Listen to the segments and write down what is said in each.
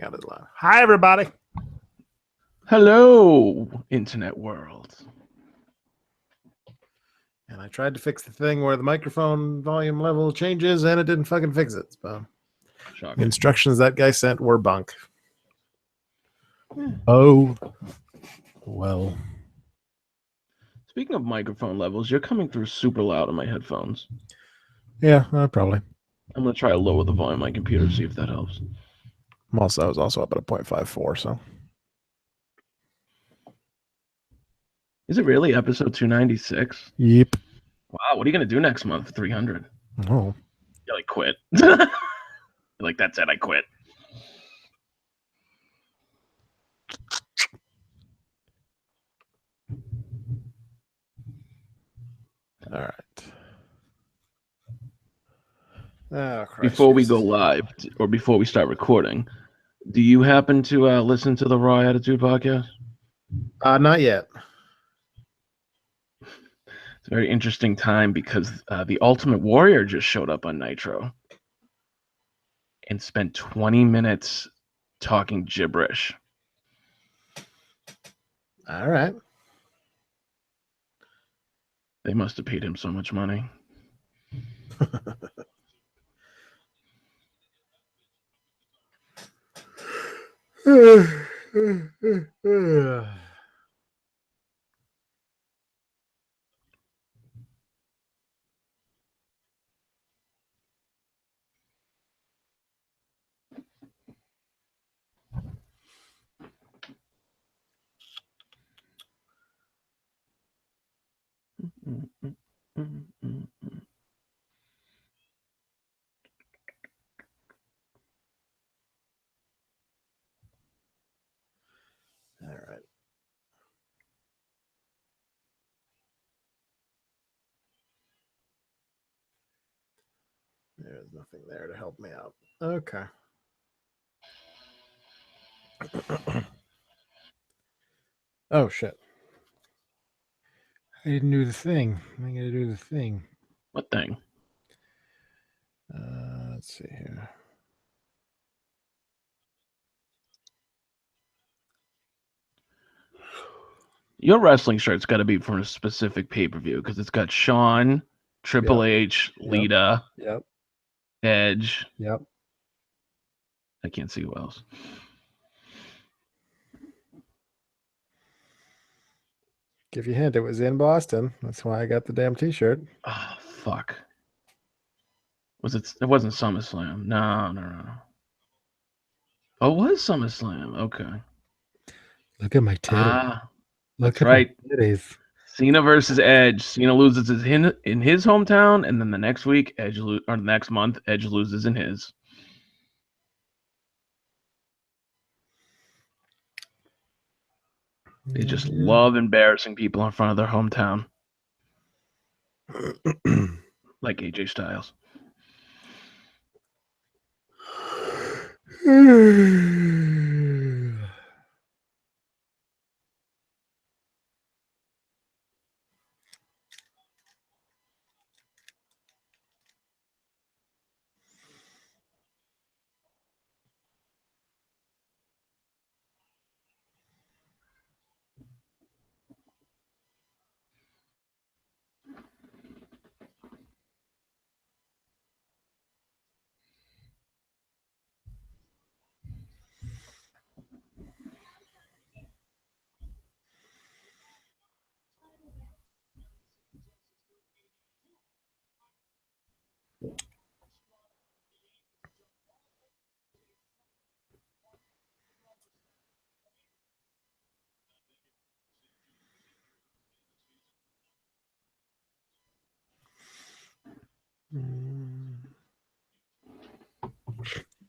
on this line. Hi, everybody. Hello, internet world. And I tried to fix the thing where the microphone volume level changes, and it didn't fucking fix it. So the instructions that guy sent were bunk. Oh, well. Speaking of microphone levels, you're coming through super loud on my headphones. Yeah, probably. I'm going to try to lower the volume on my computer to see if that helps. I was also up at a 0.54, so. Is it really episode 296? Yep. Wow, what are you going to do next month? 300? Oh. You're like, quit. You're like, that's it, I quit. All right. Oh, before we go live, or before we start recording, do you happen to listen to the Raw Attitude podcast? Not yet. It's a very interesting time because the Ultimate Warrior just showed up on Nitro and spent 20 minutes talking gibberish. All right. They must have paid him so much money. All right. There's nothing there to help me out. Okay. Oh, shit. I didn't do the thing. I gotta do the thing. What thing? Let's see here. Your wrestling shirt's got to be from a specific pay-per-view because it's got Shawn, Triple H, Lita, Edge. Yep. I can't see who else. Give you a hint, it was in Boston. That's why I got the damn t-shirt. Oh, fuck. It wasn't SummerSlam. No. Oh, it was SummerSlam. Okay. Look at my titties. That's right. Cena versus Edge. Cena loses in his hometown, and then the next week, next month, Edge loses in his. They just love embarrassing people in front of their hometown. Like AJ Styles.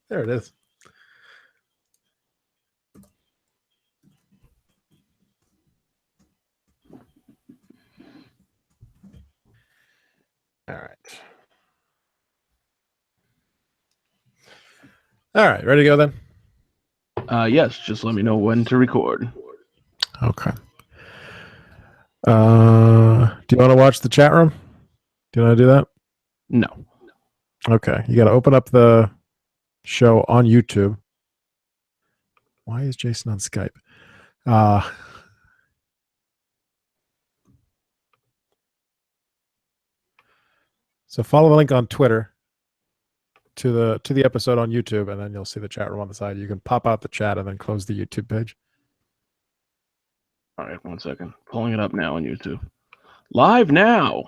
There it is. All right. All right. Ready to go then? Yes. Just let me know when to record. Okay. Do you want to watch the chat room? Do you want to do that? No. Okay. You got to open up the show on YouTube. Why is Jason on Skype? So follow the link on Twitter to the episode on YouTube, and then you'll see the chat room on the side. You can pop out the chat and then close the YouTube page. All right, 1 second. Pulling it up now on YouTube. Live now.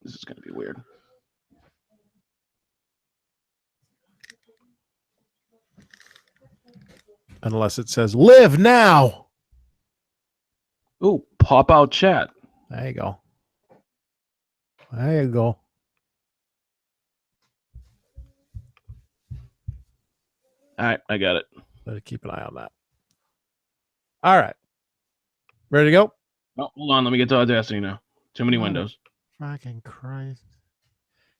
This is going to be weird. Unless it says live now. Ooh, pop out chat. There you go. There you go. All right, I got it. Better keep an eye on that. All right. Ready to go? Oh, hold on. Let me get to Audacity now. Too many windows. Fucking Christ.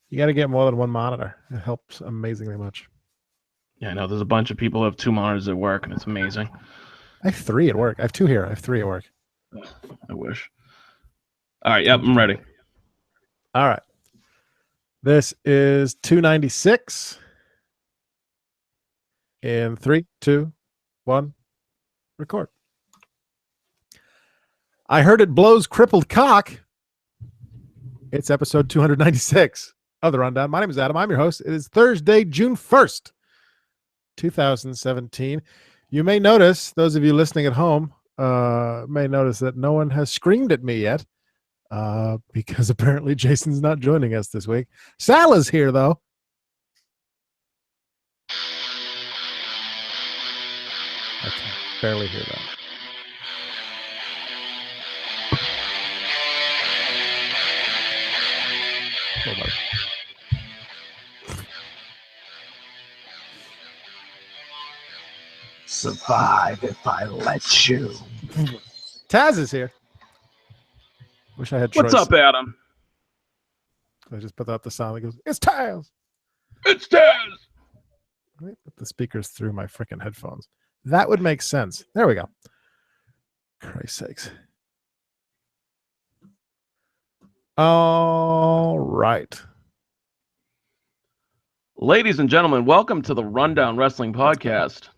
You got to get more than one monitor. It helps amazingly much. Yeah, I know. There's a bunch of people who have 2 monitors at work, and it's amazing. I have 3 at work. I have 2 here. I have 3 at work. I wish. All right. Yep, I'm ready. All right. This is 296. In 3, 2, 1, record. I heard it blows crippled cock. It's episode 296 of The Rundown. My name is Adam. I'm your host. It is Thursday, June 1st, 2017. You may notice, those of you listening at home may notice that no one has screamed at me yet because apparently Jason's not joining us this week. Sal is here, though. I can barely hear that. Hold on. Survive if I let you. Taz is here. Wish I had What's Troy. up, Adam? I just put out the sound that goes, it's Taz. It's Taz. Let me put the speakers through my freaking headphones. That would make sense. There we go. Christ's sakes. All right. Ladies and gentlemen, welcome to the Rundown Wrestling Podcast.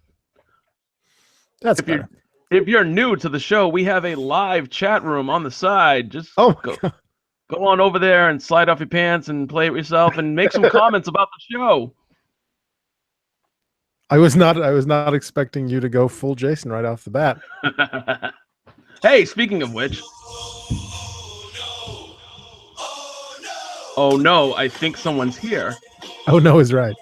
That's better. If you're new to the show, we have a live chat room on the side. Just go on over there and slide off your pants and play it yourself and make some comments about the show. I was not expecting you to go full Jason right off the bat. Hey, speaking of which. Oh no, I think someone's here. Oh no is right.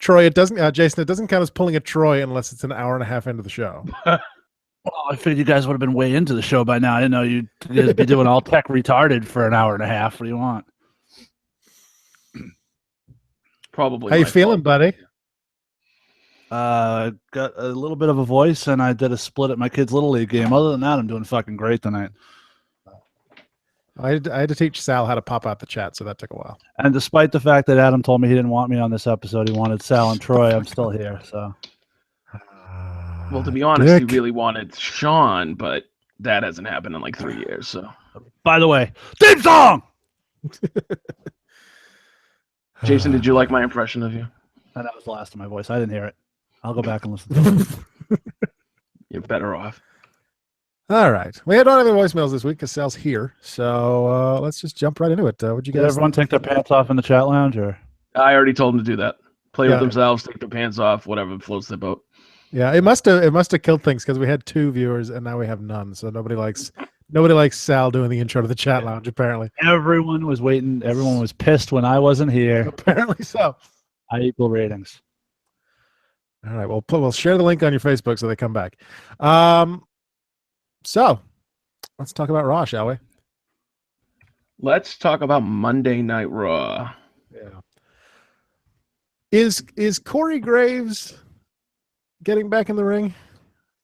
Troy, it doesn't Jason, it doesn't count as pulling a Troy unless it's an hour and a half into the show. Well, I figured you guys would have been way into the show by now. I didn't know you'd be doing all tech retarded for an hour and a half. What do you want? Probably. How you feeling, buddy? Got a little bit of a voice, and I did a split at my kid's Little League game. Other than that, I'm doing fucking great tonight. I had to teach Sal how to pop out the chat, so that took a while. And despite the fact that Adam told me he didn't want me on this episode, he wanted Sal and Troy, I'm still here. So, well, to be honest, he really wanted Sean, but that hasn't happened in like 3 years. So, by the way, theme song. Jason, did you like my impression of you? And that was the last of my voice. I didn't hear it. I'll go back and listen to it. You're better off. All right. We don't have any voicemails this week because Sal's here. So let's just jump right into it. What'd you guys Did everyone take their pants off in the chat lounge? Or I already told them to do that. Play with themselves, take their pants off, whatever floats their boat. Yeah, it must have killed things because we had 2 viewers and now we have none. So nobody likes Sal doing the intro to the chat lounge, apparently. Everyone was waiting. Everyone was pissed when I wasn't here. Apparently so. I equal ratings. All right. Well, we'll share the link on your Facebook so they come back. So let's talk about Raw, shall we? Let's talk about Monday Night Raw. Yeah. Is Corey Graves getting back in the ring?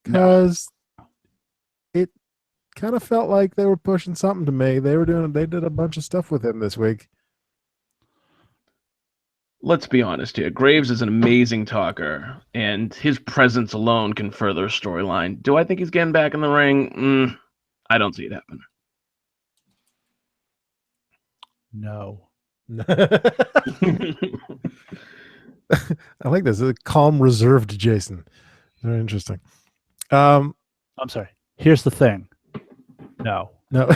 Because it kind of felt like they were pushing something to me. They did a bunch of stuff with him this week. Let's be honest here. Graves is an amazing talker, and his presence alone can further a storyline. Do I think he's getting back in the ring? I don't see it happen. No. I like this. A calm, reserved Jason. Very interesting. Um, I'm sorry. Here's the thing. No. no.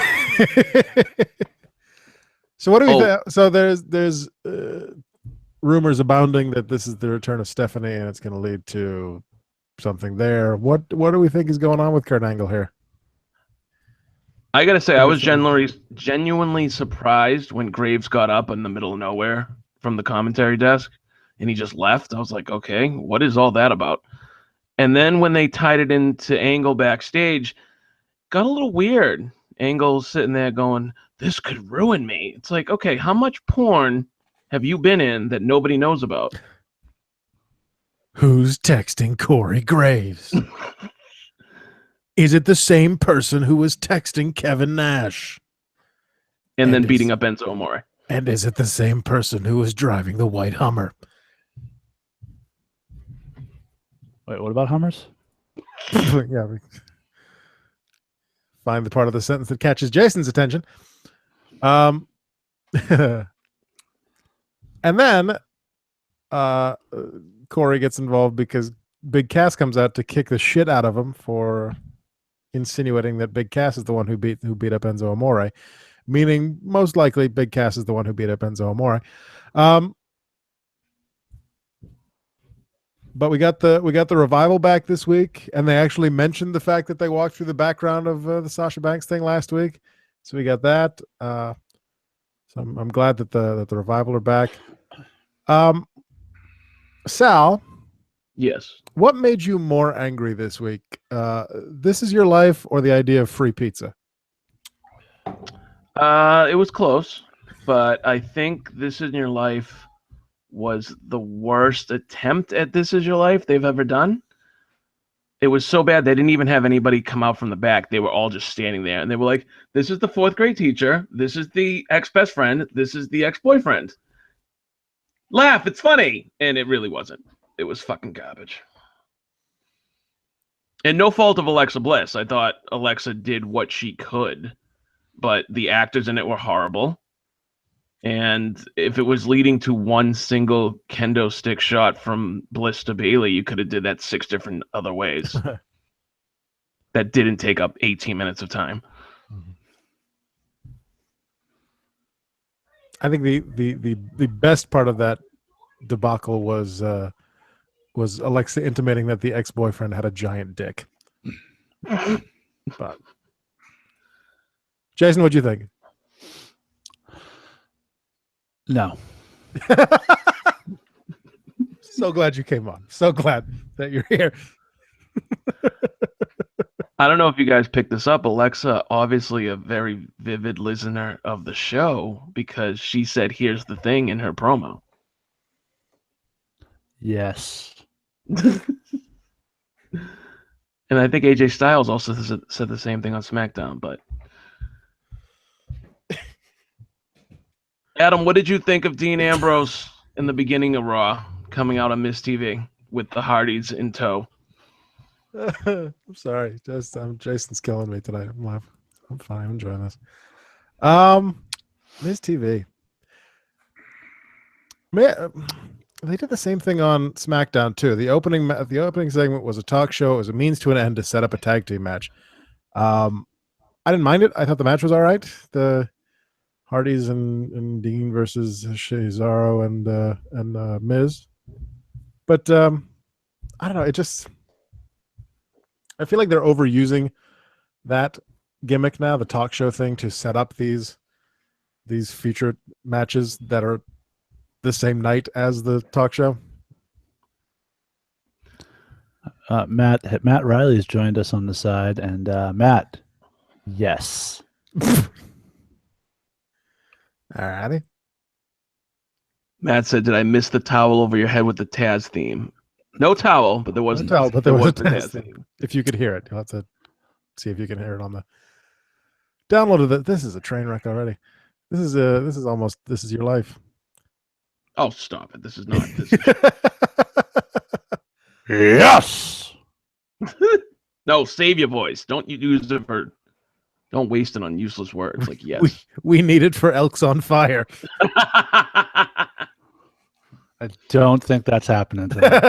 So what do we Oh. think? So there's rumors abounding that this is the return of Stephanie, and it's going to lead to something there. What do we think is going on with Kurt Angle here? I gotta say, I was genuinely surprised when Graves got up in the middle of nowhere from the commentary desk, and he just left. I was like, okay, what is all that about? And then when they tied it into Angle backstage, got a little weird. Angle sitting there going, "This could ruin me." It's like, okay, how much porn have you been in that nobody knows about? Who's texting Corey Graves? Is it the same person who was texting Kevin Nash? And then And beating up Enzo Amore. And is it the same person who was driving the white Hummer? Wait, what about Hummers? Yeah, find the part of the sentence that catches Jason's attention. And then Corey gets involved because Big Cass comes out to kick the shit out of him for insinuating that Big Cass is the one who beat up Enzo Amore, meaning most likely Big Cass is the one who beat up Enzo Amore. But we got the Revival back this week, and they actually mentioned the fact that they walked through the background of the Sasha Banks thing last week. So we got that. So I'm glad that the Revival are back. Sal, Yes. what made you more angry this week? This Is Your Life or the idea of free pizza? It was close, but I think This Is Your Life was the worst attempt at This Is Your Life they've ever done. It was so bad they didn't even have anybody come out from the back. They were all just standing there, and they were like, "This is the fourth grade teacher. This is the ex-best friend. This is the ex-boyfriend. Laugh, it's funny." And it really wasn't. It was fucking garbage. And no fault of Alexa Bliss. I thought Alexa did what she could, but the actors in it were horrible. And if it was leading to one single kendo stick shot from Bliss to Bailey, you could have did that 6 different other ways. That didn't take up 18 minutes of time. I think the best part of that debacle was Alexa intimating that the ex-boyfriend had a giant dick. But Jason, what'd you think? No. So glad you came on. So glad that you're here. I don't know if you guys picked this up. Alexa, obviously a very vivid listener of the show, because she said, "Here's the thing" in her promo. Yes. And I think AJ Styles also said the same thing on SmackDown. But Adam, what did you think of Dean Ambrose in the beginning of Raw coming out on Miss TV with the Hardys in tow? I'm sorry. Jason's killing me tonight. I'm laughing. I'm fine. I'm enjoying this. Miss TV. They did the same thing on SmackDown too. The opening segment was a talk show. It was a means to an end to set up a tag team match. I didn't mind it. I thought the match was all right. The Hardys and Dean versus Cesaro and Miz. But I don't know. I feel like they're overusing that gimmick now, the talk show thing, to set up these featured matches that are the same night as the talk show. Matt Riley's joined us on the side, and Matt, yes. Alrighty. Matt said, "Did I miss the towel over your head with the Taz theme?" No towel, but there was No towel, but there was a the Taz theme. If you could hear it, you'll have to see if you can hear it on the download it. This is a train wreck already. This is almost This Is Your Life. Oh, stop it! This is not. Yes. No, save your voice. Don't use it for. Don't waste it on useless words like yes. We need it for Elks on Fire. I don't think that's happening tonight.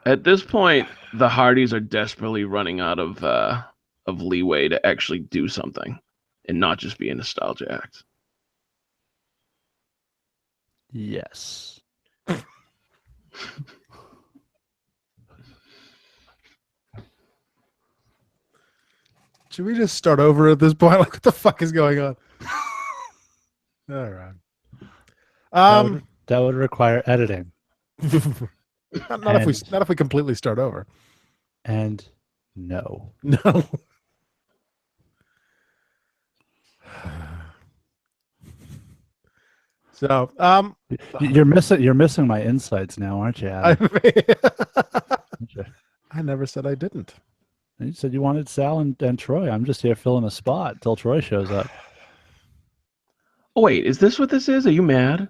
At this point, the Hardys are desperately running out of leeway to actually do something and not just be a nostalgia act. Yes. Should we just start over at this point? Like, what the fuck is going on? All right. That would require editing. not if we completely start over. And no. No. So, You're missing my insights now, aren't you, Adam? I never said I didn't. You said you wanted Sal and Troy. I'm just here filling a spot until Troy shows up. Oh, wait, is this what this is? Are you mad?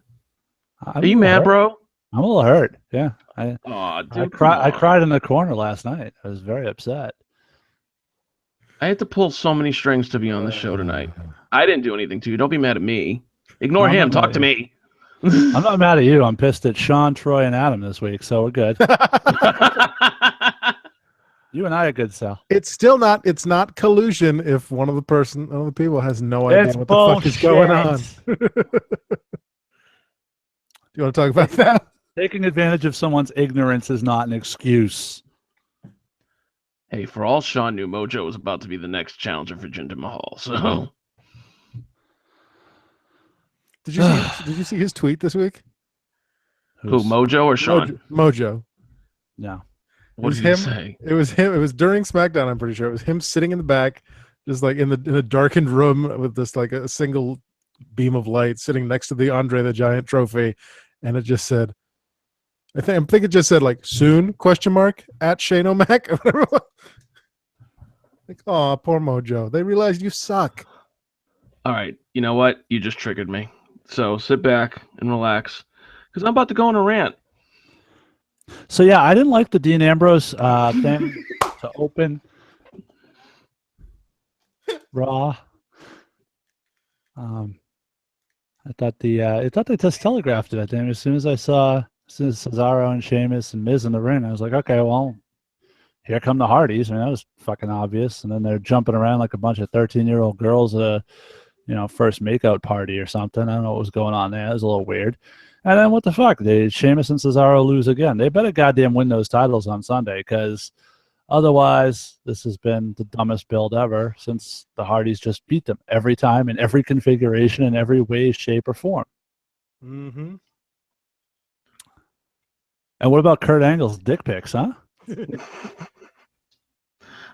I'm Are you mad, bro? I'm a little hurt. Yeah. Oh, dude, I cried in the corner last night. I was very upset. I had to pull so many strings to be on the show tonight. I didn't do anything to you. Don't be mad at me. Ignore him. Talk to me. I'm not mad at you. I'm pissed at Sean, Troy, and Adam this week, so we're good. You and I are good, Sal. It's not collusion if one of the people has no idea It's what the fuck is going on. Do you want to talk about that? Taking advantage of someone's ignorance is not an excuse. Hey, for all Sean knew, Mojo was about to be the next challenger for Jinder Mahal. So, Did you see his tweet this week? who, Mojo or Sean? Mojo. No. What did he say? It was him. It was during SmackDown. I'm pretty sure it was him sitting in the back, just like in a darkened room with this like a single beam of light, sitting next to the Andre the Giant trophy, and it just said, I think it just said like soon ? At Shane O'Mac. Like, oh, poor Mojo. They realized you suck. All right, you know what? You just triggered me. So sit back and relax, because I'm about to go on a rant. So yeah, I didn't like the Dean Ambrose thing to open Raw. I thought they just telegraphed it. I think as soon as Cesaro and Sheamus and Miz in the ring, I was like, okay, well, here come the Hardys. I mean, that was fucking obvious. And then they're jumping around like a bunch of 13-year-old girls at a first makeout party or something. I don't know what was going on there. It was a little weird. And then what the fuck? Sheamus and Cesaro lose again. They better goddamn win those titles on Sunday, because otherwise this has been the dumbest build ever since the Hardys just beat them every time in every configuration in every way, shape, or form. Mm-hmm. And what about Kurt Angle's dick pics, huh?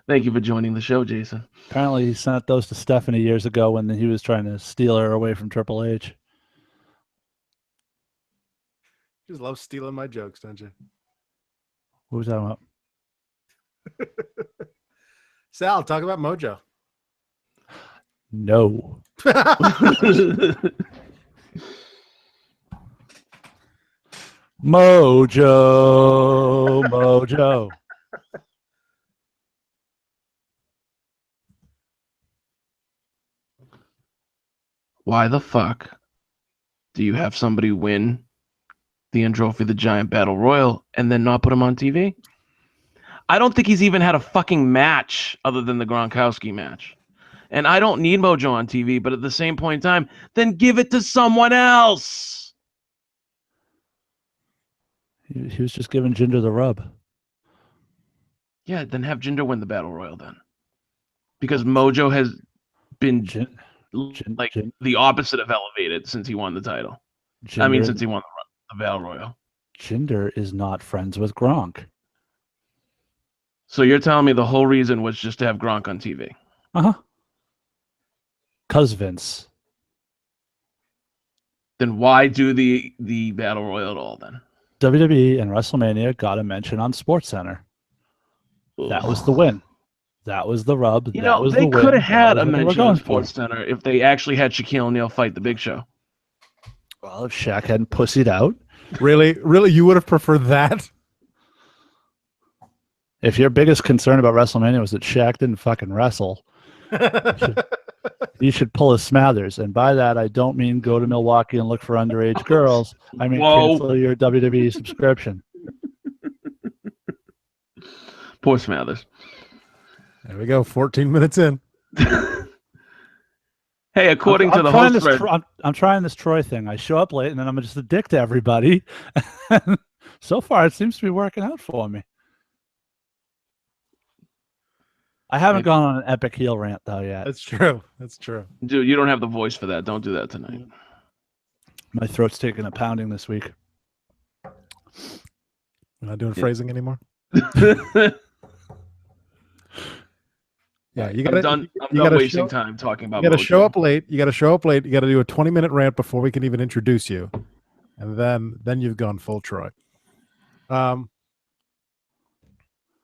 Thank you for joining the show, Jason. Apparently he sent those to Stephanie years ago when he was trying to steal her away from Triple H. You just love stealing my jokes, don't you? What was that about? Sal, talk about Mojo. No. Mojo. Why the fuck do you have somebody win the Trophy the Giant Battle Royal and then not put him on TV? I don't think he's even had a fucking match other than the Gronkowski match. And I don't need Mojo on TV, but at the same point in time, then give it to someone else. He was just giving Jinder the rub. Yeah, then have Jinder win the Battle Royal then. Because Mojo has been the opposite of elevated since he won the title. Since he won the Battle Royal. Jinder is not friends with Gronk. So you're telling me the whole reason was just to have Gronk on TV? Uh-huh. 'Cause Vince. Then why do the Battle Royal at all then? WWE and WrestleMania got a mention on SportsCenter. That was the win. That was the rub. They could have had a mention on SportsCenter if they actually had Shaquille O'Neal fight the Big Show. Well, if Shaq hadn't pussied out. Really, you would have preferred that? If your biggest concern about WrestleMania was that Shaq didn't fucking wrestle, You should pull a Smathers, and by that I don't mean go to Milwaukee and look for underage girls. I mean Whoa. cancel your WWE subscription. Poor Smathers. There we go. 14 minutes in. Hey, according to I'm the trying host this, thread, I'm trying this Troy thing. I show up late, and then I'm just a dick to everybody. So far, it seems to be working out for me. I haven't gone on an epic heel rant though yet. That's true. That's true. dude, you don't have the voice for that. Don't do that tonight. My throat's taking a pounding this week. We're not doing phrasing anymore. Yeah, you I'm gotta. done you gotta wasting show- time talking about You got to Mojo. show up late. You got to show up late. You got to do a 20-minute rant before we can even introduce you, and then you've gone full Troy.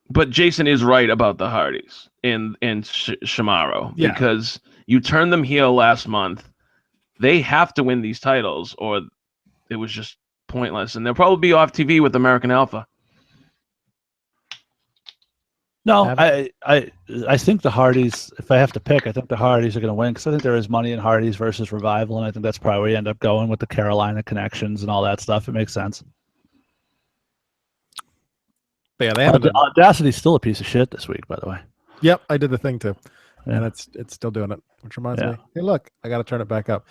But Jason is right about the Hardys in Shimaro Yeah. because you turned them heel last month. They have to win these titles, or it was just pointless, and they'll probably be off TV with American Alpha. No, I think the Hardys. If I have to pick, I think the Hardys are going to win because I think there is money in Hardys versus Revival, and I think that's probably where you end up going with the Carolina connections and all that stuff. It makes sense. But yeah, they haven't. done- Audacity's still a piece of shit this week, by the way. Yep, I did the thing too, Yeah. and it's still doing it. Which reminds Yeah. me, hey, look, I got to turn it back up.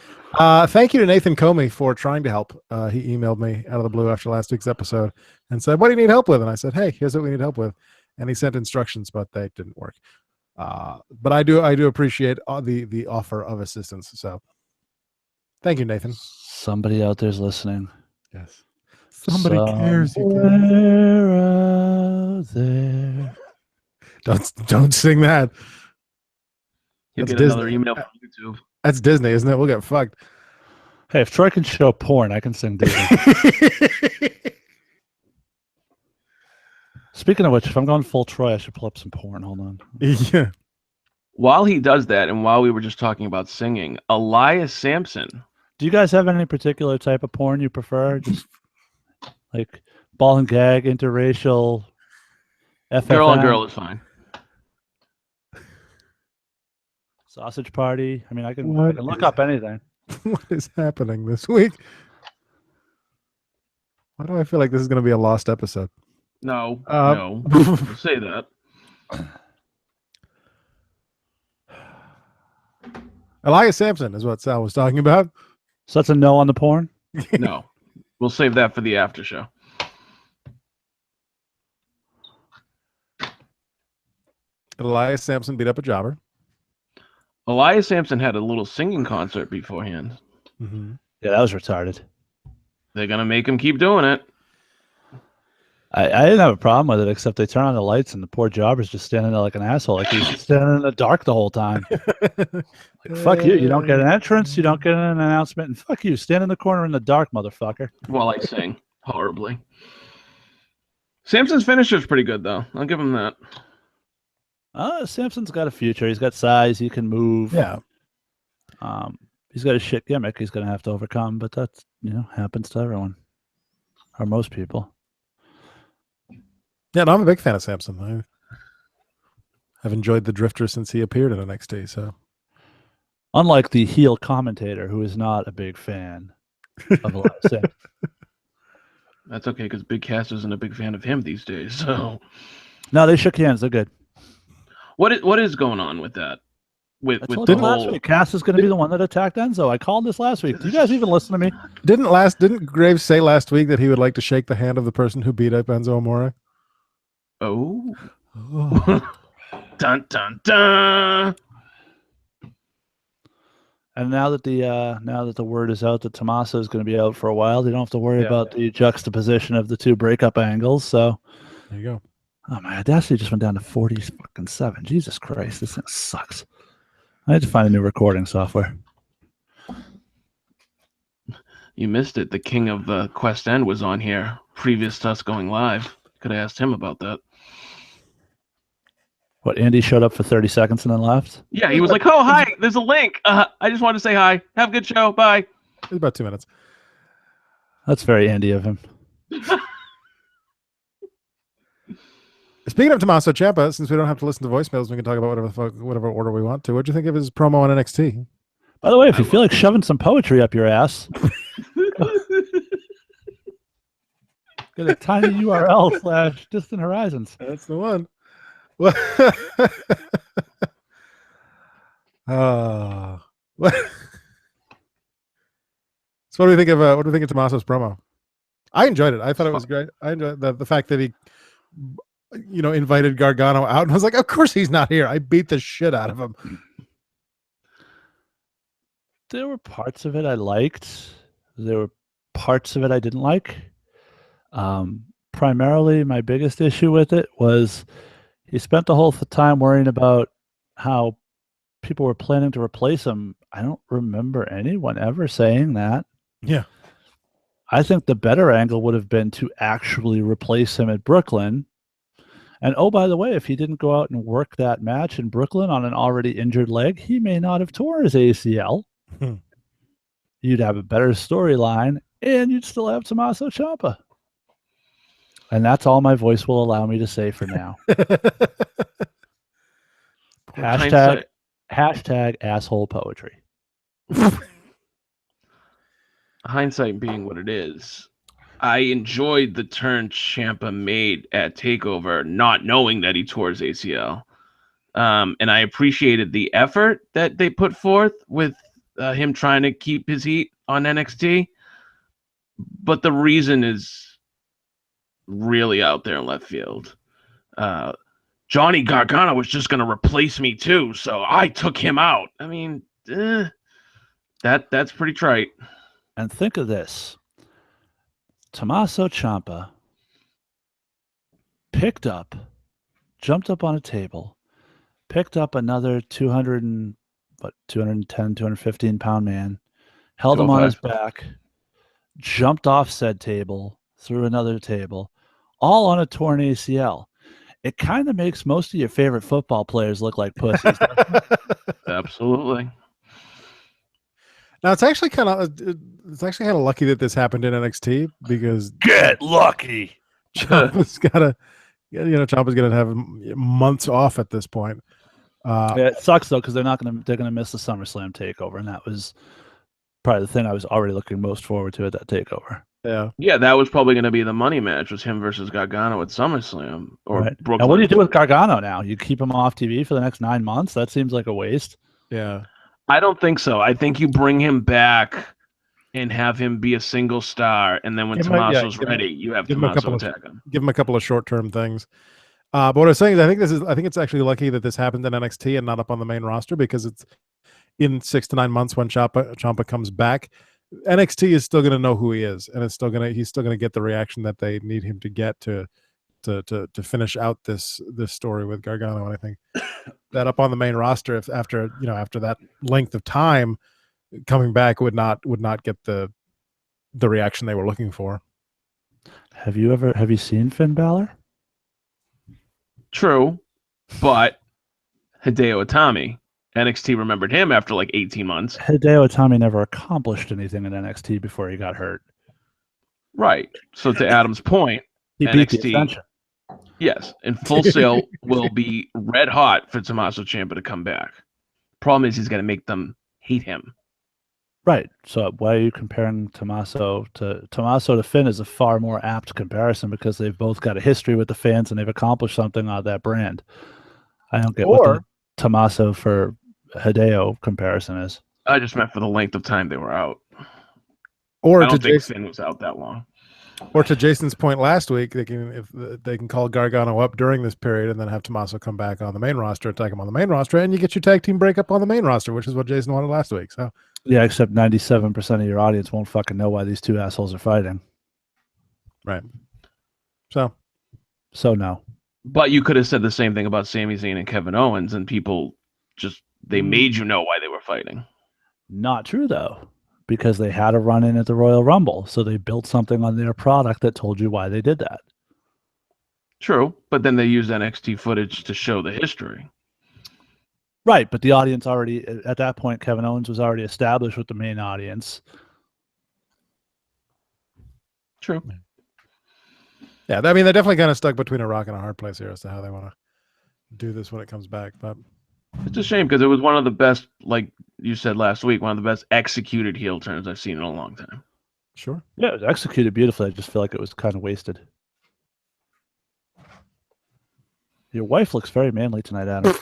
Thank you to Nathan Comey for trying to help. He emailed me out of the blue after last week's episode and said, "What do you need help with?" And I said, "Hey, here's what we need help with." And he sent instructions, but they didn't work. But I do appreciate the offer of assistance. So thank you, Nathan. Somebody out there's listening. Yes. Somebody cares. You guys. Somewhere out there. Don't sing that. You'll That's get another Disney. email from YouTube. That's Disney, isn't it? We'll get fucked. Hey, if Troy can show porn, I can sing Disney. Speaking of which, if I'm going full Troy, I should pull up some porn. Hold on. Yeah. While he does that, and while we were just talking about singing, Elias Sampson. Do you guys have any particular type of porn you prefer? Just like ball and gag, interracial, FFM, Girl on girl is fine. sausage party. I mean, I can What look is- up anything. What is happening this week? Why do I feel like this is going to be a lost episode? No, Um, no. Don't say that. Elias Sampson is what Sal was talking about. So that's a no on the porn. No. We'll save that for the after show. Elias Sampson beat up a jobber. Elias Sampson had a little singing concert beforehand. Mm-hmm. Yeah, that was retarded. They're going to make him keep doing it. I didn't have a problem with it, except they turn on the lights and the poor jobber's just standing there like an asshole, like he's standing in the dark the whole time. Like, fuck you! You don't get an entrance, you don't get an announcement, and fuck you! Stand in the corner in the dark, motherfucker. While I sing horribly. Samson's finisher's pretty good, though. I'll give him that. Samson's got a future. He's got size. He can move. Yeah. He's got a shit gimmick. He's gonna have to overcome, but that's happens to everyone, or most people. Yeah, no, I'm a big fan of Sampson. I've enjoyed the Drifter since he appeared in NXT. So Unlike the heel commentator, who is not a big fan of a lot of Samson. That's okay, because Big Cass isn't a big fan of him these days. So, No, they shook hands. They're good. what is going on with that? I With told the you last whole week, Cass is going to be the one that attacked Enzo. I called this last week. Do you guys even listen to me? didn't Graves say last week that he would like to shake the hand of the person who beat up Enzo Amore? oh, dun dun dun. And now that the word is out that Tommaso is going to be out for a while, they don't have to worry Yeah. about the juxtaposition of the two breakup angles. So, There you go. oh my Audacity just went down to 47. Jesus Christ, this thing sucks. I had to find a new recording software. You missed it. The king of the Quest End was on here previous to us going live. Could have asked him about that. What, Andy showed up for 30 seconds and then left? Yeah, he was like, "Oh, hi. There's a link. I just wanted to say hi. Have a good show. Bye." It was about 2 minutes. That's very Andy of him. Speaking of Tommaso Ciampa, since we don't have to listen to voicemails, we can talk about whatever order we want to. What do you think of his promo on NXT? By the way, if you feel like shoving some poetry up your ass, get a tiny URL / Distant Horizons. That's the one. So what do you think of Tommaso's promo? I enjoyed it. I thought it was great. I enjoyed the fact that he, invited Gargano out, and I was like, of course he's not here. I beat the shit out of him. There were parts of it I liked. There were parts of it I didn't like. Primarily, my biggest issue with it was he spent the whole time worrying about how people were planning to replace him. I don't remember anyone ever saying that. Yeah. I think the better angle would have been to actually replace him at Brooklyn. And oh, by the way, if he didn't go out and work that match in Brooklyn on an already injured leg, he may not have tore his ACL. You'd have a better storyline, and you'd still have Tommaso Ciampa. And that's all my voice will allow me to say for now. Hashtag asshole poetry. Hindsight being what it is, I enjoyed the turn Ciampa made at TakeOver, not knowing that he tore his ACL. And I appreciated the effort that they put forth with him trying to keep his heat on NXT. But the reason is really out there in left field. Johnny Gargano was just going to replace me too, so I took him out. I mean, that's pretty trite. And think of this. Tommaso Ciampa jumped up on a table, picked up another 210, 215 pound man, held him on his back, jumped off said table, through another table, all on a torn ACL. It kind of makes most of your favorite football players look like pussies. Absolutely. Now it's actually kind of lucky that this happened in NXT because get lucky. Ciampa's gonna have months off at this point. Yeah, it sucks though because they're gonna miss the SummerSlam takeover, and that was probably the thing I was already looking most forward to at that takeover. Yeah, that was probably going to be the money match, was him versus Gargano at SummerSlam or right. Brooklyn. And what do you do with Gargano now? You keep him off TV for the next 9 months? That seems like a waste. Yeah. I don't think so. I think you bring him back and have him be a single star, and then when Tommaso's ready, you have Tommaso attack him. Give him a couple of short-term things. But what I was saying is I think it's actually lucky that this happened in NXT and not up on the main roster, because it's in 6 to 9 months when Ciampa comes back. NXT is still going to know who he is, and he's still going to get the reaction that they need him to get to finish out this story with Gargano. And I think that up on the main roster, if after that length of time, coming back would not get the reaction they were looking for. Have you seen Finn Balor? True, but Hideo Itami, NXT remembered him after like 18 months. Hideo Itami never accomplished anything in NXT before he got hurt. Right. So to Adam's point, he beat the Ascension. Yes, and Full Sail will be red hot for Tommaso Ciampa to come back. Problem is, he's going to make them hate him. Right. So why are you comparing Tommaso to Finn? Is a far more apt comparison because they've both got a history with the fans and they've accomplished something on that brand. I don't get what the Tommaso for Hideo comparison is. I just meant for the length of time they were out. Or I don't think Finn was out that long. Or to Jason's point last week, they can call Gargano up during this period and then have Tommaso come back on the main roster, attack him on the main roster, and you get your tag team breakup on the main roster, which is what Jason wanted last week. So yeah, except 97% of your audience won't fucking know why these two assholes are fighting. Right. So no. But you could have said the same thing about Sami Zayn and Kevin Owens, and people they made you know why they were fighting. Not true though, because they had a run in at the Royal Rumble, so they built something on their product that told you why they did that. True, but then they used NXT footage to show the history. Right, but the audience already, at that point, Kevin Owens was already established with the main audience. True. Yeah, I mean, they're definitely kind of stuck between a rock and a hard place here as to how they want to do this when it comes back. But It's a shame because it was one of the best, like you said last week, one of the best executed heel turns I've seen in a long time. sure. Yeah, it was executed beautifully. I just feel like it was kind of wasted. Your wife looks very manly tonight, Adam.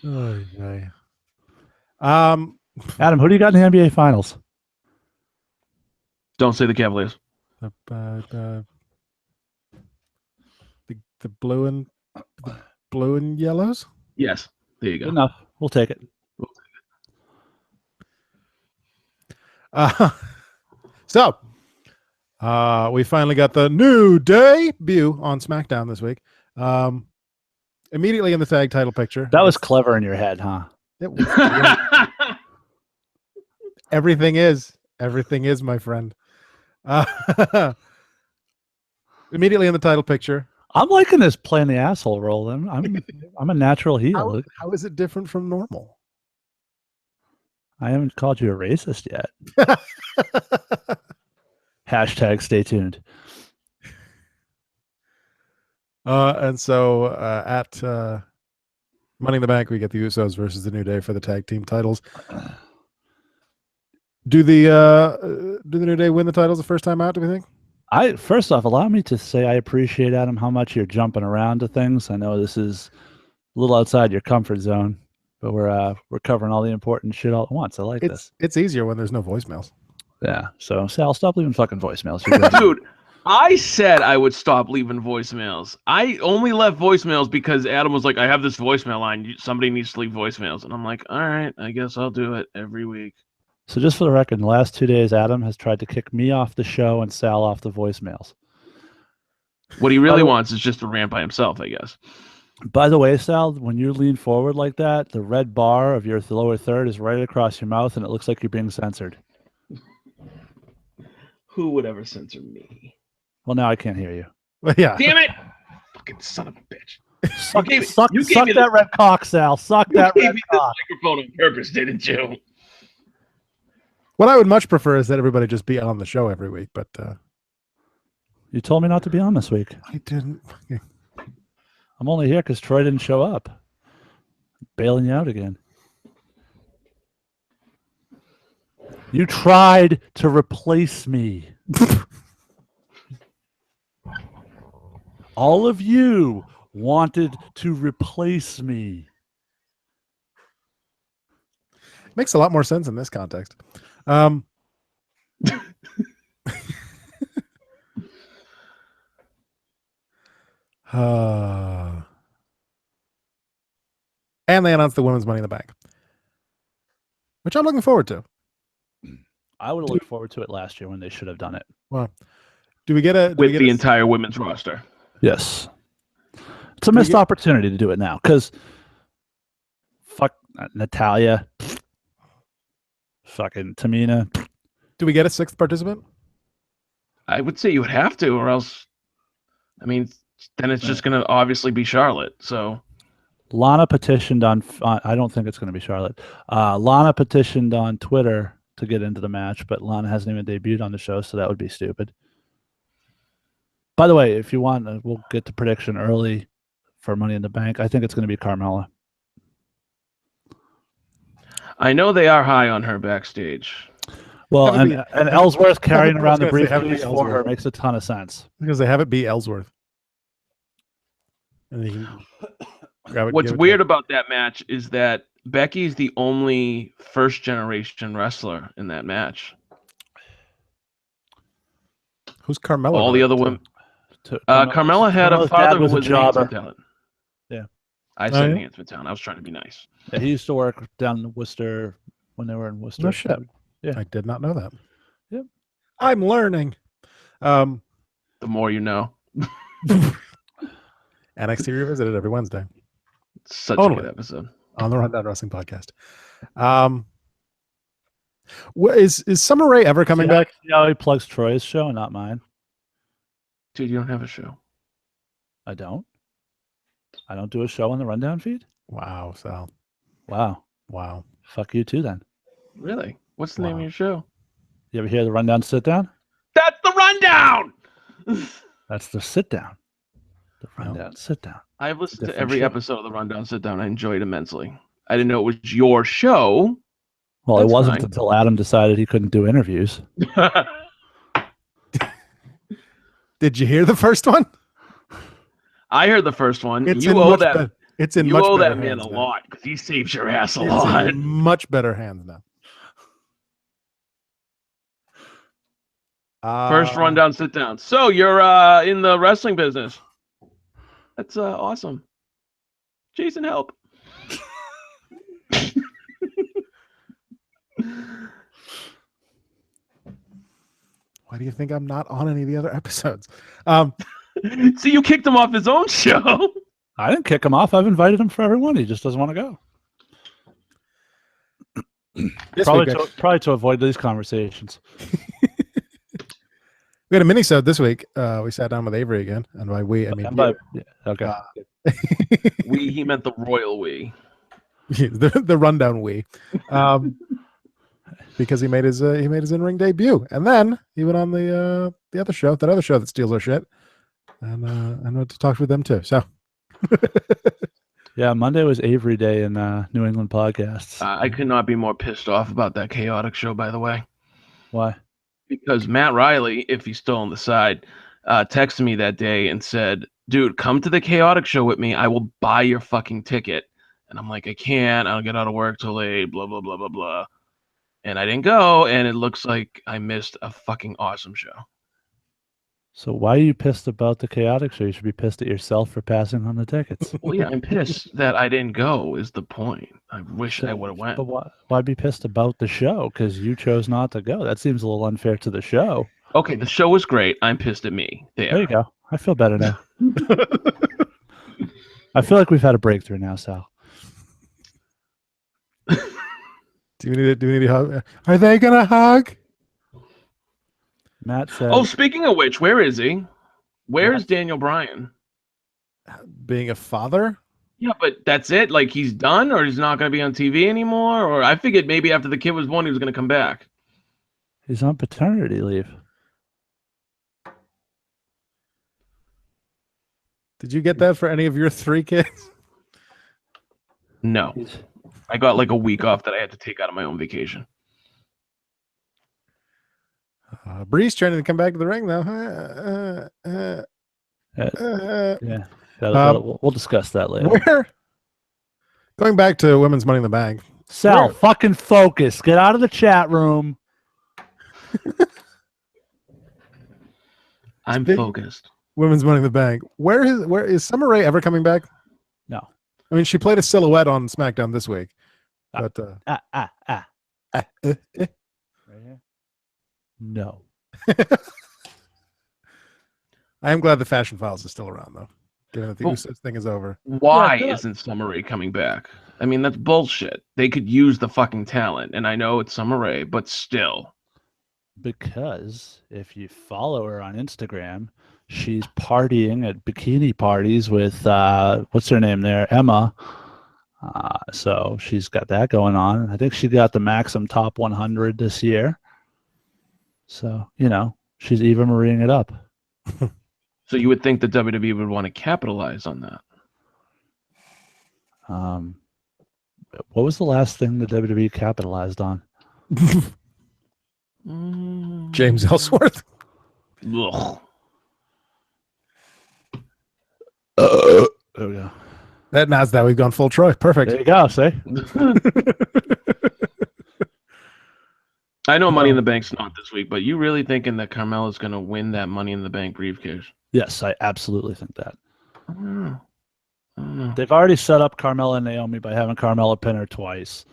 Oh, yeah. Adam, who do you got in the NBA Finals? Don't say the Cavaliers. The blue and yellows. Yes, there you Good go. enough. We'll take it. So, we finally got the new debut on SmackDown this week. Immediately in the tag title picture. That was clever in your head, huh? Everything is, my friend. Immediately in the title picture. I'm liking this playing the asshole role. I'm a natural heel. How is it different from normal? I haven't called you a racist yet. Hashtag stay tuned. And so at Money in the Bank, we get the Usos versus the New Day for the tag team titles. Do the New Day win the titles the first time out, do we think? First off, allow me to say I appreciate, Adam, how much you're jumping around to things. I know this is a little outside your comfort zone, but we're covering all the important shit all at once. I like this. It's easier when there's no voicemails. Yeah. So Sal, stop leaving fucking voicemails. Dude, I said I would stop leaving voicemails. I only left voicemails because Adam was like, I have this voicemail line. Somebody needs to leave voicemails. And I'm like, all right, I guess I'll do it every week. So just for the record, in the last 2 days, Adam has tried to kick me off the show and Sal off the voicemails. What he really wants is just to rant by himself, I guess. By the way, Sal, when you lean forward like that, the red bar of your lower third is right across your mouth, and it looks like you're being censored. Who would ever censor me? Well, now I can't hear you. Yeah. Damn it! Fucking son of a bitch. Suck gave me that red cock, Sal. Suck that red cock. Microphone on purpose, didn't you? What I would much prefer is that everybody just be on the show every week, but You told me not to be on this week. I didn't. I'm only here because Troy didn't show up. Bailing you out again. You tried to replace me. All of you wanted to replace me. Makes a lot more sense in this context. And they announced the women's Money in the Bank, which I'm looking forward to. I would have looked forward to it last year when they should have done it. Well, do we get a With the entire women's roster. Yes. It's a missed opportunity to do it now because fuck Natalia, fucking Tamina. Do we get a sixth participant? I would say you would have to, or else, I mean, then it's just going to obviously be Charlotte. So Lana petitioned on I don't think it's going to be Charlotte. Lana petitioned on Twitter to get into the match, but Lana hasn't even debuted on the show, so that would be stupid. By the way, if you want, we'll get the prediction early for Money in the Bank. I think it's going to be Carmella. I know they are high on her backstage. Well, and Ellsworth carrying around the I was gonna say, briefcase for her makes a ton of sense. Because they have it be Ellsworth. And you can grab it. What's weird about that match is that Becky's the only first generation wrestler in that match. Who's Carmella? All the other women. Carmella had a father who was enhancement talent. Yeah. I said enhancement talent. I was trying to be nice. Yeah, he used to work down in Worcester when they were in Worcester. No shit. Yeah. I did not know that. Yep. I'm learning. The more you know. NXT Revisited every Wednesday. Such a good episode. On the Rundown Wrestling Podcast. Is Summer Rae ever coming back? See how he plugs Troy's show and not mine? Dude, you don't have a show. I don't. I don't do a show on the Rundown feed? Wow, Sal. Wow. Wow. Fuck you too then. Really? What's the name of your show? You ever hear the rundown sit down? That's the rundown. That's the sit down. The rundown sit down. I've listened to Different every show. episode of the rundown sit down. I enjoyed it immensely. I didn't know it was your show. Well, it That's wasn't fine. until Adam decided he couldn't do interviews. Did you hear the first one? I heard the first one. It's You in owe much that. better. It's in You much owe better that man hands a now. lot because he saves your ass a It's lot. in much better hands now. First rundown sit down. So you're in the wrestling business. That's awesome. Jason, help. Why do you think I'm not on any of the other episodes? See, you kicked him off his own show. I didn't kick him off. I've invited him for everyone. He just doesn't want to go. This Probably week, probably to avoid these conversations. we had a mini-sode this week. We sat down with Avery again, and by we, I mean And by- yeah, okay. He meant the royal we. the rundown we, because he made his in-ring debut, and then he went on the other show, that other show that steals our shit, and I know to talk with them too. So Yeah, Monday was Avery Day in New England podcasts. I could not be more pissed off about that chaotic show, by the way. Why? Because Matt Riley, if he's still on the side, texted me that day and said, dude, come to the chaotic show with me. I will buy your fucking ticket. And I'm like, I can't. I'll get out of work till late, blah, blah, blah, blah, blah. And I didn't go, and it looks like I missed a fucking awesome show. So why are you pissed about the chaotic show? You should be pissed at yourself for passing on the tickets. Well, yeah, I'm pissed that I didn't go is the point. I wish I would have went. But why be pissed about the show? Because you chose not to go. That seems a little unfair to the show. Okay, the show was great. I'm pissed at me. There you go. I feel better now. I feel like we've had a breakthrough now, Sal. do we need a hug? Are they gonna hug? Matt said, Oh, speaking of which, where is he? Where is Daniel Bryan? Being a father? Yeah, but that's it? Like, he's done, or he's not going to be on TV anymore? Or I figured maybe after the kid was born, he was going to come back. he's on paternity leave. Did you get that for any of your 3 kids? No. I got like a week off that I had to take out of my own vacation. Bree's trying to come back to the ring though. Yeah. We'll discuss that later. Where? Going back to women's Money in the Bank. Sal, Where- fucking focus. Get out of the chat room. I'm Big- focused. Women's Money in the Bank. Where is Summer Rae ever coming back? No. I mean, she played a silhouette on SmackDown this week, but Right here? No. I am glad the Fashion Files is still around though, given that the Well- Usos thing is over. Why Yeah, isn't Summer Rae coming back? I mean, that's bullshit. They could use the fucking talent, and I know it's Summer Rae, but still. Because if you follow her on Instagram, she's partying at bikini parties with what's her name there, Emma. So she's got that going on. I think she got the Maxim Top 100 this year. So she's Eva Marieing it up. So you would think the WWE would want to capitalize on that. What was the last thing the WWE capitalized on? James Ellsworth. Ugh. There we go. That's that we've gone full Troy. Perfect. There you go. See? I know Money in the Bank's not this week, but you really thinking that Carmella's going to win that Money in the Bank briefcase? Yes, I absolutely think that. I don't know. They've already set up Carmella and Naomi by having Carmella pin her twice.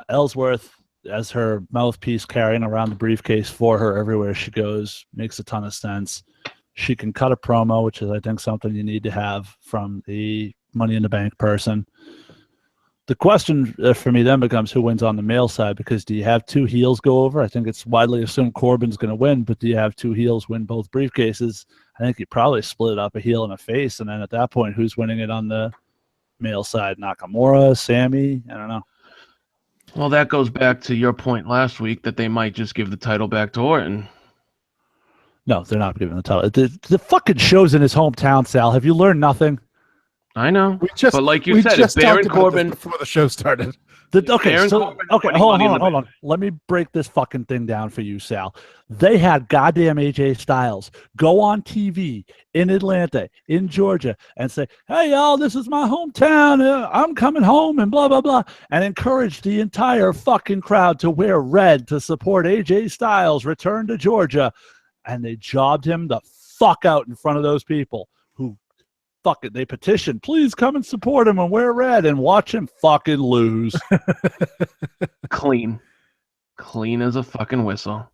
Ellsworth, as her mouthpiece, carrying around the briefcase for her everywhere she goes, makes a ton of sense. She can cut a promo, which is, I think, something you need to have from the Money in the Bank person. The question for me then becomes who wins on the male side, because do you have 2 heels go over? I think it's widely assumed Corbin's going to win, but do you have 2 heels win both briefcases? I think you probably split it up a heel and a face, and then at that point, who's winning it on the male side? Nakamura, Sammy? I don't know. Well, that goes back to your point last week that they might just give the title back to Orton. No, they're not giving the title. The fucking show's in his hometown, Sal. Have you learned nothing? I know. But like you we said, if just Baron talked about this Corbin before the show started. Baron Corbin winning Hold Money in the on. Bank. Let me break this fucking thing down for you, Sal. They had goddamn AJ Styles go on TV in Atlanta, in Georgia, and say, "Hey, y'all, this is my hometown. I'm coming home," and blah, blah, blah, and encourage the entire fucking crowd to wear red to support AJ Styles' return to Georgia. And they jobbed him the fuck out in front of those people who fucking, they petitioned, please come and support him and wear red, and watch him fucking lose. Clean as a fucking whistle.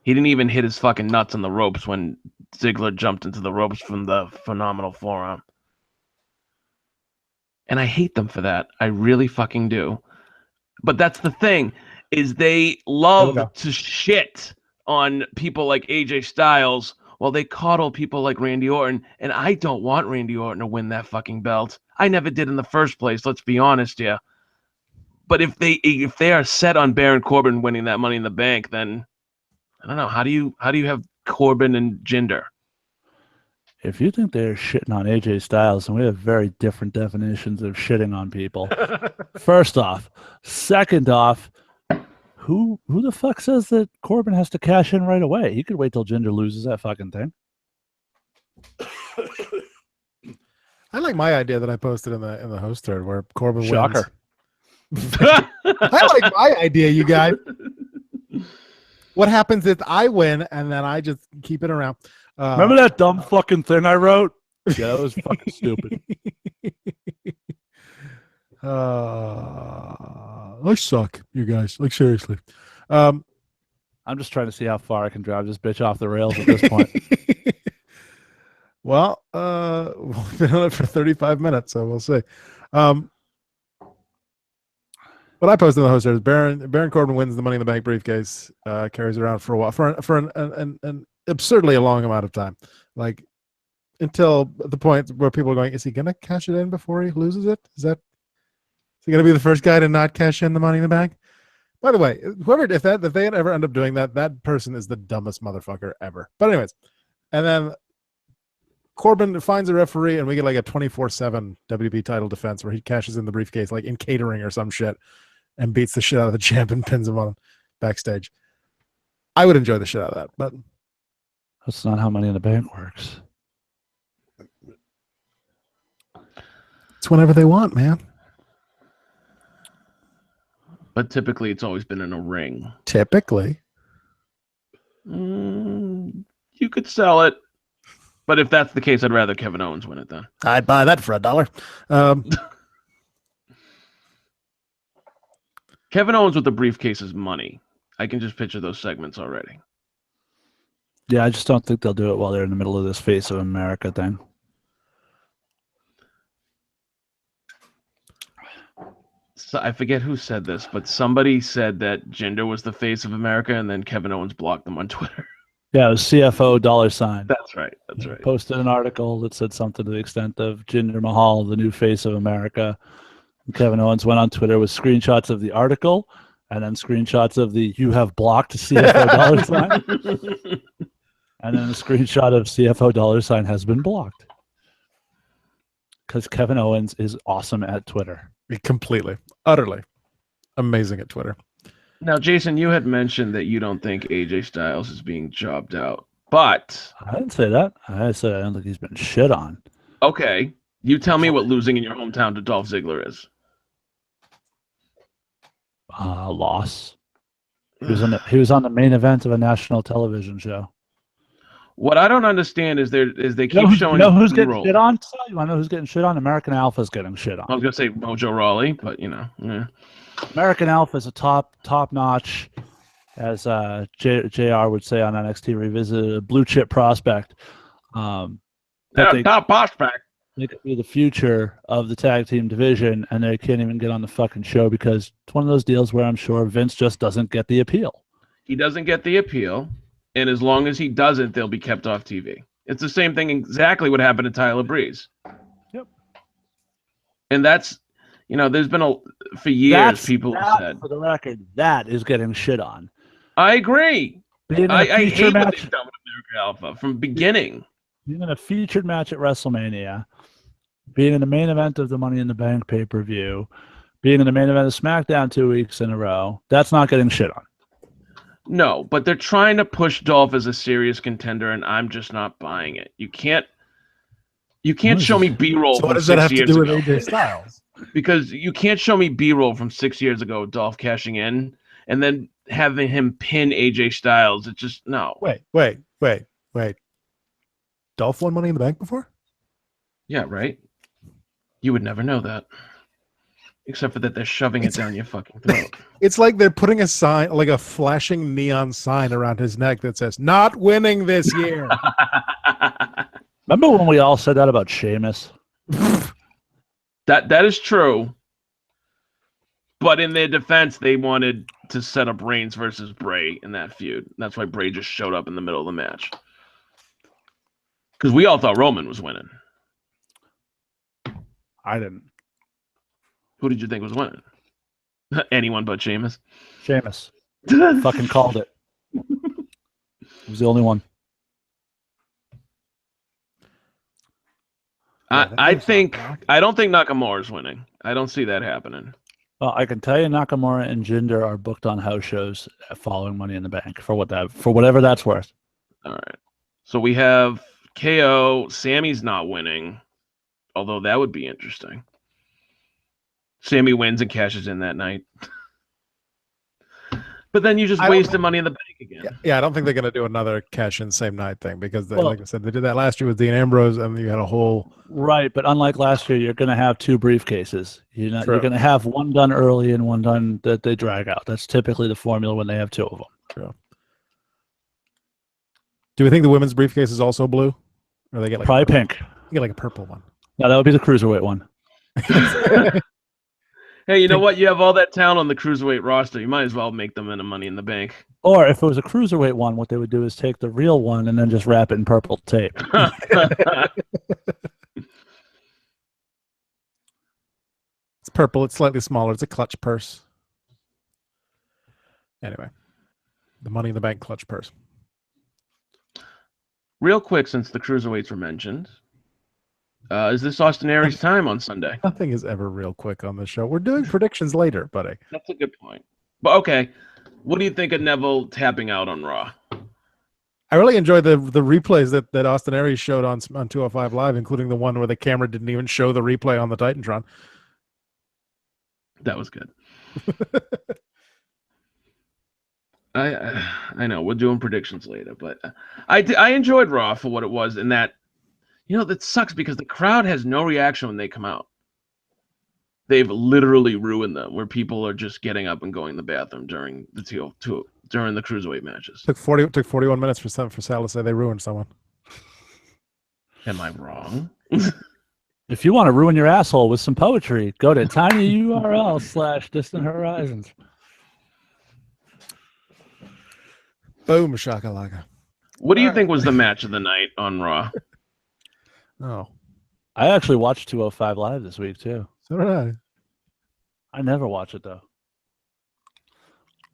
He didn't even hit his fucking nuts on the ropes when Ziggler jumped into the ropes from the phenomenal forearm. And I hate them for that. I really fucking do. But that's the thing, is they love to shit on people like AJ Styles while they coddle people like Randy Orton. And I don't want Randy Orton to win that fucking belt. I never did in the first place, let's be honest here. But if they are set on Baron Corbin winning that Money in the Bank, then I don't know. How do you have Corbin and Jinder? If you think they're shitting on AJ Styles, and we have very different definitions of shitting on people. First off. Second off, who the fuck says that Corbin has to cash in right away? He could wait till Jinder loses that fucking thing. I like my idea that I posted in the host thread where Corbin Shocker. wins. I like my idea, you guys. What happens if I win and then I just keep it around? Remember that dumb fucking thing I wrote? Yeah, that was fucking stupid. I suck, you guys. Like, seriously. I'm just trying to see how far I can drive this bitch off the rails at this point. Well, we've been on it for 35 minutes, so we'll see. What I posted in the host is Baron Corbin wins the Money in the Bank briefcase, carries it around for a while, for an absurdly a long amount of time, like until the point where people are going, is he going to cash it in before he loses it? Is he going to be the first guy to not cash in the Money in the Bank? By the way, if they ever end up doing that person is the dumbest motherfucker ever. But anyways, and then Corbin finds a referee, and we get like a 24/7 WB title defense where he cashes in the briefcase, like in catering or some shit, and beats the shit out of the champ and pins him on backstage. I would enjoy the shit out of that, but that's not how Money in the Bank works. It's whenever they want, man. But typically, it's always been in a ring. Typically. You could sell it. But if that's the case, I'd rather Kevin Owens win it then. I'd buy that for $1. Kevin Owens with the briefcase is money. I can just picture those segments already. Yeah, I just don't think they'll do it while they're in the middle of this Face of America thing. So I forget who said this, but somebody said that Jinder was the face of America, and then Kevin Owens blocked them on Twitter. Yeah, it was CFO $. That's right. That's right. Posted an article that said something to the extent of Jinder Mahal, the new face of America. And Kevin Owens went on Twitter with screenshots of the article and then screenshots of the "you have blocked" CFO $. And then a screenshot of CFO $, has been blocked. Because Kevin Owens is awesome at Twitter. Completely. Utterly. Amazing at Twitter. Now, Jason, you had mentioned that you don't think AJ Styles is being jobbed out, but I didn't say that. I said I don't think he's been shit on. Okay, you tell me what losing in your hometown to Dolph Ziggler is. Loss. He was on the main event of a national television show. What I don't understand is they keep showing. You know who's getting shit on? You want to know who's getting shit on? American Alpha's getting shit on. I was gonna say Mojo Rawley, but you know. Yeah. American Alpha is a top notch, as JR would say on NXT Revisited, a blue chip prospect. Top prospect. They could be the future of the tag team division, and they can't even get on the fucking show because it's one of those deals where I'm sure Vince just doesn't get the appeal. He doesn't get the appeal, and as long as he doesn't, they'll be kept off TV. It's the same thing exactly what happened to Tyler Breeze. Yep. And that's, there's been for years people have said. For the record, that is getting shit on. I agree. Being in a I feature hate what match, they've done with America Alpha from beginning. being in a featured match at WrestleMania, being in the main event of the Money in the Bank pay-per-view, being in the main event of SmackDown 2 weeks in a row, that's not getting shit on. No, but they're trying to push Dolph as a serious contender, and I'm just not buying it. You can't show me B-roll So from what does that 6 have to years do with ago. AJ Styles? Because you can't show me B-roll from 6 years ago, Dolph cashing in, and then having him pin AJ Styles. It's just no. Wait. Dolph won Money in the Bank before? Yeah, right. You would never know that, except for that they're shoving it down your fucking throat. It's like they're putting a sign, like a flashing neon sign around his neck that says, "Not winning this year." Remember when we all said that about Sheamus? That is true. But in their defense, they wanted to set up Reigns versus Bray in that feud. That's why Bray just showed up in the middle of the match. Because we all thought Roman was winning. I didn't. Who did you think was winning? Anyone but Sheamus. Sheamus. Fucking called it. He was the only one. I don't think Nakamura's winning. I don't see that happening. Well, I can tell you Nakamura and Jinder are booked on house shows following Money in the Bank for whatever that's worth. All right. So we have KO. Sammy's not winning, although that would be interesting. Sammy wins and cashes in that night. But then you just wasted Money in the Bank again. Yeah, I don't think they're going to do another cash in same night thing because, like I said, they did that last year with Dean Ambrose, and you had a whole right. But unlike last year, you're going to have two briefcases. You're going to have one done early and one done that they drag out. That's typically the formula when they have two of them. True. Do we think the women's briefcase is also blue, or they get like probably pink? You get like a purple one. No, that would be the cruiserweight one. Hey, you know what? You have all that talent on the cruiserweight roster. You might as well make them in a Money in the Bank. Or if it was a cruiserweight one, what they would do is take the real one and then just wrap it in purple tape. It's purple. It's slightly smaller. It's a clutch purse. Anyway, the Money in the Bank clutch purse. Real quick, since the cruiserweights were mentioned, is this Austin Aries' time on Sunday? Nothing is ever real quick on the show. We're doing predictions later, buddy. That's a good point. But okay, what do you think of Neville tapping out on Raw? I really enjoyed the replays that Austin Aries showed on 205 Live, including the one where the camera didn't even show the replay on the Titantron. That was good. I know we're doing predictions later, but I enjoyed Raw for what it was, in that, you know, that sucks because the crowd has no reaction when they come out. They've literally ruined them, where people are just getting up and going to the bathroom during the during the cruiserweight matches. Took 41 minutes for Sal to say they ruined someone. Am I wrong? If you want to ruin your asshole with some poetry, go to tinyurl/distant horizons. Boom shakalaka. What do you think was the match of the night on Raw? Oh, I actually watched 205 Live this week too. so did I. I never watch it though.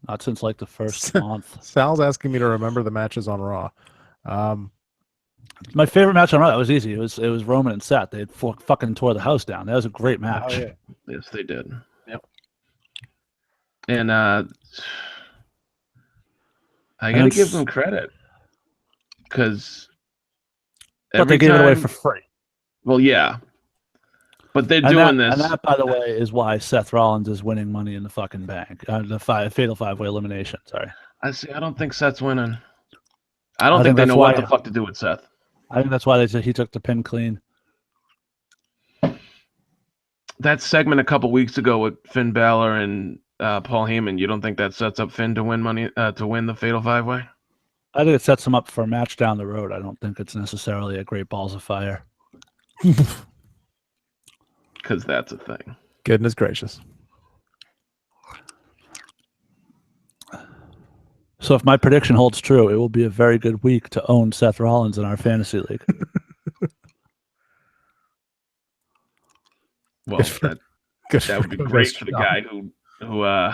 Not since like the first month. Sal's asking me to remember the matches on Raw. My favorite match on Raw, that was easy. It was Roman and Seth. They had fucking tore the house down. That was a great match. Oh, yeah. Yes, they did. Yep. And I gotta give them credit, because But they gave it away for free. Well, yeah, but they're doing this. And that, by the way, is why Seth Rollins is winning Money in the fucking Bank. The Fatal 5-Way elimination. Sorry. I don't think Seth's winning. I don't think they know what the fuck to do with Seth. I think that's why they said he took the pin clean. That segment a couple weeks ago with Finn Balor and Paul Heyman, you don't think that sets up Finn to win to win the Fatal 5-Way? I think it sets him up for a match down the road. I don't think it's necessarily a Great Balls of Fire. Because that's a thing. Goodness gracious. So if my prediction holds true, it will be a very good week to own Seth Rollins in our fantasy league. Well, Good that would be for great Chris for the Shaw. guy who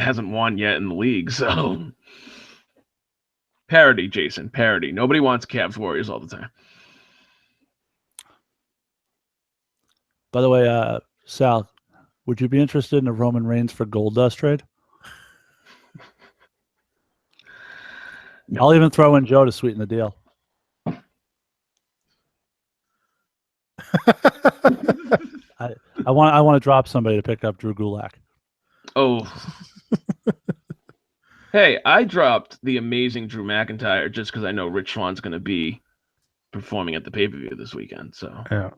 hasn't won yet in the league. So parody, Jason, parody. Nobody wants Cavs Warriors all the time. By the way, Sal, would you be interested in a Roman Reigns for Goldust trade? I'll even throw in Joe to sweeten the deal. I want to drop somebody to pick up Drew Gulak. Oh. Hey, I dropped the amazing Drew McIntyre just because I know Rich Swann's going to be performing at the pay-per-view this weekend. So Yeah.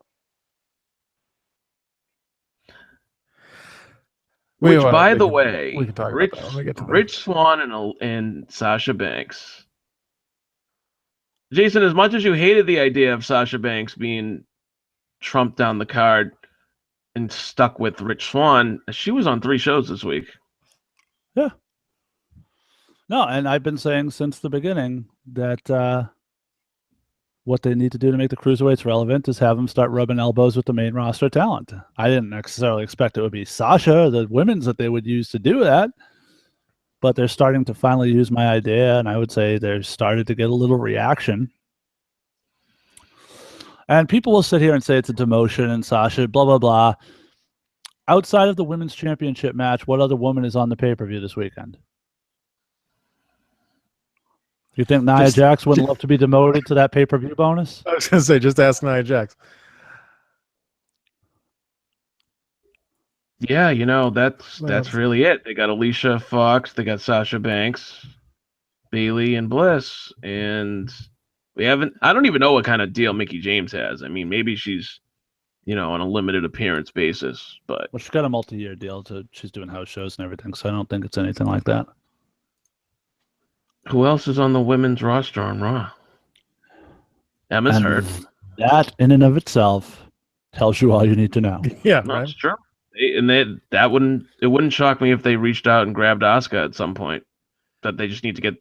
Which, We by the can- way, we can talk about Rich, that when we get to that. Rich Swann and Sasha Banks. Jason, as much as you hated the idea of Sasha Banks being trumped down the card and stuck with Rich Swann, she was on 3 shows this week. Yeah. No, and I've been saying since the beginning that what they need to do to make the cruiserweights relevant is have them start rubbing elbows with the main roster talent. I didn't necessarily expect it would be Sasha, the women's that they would use to do that, but they're starting to finally use my idea, and I would say they're started to get a little reaction. And people will sit here and say it's a demotion and Sasha, blah, blah, blah. Outside of the women's championship match, what other woman is on the pay-per-view this weekend? You think Nia Jax would love to be demoted to that pay-per-view bonus? I was going to say, just ask Nia Jax. Yeah, that's really it. They got Alicia Fox, they got Sasha Banks, Bailey, and Bliss, and I don't even know what kind of deal Mickie James has. I mean, maybe she's, on a limited appearance basis, but Well, she's got a multi-year deal. She's doing house shows and everything, so I don't think it's anything like that. who else is on the women's roster on Raw? Emma's hurt. That, in and of itself, tells you all you need to know. Yeah, No, right. it's true. It wouldn't shock me if they reached out and grabbed Asuka at some point. That they just need to get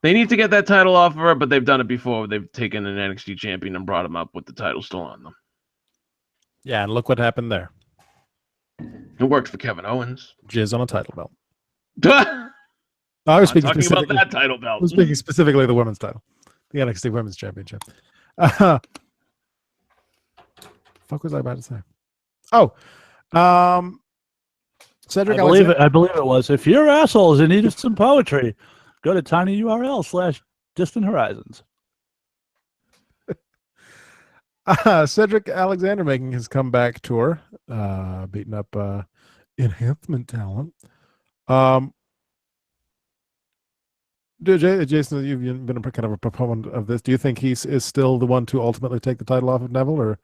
that title off of her, but they've done it before. They've taken an NXT champion and brought him up with the title still on them. Yeah, and look what happened there. It worked for Kevin Owens. Jizz on a title belt. I'm I was speaking talking about specifically. that title I belt. was speaking specifically of the women's title, the NXT Women's Championship. Fuck was I about to say? Oh, Cedric. I believe it was. If your assholes in need of some poetry, go to tinyurl/Distant Horizons. Cedric Alexander making his comeback tour, beating up enhancement talent. Jason, you've been a kind of a proponent of this. Do you think he is still the one to ultimately take the title off of Neville, or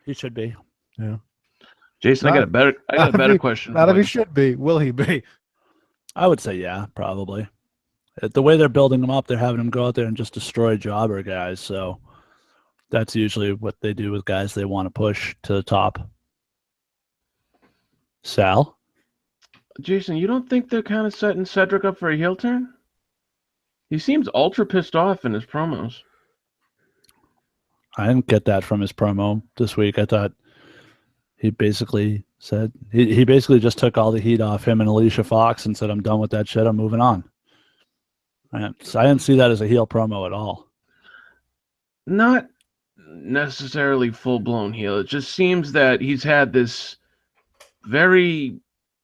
He should be. yeah? Jason, I got a better question. Not for if he you. should be. Will he be? I would say yeah, probably. The way they're building him up, they're having him go out there and just destroy jobber guys. So that's usually what they do with guys they want to push to the top. Sal? Jason, you don't think they're kind of setting Cedric up for a heel turn? He seems ultra pissed off in his promos. I didn't get that from his promo this week. I thought he basically said he basically just took all the heat off him and Alicia Fox and said, "I'm done with that shit. I'm moving on." So I didn't see that as a heel promo at all. Not necessarily full-blown heel. It just seems that he's had this very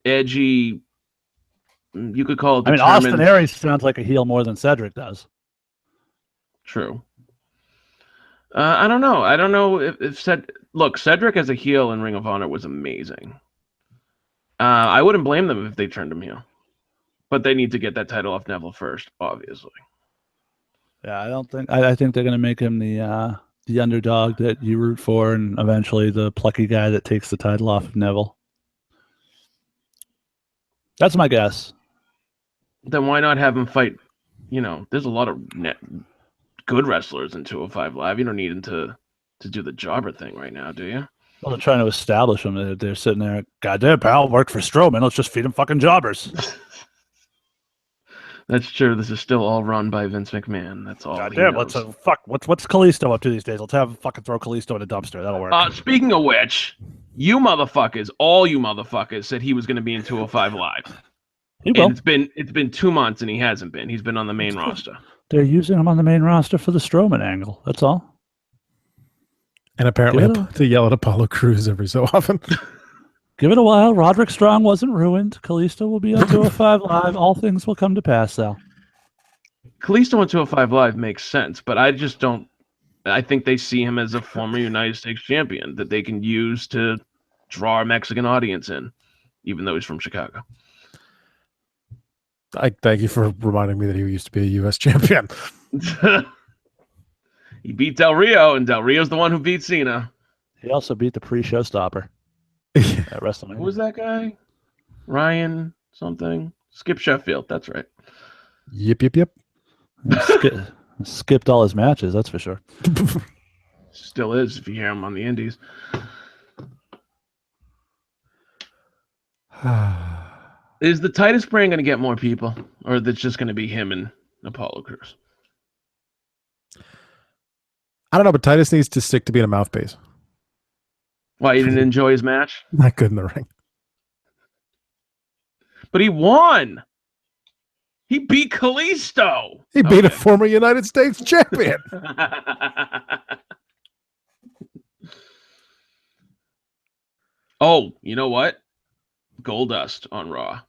edgy, you could call it I mean, determined. Austin Aries sounds like a heel more than Cedric does. True. I don't know. I don't know if Cedric as a heel in Ring of Honor was amazing. I wouldn't blame them if they turned him heel. But they need to get that title off Neville first, obviously. Yeah, I don't think. I think they're going to make him the underdog that you root for, and eventually the plucky guy that takes the title off of Neville. That's my guess. Then why not have him fight? There's a lot of good wrestlers in 205 Live. You don't need him to do the jobber thing right now, do you? Well, they're trying to establish him. They're sitting there. Goddamn, pal, worked for Strowman. Let's just feed him fucking jobbers. That's true. This is still all run by Vince McMahon. That's all. God he damn, knows. what's Kalisto up to these days? Let's have fucking throw Kalisto in a dumpster. That'll work. Speaking of which, you motherfuckers, all you motherfuckers, said he was going to be in 205 Live. He will. And it's been 2 months and he hasn't been. He's been on the main roster. They're using him on the main roster for the Strowman angle. That's all. And apparently Yeah. to yell at Apollo Crews every so often. Give it a while. Roderick Strong wasn't ruined. Kalisto will be on 205 Live. All things will come to pass, Sal. Kalisto on 205 Live makes sense, but I just don't. I think they see him as a former United States champion that they can use to draw a Mexican audience in, even though he's from Chicago. I thank you for reminding me that he used to be a U.S. champion. He beat Del Rio, and Del Rio's the one who beat Cena. He also beat the pre-showstopper at WrestleMania. Who was that guy? Ryan something? Skip Sheffield. That's right. Yep. Skipped all his matches, that's for sure. Still is if you hear him on the Indies. Is the Titus brand going to get more people, or is it just going to be him and Apollo Crews? I don't know, but Titus needs to stick to being a mouthpiece. Why, you didn't enjoy his match? Not good in the ring. But he won. He beat Kalisto. He beat a former United States champion. Oh, you know what? Goldust on Raw.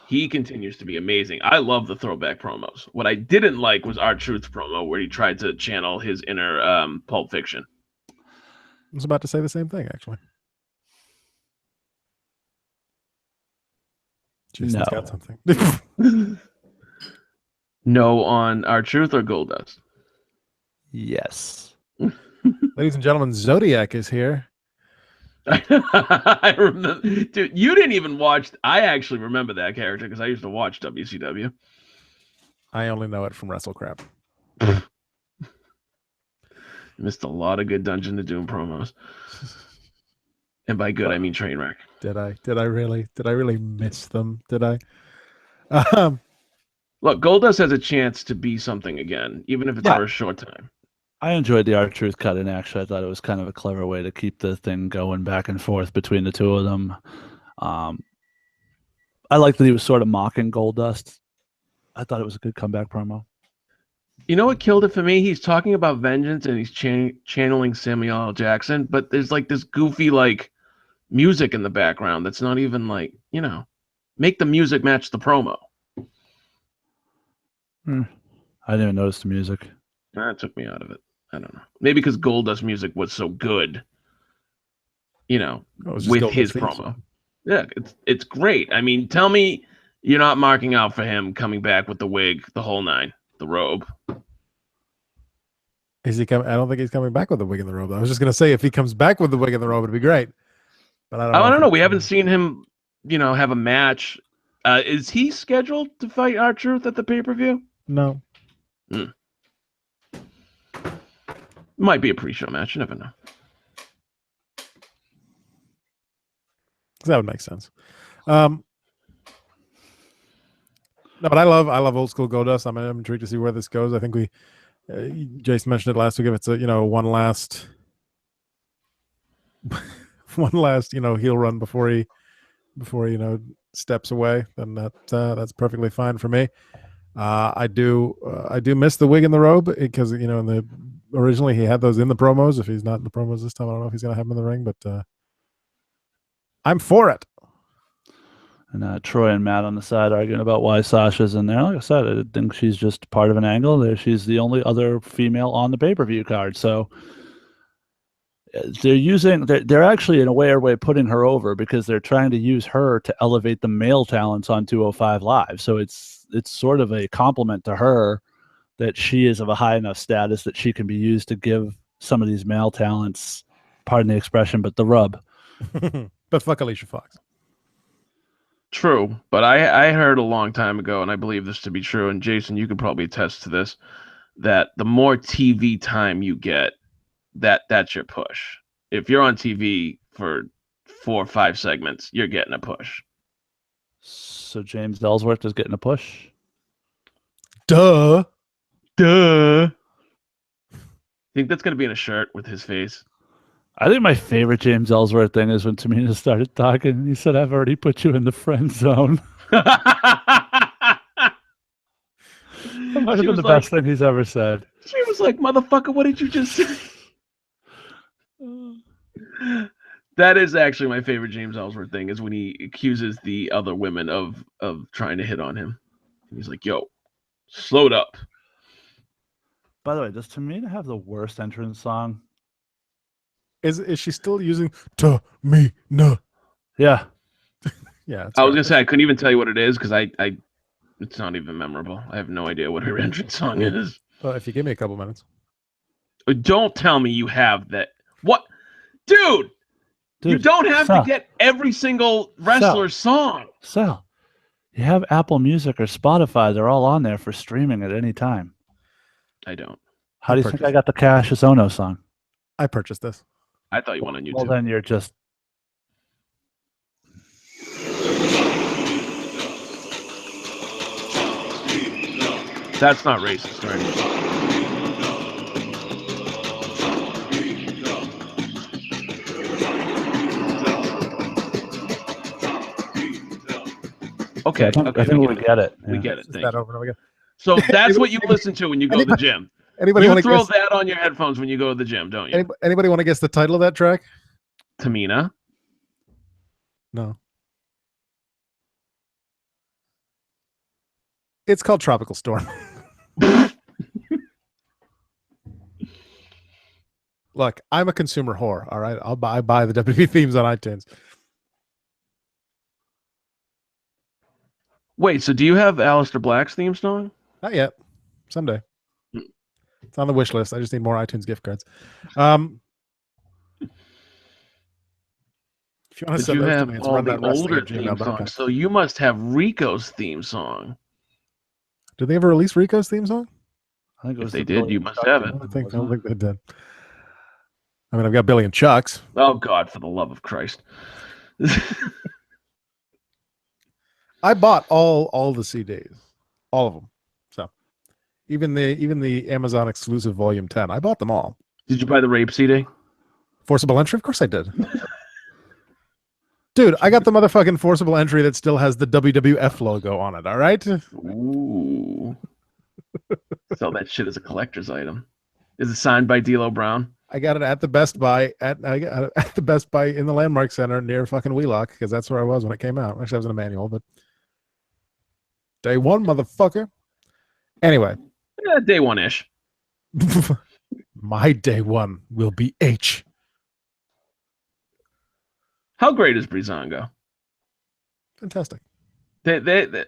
He continues to be amazing. I love the throwback promos. What I didn't like was R-Truth's promo where he tried to channel his inner Pulp Fiction. I was about to say the same thing, actually. Jason's No. got something. No on R-Truth or Goldust? Yes. Ladies and gentlemen, Zodiac is here. I remember, dude. You didn't even watch. I actually remember that character because I used to watch WCW. I only know it from WrestleCrap. Missed a lot of good Dungeon of Doom promos, and by good I mean Trainwreck. Did I really miss them? Did I? Look, Goldust has a chance to be something again, even if it's Yeah. for a short time. I enjoyed the R-Truth cut in, actually. I thought it was kind of a clever way to keep the thing going back and forth between the two of them. I liked that he was sort of mocking Goldust. I thought it was a good comeback promo. You know what killed it for me? He's talking about vengeance and he's channeling Samuel L. Jackson, but there's like this goofy like music in the background that's not even like, make the music match the promo. I didn't even notice the music. That took me out of it. I don't know. Maybe because Goldust music was so good, It was just with Goldust's his theme promo. song. Yeah, it's great. I mean, tell me you're not marking out for him coming back with the wig, the whole nine, the robe. Is he coming? I don't think he's coming back with the wig and the robe. I was just gonna say if he comes back with the wig and the robe, it'd be great. But I I don't know. if We he- haven't seen him, have a match. Is he scheduled to fight R-Truth at the pay-per-view? No. Might be a pre-show match. You never know. That would make sense. No, but I love old school Goldust. I'm intrigued to see where this goes. I think Jason mentioned it last week. If it's a one last heel run before he steps away, then that's perfectly fine for me. I do miss the wig and the robe because originally he had those in the promos. If he's not in the promos this time, I don't know if he's gonna have them in the ring, but I'm for it. And Troy and Matt on the side arguing about why Sasha's in there. Like I said, I think she's just part of an angle. There, she's the only other female on the pay-per-view card. So they're actually in a weird way putting her over because they're trying to use her to elevate the male talents on 205 Live. So it's sort of a compliment to her that she is of a high enough status that she can be used to give some of these male talents, pardon the expression, but the rub. But fuck Alicia Fox. True, but I heard a long time ago, and I believe this to be true, and Jason, you could probably attest to this, that the more TV time you get, that's your push. If you're on TV for 4 or 5 segments, you're getting a push. So James Ellsworth is getting a push. Duh. Duh. Think that's gonna be in a shirt with his face? I think my favorite James Ellsworth thing is when Tamina started talking and he said, "I've already put you in the friend zone." That might have She been was the like, best thing he's ever said. she was like, "Motherfucker, what did you just say?" That is actually my favorite James Ellsworth thing, is when he accuses the other women of trying to hit on him. And he's like, "Yo, slow it up." By the way, does Tamina have the worst entrance song? Is she still using Tamina? Yeah. Yeah, it's I was great. gonna say I couldn't even tell you what it is because I it's not even memorable. I have no idea what her entrance song is. Well, if you give me a couple minutes. Don't tell me you have that. What, dude? You Dude, don't have to Sal. get every single wrestler's song. Sal, you have Apple Music or Spotify. They're all on there for streaming at any time. I don't. How do you think I got the Cassius Ono song? I purchased this. I thought you went on YouTube. Well, then you're just... That's not racist, right? Okay, I think we we get it. We Yeah. get it. Just Thank that you. over and over again. So that's what you listen to when you go to the gym. Anybody You want to throw guess? that on your headphones when you go to the gym, don't you? Anybody want to guess the title of that track? Tamina. No. It's called Tropical Storm. Look, I'm a consumer whore. All right, I buy the WWE themes on iTunes. Wait, so do you have Aleister Black's theme song? Not yet. Someday. Hmm. It's on the wish list. I just need more iTunes gift cards. If you want to But send you those to have me, it's all the rundownwrestling older at theme gmail.com. songs, so you must have Rico's theme song. Did they ever release Rico's theme song? I think it If was they the did, Billy you and must Chuck have I it. theme, don't think wasn't it? they did. I mean, I've got Billy and Chuck's. Oh God, for the love of Christ! I bought all the CDs, all of them. So even the Amazon exclusive Volume 10, I bought them all. Did you buy the Rape CD? Forcible Entry, of course I did. Dude, I got the motherfucking Forcible Entry that still has the WWF logo on it. All right. Ooh. Sell that shit as a collector's item. Is it signed by D'Lo Brown? I got it at the Best Buy at the Best Buy in the Landmark Center near fucking Wheelock, because that's where I was when it came out. Actually, I was in a manual, but day one, motherfucker. Anyway, Yeah, day one-ish. my day one will be H. How great is Breezango? Fantastic. They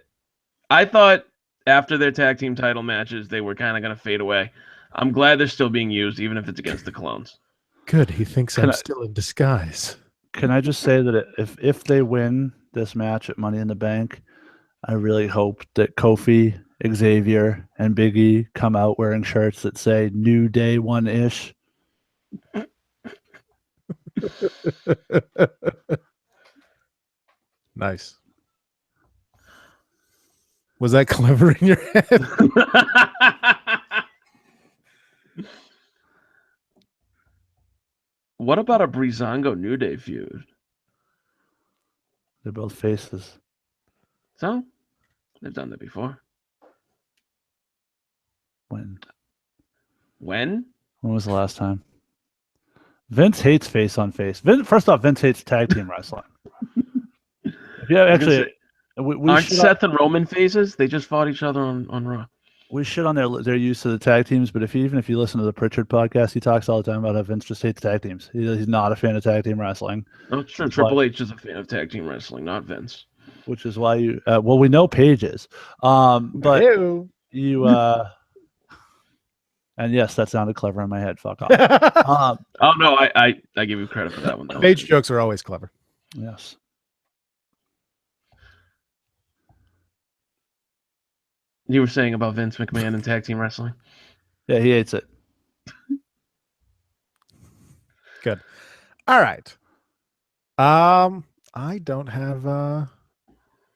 I thought after their tag team title matches, they were kind of going to fade away. I'm glad they're still being used, even if it's against the clones. Good. He thinks I'm still in disguise. Can I just say that if they win this match at Money in the Bank, I really hope that Kofi, Xavier, and Big E come out wearing shirts that say New Day One-ish. Nice. Was that clever in your head? What about a Breezango New Day feud? They're both faces. So, they've done that before. When When? was the last time? Vince hates face on face. First off, Vince hates tag team wrestling. Yeah, actually, we aren't shit Seth and Roman faces? They just fought each other on Raw. we shit on their use of the tag teams, but even if you listen to the Pritchard podcast, he talks all the time about how Vince just hates tag teams. He's not a fan of tag team wrestling. Oh, it's true. Triple H is a fan of tag team wrestling, not Vince. Which is why you well, we know Paige is. But Ew. you and yes, that sounded clever in my head. Fuck off. Oh no, I give you credit for that one. Page jokes are always clever. Yes. You were saying about Vince McMahon and tag team wrestling? Yeah, he hates it. Good. All right. I don't have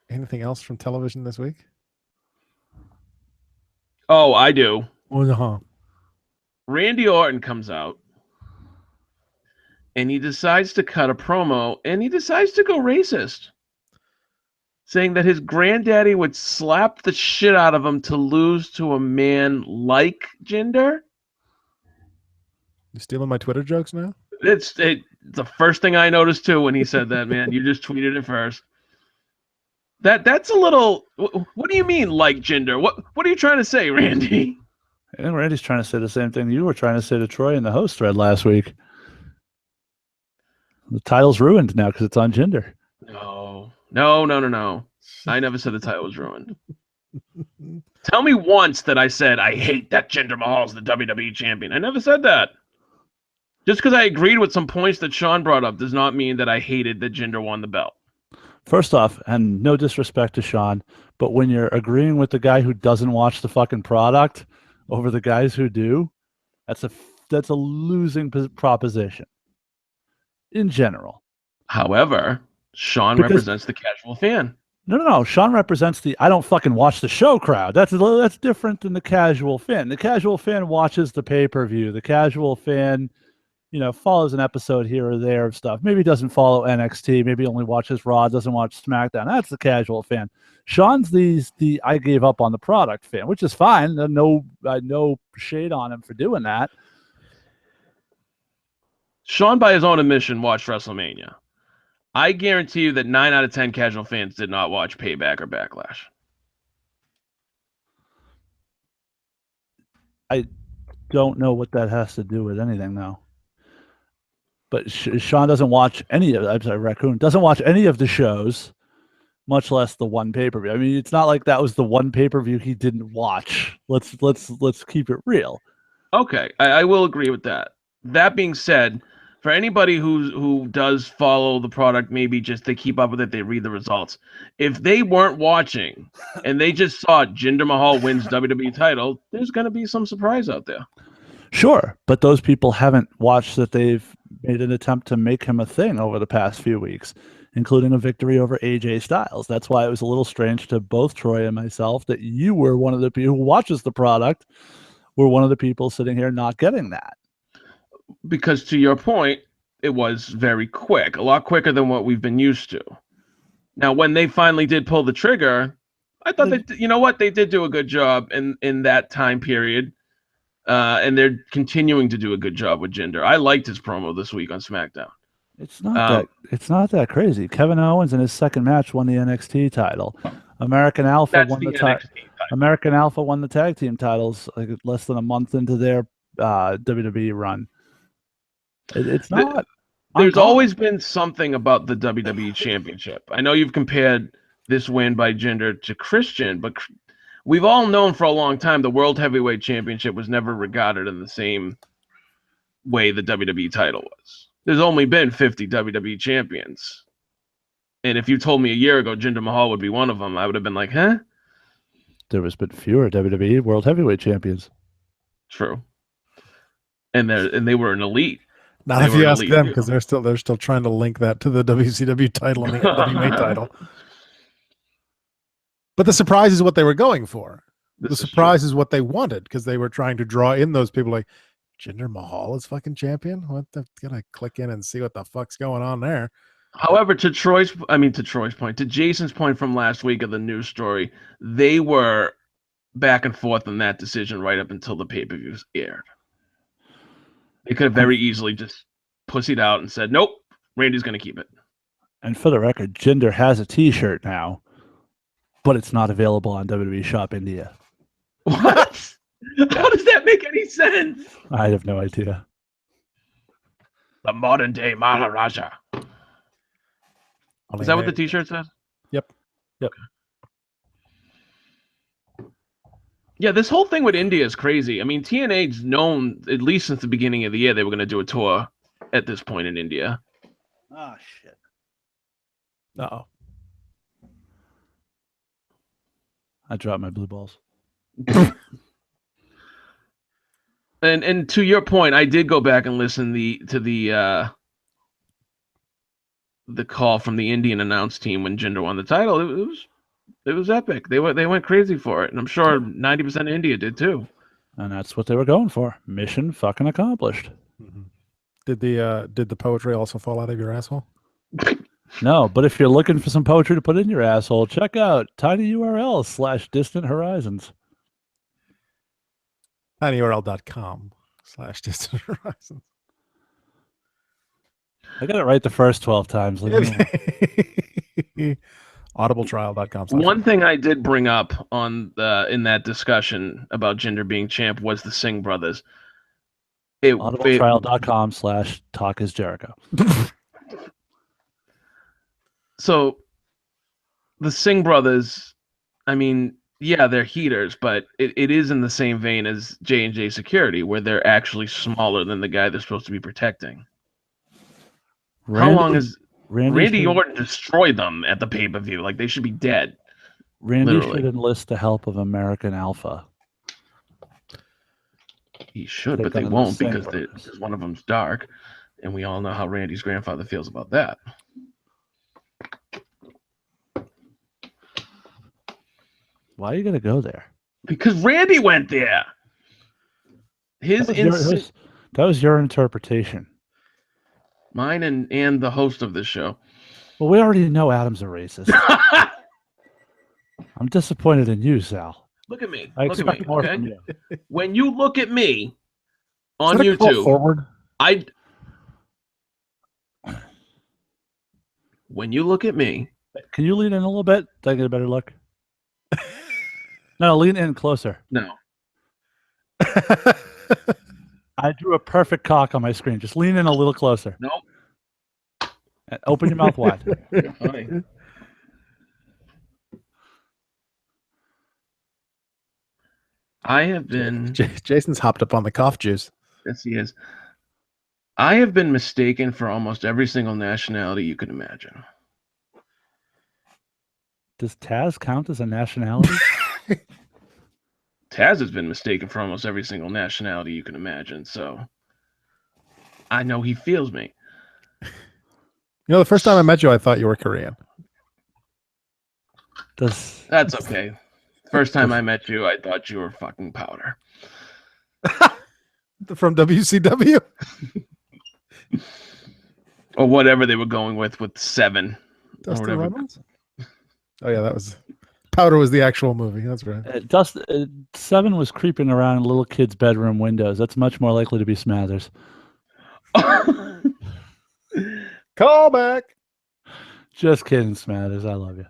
anything else from television this week. Oh, I do. Uh-huh. Randy Orton comes out and he decides to cut a promo and he decides to go racist, saying that his granddaddy would slap the shit out of him to lose to a man like Jinder. You stealing my Twitter jokes now? It's the first thing I noticed too when he said that, man. You just tweeted it first. That's a little. What do you mean, like Jinder? What are you trying to say, Randy? I think Randy's trying to say the same thing you were trying to say to Troy in the host thread last week. The title's ruined now because it's on Jinder. No. I never said the title was ruined. Tell me once that I said I hate that Jinder Mahal's the WWE champion. I never said that. Just because I agreed with some points that Sean brought up does not mean that I hated that Jinder won the belt. First off, and no disrespect to Sean, but when you're agreeing with the guy who doesn't watch the fucking product over the guys who do, that's a losing proposition in general. However, Sean represents the casual fan. No. Sean represents the I don't fucking watch the show crowd. That's different than the casual fan. The casual fan watches the pay-per-view. The casual fan, follows an episode here or there of stuff. Maybe doesn't follow NXT. Maybe only watches Raw, doesn't watch SmackDown. That's the casual fan. Sean's the I gave up on the product fan, which is fine. No shade on him for doing that. Sean, by his own admission, watched WrestleMania. I guarantee you that 9 out of 10 casual fans did not watch Payback or Backlash. I don't know what that has to do with anything, though. But Sean doesn't watch any of. I'm sorry, Raccoon doesn't watch any of the shows, much less the one pay-per-view. I mean, it's not like that was the one pay-per-view he didn't watch. Let's keep it real. Okay, I will agree with that. That being said, for anybody who does follow the product, maybe just they keep up with it, they read the results. If they weren't watching and they just saw Jinder Mahal wins WWE title, there's going to be some surprise out there. Sure, but those people haven't watched that they've made an attempt to make him a thing over the past few weeks, including a victory over AJ Styles. That's why it was a little strange to both Troy and myself that you were one of the people who watches the product, were one of the people sitting here not getting that. Because to your point, it was very quick, a lot quicker than what we've been used to. Now, when they finally did pull the trigger, I thought they did do a good job in that time period. And they're continuing to do a good job with Jinder. I liked his promo this week on SmackDown. It's not that crazy. Kevin Owens in his second match won the NXT title. American Alpha won the title. American Alpha won the tag team titles like less than a month into their WWE run. It's not. There's always been something about the WWE Championship. I know you've compared this win by Jinder to Christian, but we've all known for a long time the World Heavyweight Championship was never regarded in the same way the WWE title was. There's only been 50 WWE champions. And if you told me a year ago Jinder Mahal would be one of them, I would have been like, huh? There was been fewer WWE World Heavyweight champions. True. And they were an elite. Not if you ask them, because they're still trying to link that to the WCW title and the NWA title. But the surprise is what they were going for. The surprise is what they wanted, because they were trying to draw in those people like, Jinder Mahal is fucking champion? What the gonna click in and see what the fuck's going on there. However, to Jason's point from last week of the news story, they were back and forth on that decision right up until the pay-per-views aired. They could have very easily just pussied out and said, nope, Randy's going to keep it. And for the record, Jinder has a t-shirt now, but it's not available on WWE Shop India. What? How does that make any sense? I have no idea. The modern day Maharaja. Is that what the t-shirt says? Yep. Yeah, this whole thing with India is crazy. I mean, TNA's known, at least since the beginning of the year, they were going to do a tour at this point in India. Oh, shit. Uh-oh. I dropped my blue balls. And to your point, I did go back and listen to the call from the Indian announce team when Jinder won the title. It was It was epic. They went crazy for it, and I'm sure 90% of India did too. And that's what they were going for. Mission fucking accomplished. Mhm. Did the poetry also fall out of your asshole? No, but if you're looking for some poetry to put in your asshole, check out tinyurl/distant horizons. tinyurl.com/distant horizons. I got it right the first 12 times. Leave me alone. Audibletrial.com. One thing I did bring up on in that discussion about Jinder being champ was the Singh brothers. Audibletrial.com/talkisjericho. So the Singh brothers, I mean, yeah, they're heaters, but it is in the same vein as J&J Security, where they're actually smaller than the guy they're supposed to be protecting. How long is Randy Orton destroyed them at the pay-per-view? Like, they should be dead. Randy literally. should enlist the help of American Alpha. He should, Take but they on the won't Singh because brothers. one of them's dark, and we all know how Randy's grandfather feels about that. Why are you going to go there? Because Randy went there. That was your interpretation. Mine and the host of this show. Well, we already know Adam's a racist. I'm disappointed in you, Sal. Look at me. I Look at expect me. more Okay? from you. When you look at me on Is that a call YouTube, forward? when you look at me, Can you lean in a little bit? Did I get a better look? No, lean in closer. no. I drew a perfect cock on my screen. Just lean in a little closer. Nope. And open your mouth wide. Fine. I have been. Jason's hopped up on the cough juice. Yes, he is. I have been mistaken for almost every single nationality you could imagine. Does Taz count as a nationality? Taz has been mistaken for almost every single nationality you can imagine, so I know he feels me. You know, the first time I met you, I thought you were Korean. Does That's okay. First time I met you, I thought you were fucking powder. From WCW? Or whatever they were going with 7. Dustin whatever. Reynolds? Oh, yeah, that was... Powder was the actual movie. That's right. 7 was creeping around little kids' bedroom windows. That's much more likely to be Smathers. Call back. Just kidding, Smathers. I love you.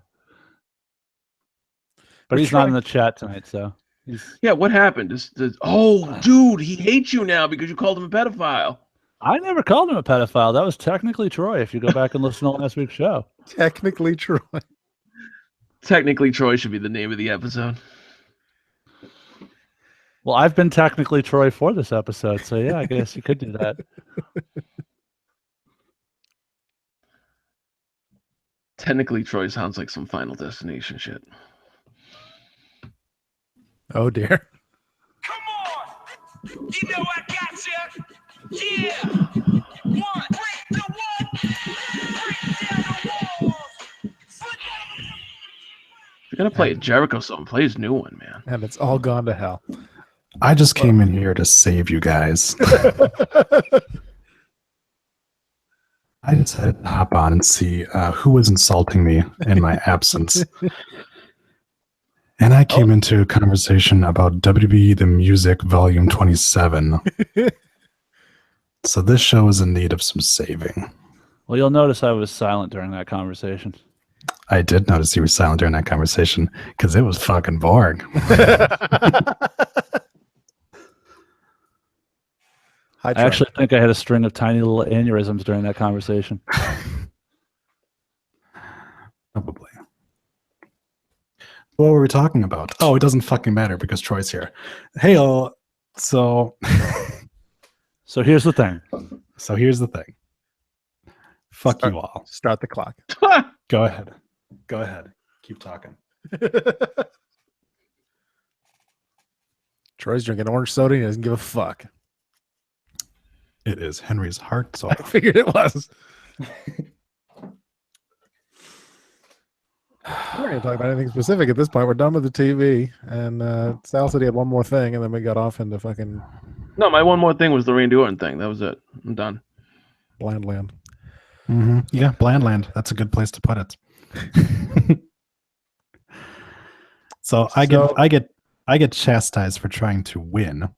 But We're he's not in trying- the chat tonight, so he's... Yeah, what happened? Dude, he hates you now because you called him a pedophile. I never called him a pedophile. That was technically Troy, if you go back and listen to last week's show. Technically true. Technically, Troy should be the name of the episode. Well, I've been technically Troy for this episode, so yeah, I guess you could do that. Technically, Troy sounds like some Final Destination shit. Oh, dear. Come on! You know I got you! Yeah! One, break the wall! Break down the walls! If you're gonna play a Jericho song, play his new one, man. And it's all gone to hell. I just came in here to save you guys. I decided to hop on and see who was insulting me in my absence. And I came into a conversation about WWE The Music Volume 27. So this show is in need of some saving. Well, you'll notice I was silent during that conversation. I did notice you were silent during that conversation because it was fucking boring. Hi, I Troy. actually think I had a string of tiny little aneurysms during that conversation. Probably. What were we talking about? Oh, it doesn't fucking matter because Troy's here. Hey, so So here's the thing. here's the thing. Fuck you all. Start the clock. Go ahead. Go ahead. Keep talking. Troy's drinking orange soda and he doesn't give a fuck. It is Henry's heart I soda. figured it was. We're going to talk about anything specific at this point. We're done with the TV, and Sal said he had one more thing, and then we got off into fucking No, my one more thing was the Randy Orton thing. That was it. I'm done. bland land. Yeah, Blandland. That's a good place to put it. So I get chastised for trying to win.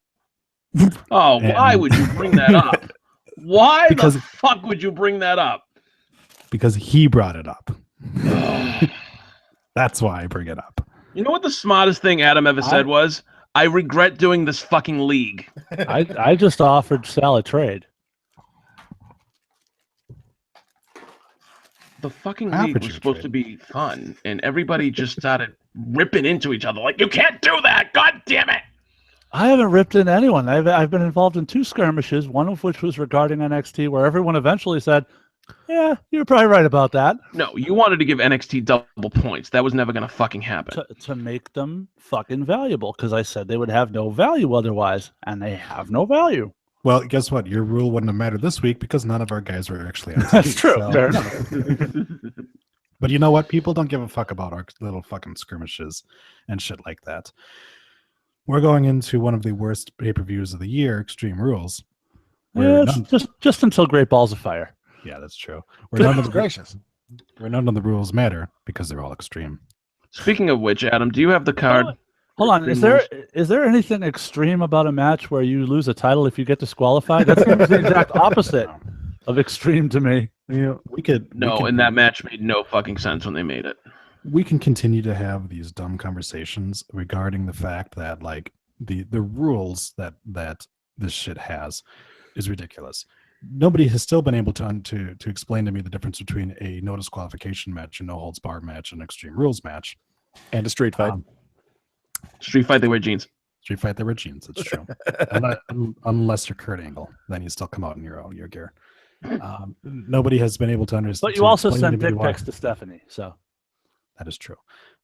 Oh, why And- would you bring that up? Why Because- the fuck would you bring that up? Because he brought it up. That's why I bring it up. You know what the smartest thing Adam ever said was? I regret doing this fucking league. I just offered Sal a trade. The fucking I league offered was you a supposed trade. to be fun, and everybody just started ripping into each other like, you can't do that! God damn it! I haven't ripped into anyone. I've been involved in 2 skirmishes, one of which was regarding NXT, where everyone eventually said, "Yeah, you're probably right about that," No, you wanted to give NXT double points. That was never gonna fucking happen. to make them fucking valuable, because I said they would have no value otherwise, and they have no value. Well, guess what? Your rule wouldn't have mattered this week because none of our guys were actually on That's TV, true. so- Fair enough. But you know what? People don't give a fuck about our little fucking skirmishes and shit like that. We're going into one of the worst pay-per-views of the year, Extreme Rules. where Yeah, none- just until Great Balls of Fire. yeah, that's true. Where none, Goodness of the, gracious. where none of the rules matter because they're all extreme. Speaking of which, Adam, do you have the card? Hold on, is there anything extreme about a match where you lose a title if you get disqualified? That seems the exact opposite of extreme to me. Yeah. We could No, we can, and that match made no fucking sense when they made it. we can continue to have these dumb conversations regarding the fact that like the rules that this shit has is ridiculous. Nobody has still been able to explain to me the difference between a no disqualification match, a no holds barred match, and an Extreme Rules match. And a street fight. Street Fight, they wear jeans. Street Fight, there were jeans. It's true. unless you're Kurt Angle, then you still come out in your gear. Nobody has been able to understand. But you also explain sent to me dick why- pics to Stephanie, so That is true.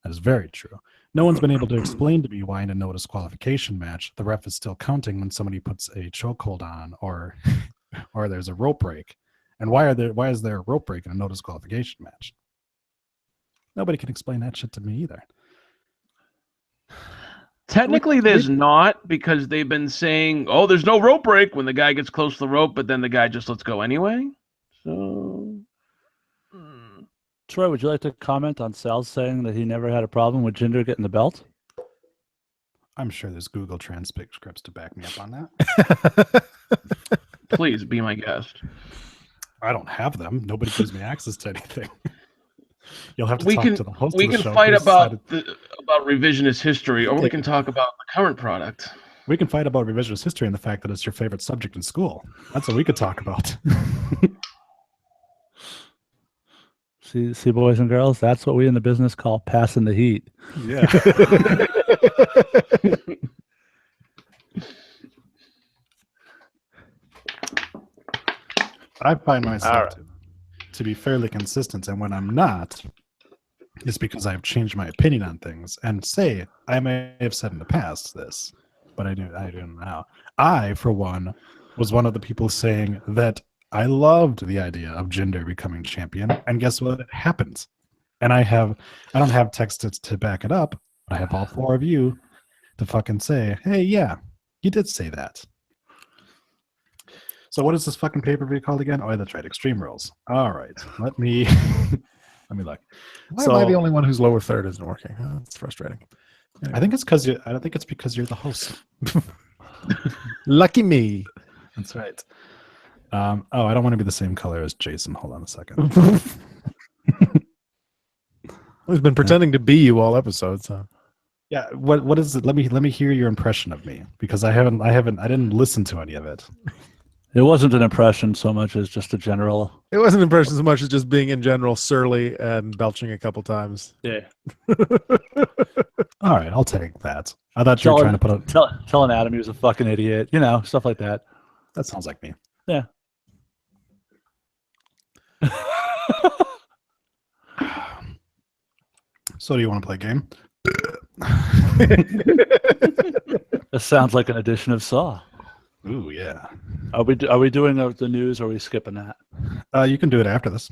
That is very true. No one's been able to explain to me why in a no disqualification match the ref is still counting when somebody puts a chokehold on or there's a rope break. And why is there a rope break in a no disqualification match? Nobody can explain that shit to me either. Technically, there's not, because they've been saying, "Oh, there's no rope break" when the guy gets close to the rope, but then the guy just lets go anyway. So, Troy, would you like to comment on Sal saying that he never had a problem with Jinder getting the belt? I'm sure there's Google transcripts to back me up on that. please be my guest. I don't have them. Nobody gives me access to anything. You'll have to We talk can to the host we of the can show. fight who decided- about revisionist history, or we Okay. can talk about the current product. We can fight about revisionist history and the fact that it's your favorite subject in school. That's what we could talk about. See, boys and girls, that's what we in the business call passing the heat. Yeah. I find myself to be fairly consistent, and when I'm not, it's because I've changed my opinion on things. And say I may have said in the past this, but I do now. I, for one, was one of the people saying that I loved the idea of Jinder becoming champion, and guess what? It happens. And I don't have text to back it up, but I have all four of you to fucking say, hey, yeah, you did say that. So what is this fucking pay-per-view called again? Oh, that's right, Extreme Rules. All right, let me look. Why am I the only one whose lower third isn't working? Oh, that's frustrating. I think it's because I don't think it's because you're the host. Lucky me. That's right. I don't want to be the same color as Jason. Hold on a second. He's been pretending to be you all episode, so Yeah, what is it? Let me hear your impression of me because I didn't listen to any of it. It wasn't an impression so much as just a general. it wasn't impression so much as just being in general surly and belching a couple times. Yeah. All right, I'll take that. I thought you were trying to put a. Telling Adam he was a fucking idiot, stuff like that. That sounds like me. Yeah. So, do you want to play a game? This sounds like an edition of Saw. Ooh, yeah. Are we doing the news, or are we skipping that? You can do it after this.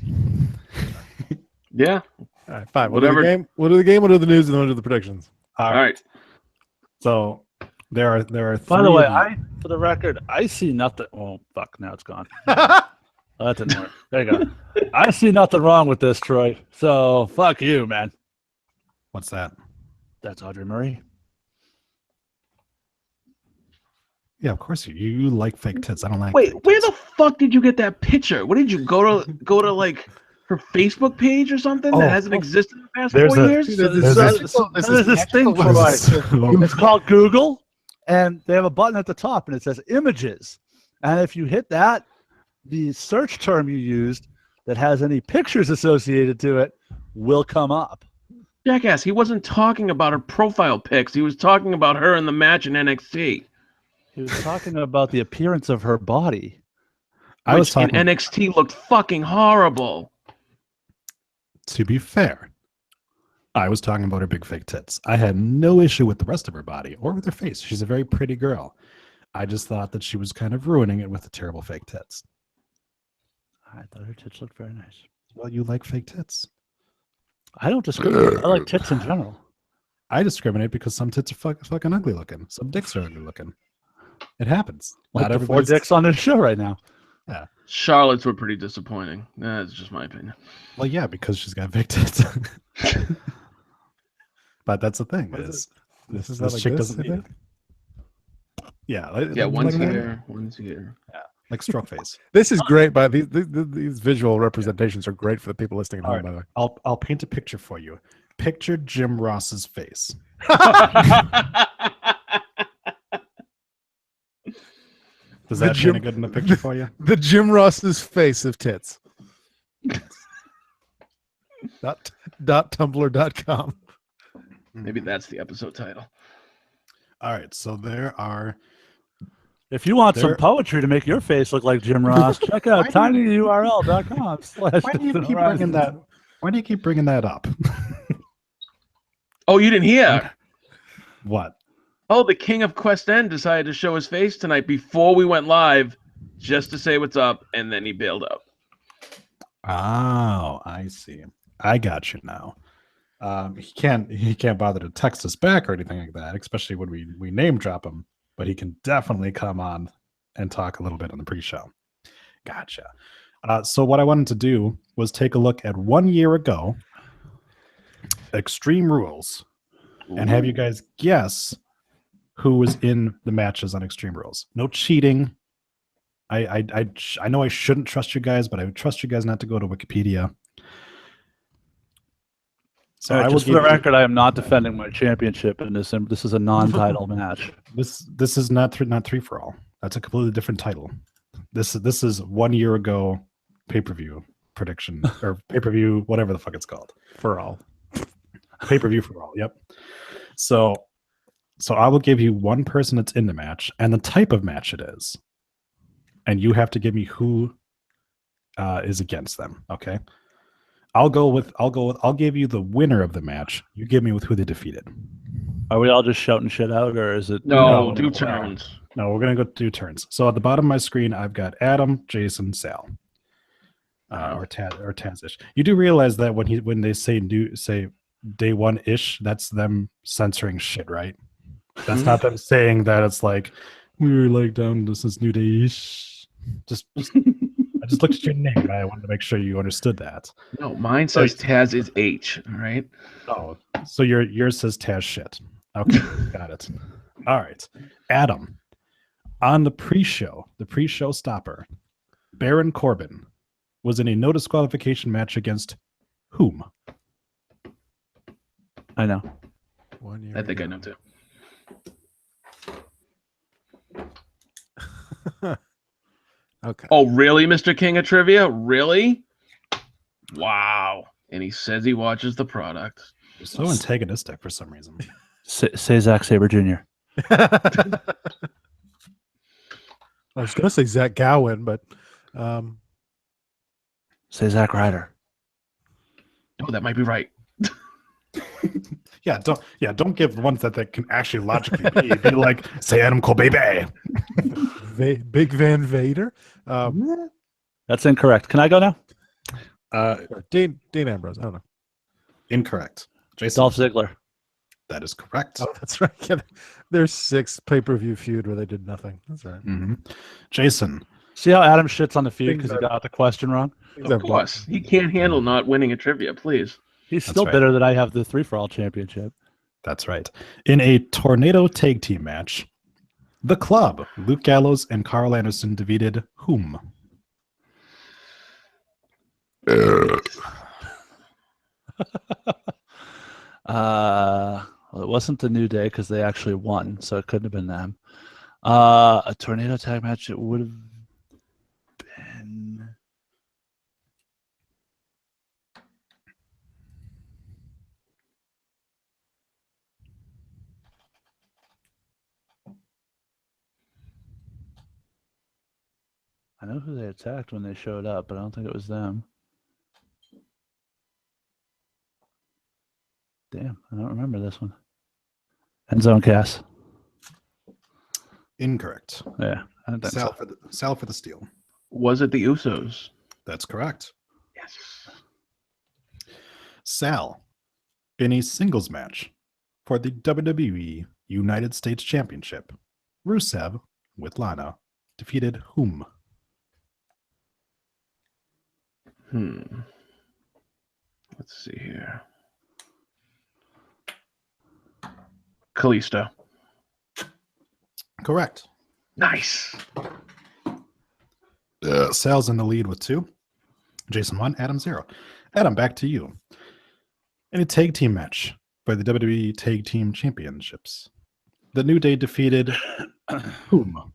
Yeah, All right, fine. Whatever. We'll do the game. We'll do the news, and then we'll do the predictions. All right. So there are By three the way, of you- for the record, I see nothing. Oh fuck! Now it's gone. Oh, that didn't work. There you go. I see nothing wrong with this, Troy. So fuck you, man. What's that? That's Audrey Murray. Yeah, of course you like fake tits. I don't like. Wait, fake where tits. the fuck did you get that picture? What did you go to like her Facebook page or something Oh, that hasn't existed in the past there's 4 a- years? there's This thing for What like, is this? it's called Google, and they have a button at the top, and it says images. And if you hit that, the search term you used that has any pictures associated to it will come up. Jackass, he wasn't talking about her profile pics. He was talking about her in the match in NXT. He was talking about the appearance of her body. I was Which in talking. NXT looked fucking horrible. To be fair, I was talking about her big fake tits. I had no issue with the rest of her body or with her face. She's a very pretty girl. I just thought that she was kind of ruining it with the terrible fake tits. I thought her tits looked very nice. Well, you like fake tits. I don't discriminate. I like tits in general. I discriminate because some tits are fucking ugly looking. Some dicks are ugly looking. It happens. Like Not the four everybody's dicks on this show right now. Charlotte's were pretty disappointing. That's just my opinion. Well, yeah, because she's got big tits. But that's the thing. What is Is This is this like chick this, doesn't I need it. think? Yeah, Yeah, once a like, year. Once a year. like stroke face. This is great, but these visual representations are great for the people listening at All home. By the way, I'll paint a picture for you. Picture Jim Ross's face. Does The that paint a Jim- good enough picture for you? the Jim Ross's face of tits. Tumblr.com. Maybe that's the episode title. All right, so there are. If you want some There- poetry to make your face look like Jim Ross, check out Why do tinyurl.com. Why do you keep bringing that? Why do you keep bringing that up? Oh, you didn't hear? What? Oh, the King of Quest End decided to show his face tonight before we went live, just to say what's up, and then he bailed out. Oh, I see. I got you now. He can't bother to text us back or anything like that, especially when we name drop him. But he can definitely come on and talk a little bit on the pre-show. Gotcha. So what I wanted to do was take a look at 1 year ago, Extreme Rules, and have you guys guess who was in the matches on Extreme Rules. No cheating. I know I shouldn't trust you guys, but I would trust you guys not to go to Wikipedia. So I will just for the give you- record, I am not defending my championship in this. This is a non-title match. This is not three for all. That's a completely different title. This is 1 year ago pay-per-view prediction or pay-per-view, whatever the fuck it's called. For all. Pay-per-view for all. Yep. So I will give you one person that's in the match and the type of match it is, and you have to give me who is against them. Okay. I'll give you the winner of the match. You give me with who they defeated. Are we all just shouting shit out, or is it? No, No, do no. turns. No, we're gonna go do turns. So at the bottom of my screen, I've got Adam, Jason, Sal, or Tazish. You do realize that when they say day one ish, that's them censoring shit, right? That's not them saying that it's like we were like down this is new day ish. I just looked at your name. And I wanted to make sure you understood that. No, mine says Taz is H. All right. Oh, so yours says Taz shit. Okay, got it. All right, Adam. On the pre-show stopper, Baron Corbin was in a no disqualification match against whom? I know. 1 year I think I ago. know too. Okay. Oh, really, Mr. King of Trivia? Really? Wow. And he says he watches the product. You're so antagonistic for some reason. Say Zack Sabre Jr. I was going to say Zach Gowen, but Say Zack Ryder. Oh, that might be right. Don't give ones that can actually logically be. Be like, say Adam Cole, baby. Big Van Vader. That's incorrect. Can I go now? Dean Ambrose. I don't know. Incorrect. Jason. Dolph Ziggler. That is correct. Oh, that's right. Yeah, there's 6 pay-per-view feud where they did nothing. That's right. Mhm. Jason. See how Adam shits on the feud Things because he that- got the question wrong? Things Of I've bought. course, he can't handle not winning a trivia. Please. He's That's still right. bitter that I have the 3-for-all championship. That's right. In a tornado tag team match, the Club, Luke Gallows and Carl Anderson defeated whom? Well, it wasn't the New Day because they actually won, so it couldn't have been them. A tornado tag match, it would have been. I know who they attacked when they showed up, but I don't think it was them. Damn, I don't remember this one. End Zone Cass. Incorrect. Yeah, I don't think Sal so. for the steal. Was it the Usos? That's correct. Yes. Sal, in a singles match for the WWE United States Championship, Rusev, with Lana, defeated whom? Let's see here. Kalisto. Correct. Nice. Sal's in the lead with 2. Jason 1, Adam 0. Adam, back to you. In a tag team match for the WWE Tag Team Championships, the New Day defeated whom?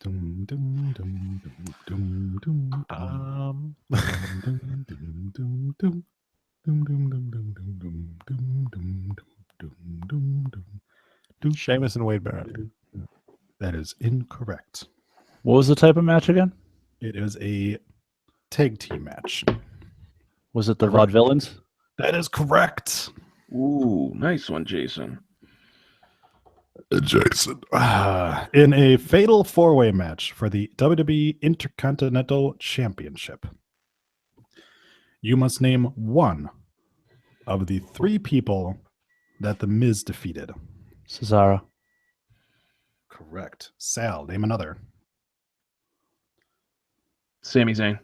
Dum, dum, dum, dum, dum, dum, dum. Dum, dum, dum, dum. Dum, dum, dum, dum, dum, dum, dum, dum, dum, dum, dum. Sheamus and Wade Barrett. That is incorrect. What was the type of match again? It is a tag team match. Was it the Vaudevillains? That is correct. Ooh, nice one, Jason. Jason. In a fatal 4-way match for the WWE Intercontinental Championship, you must name one of the 3 people that The Miz defeated. Cesaro. Correct. Sal, name another. Sami Zayn.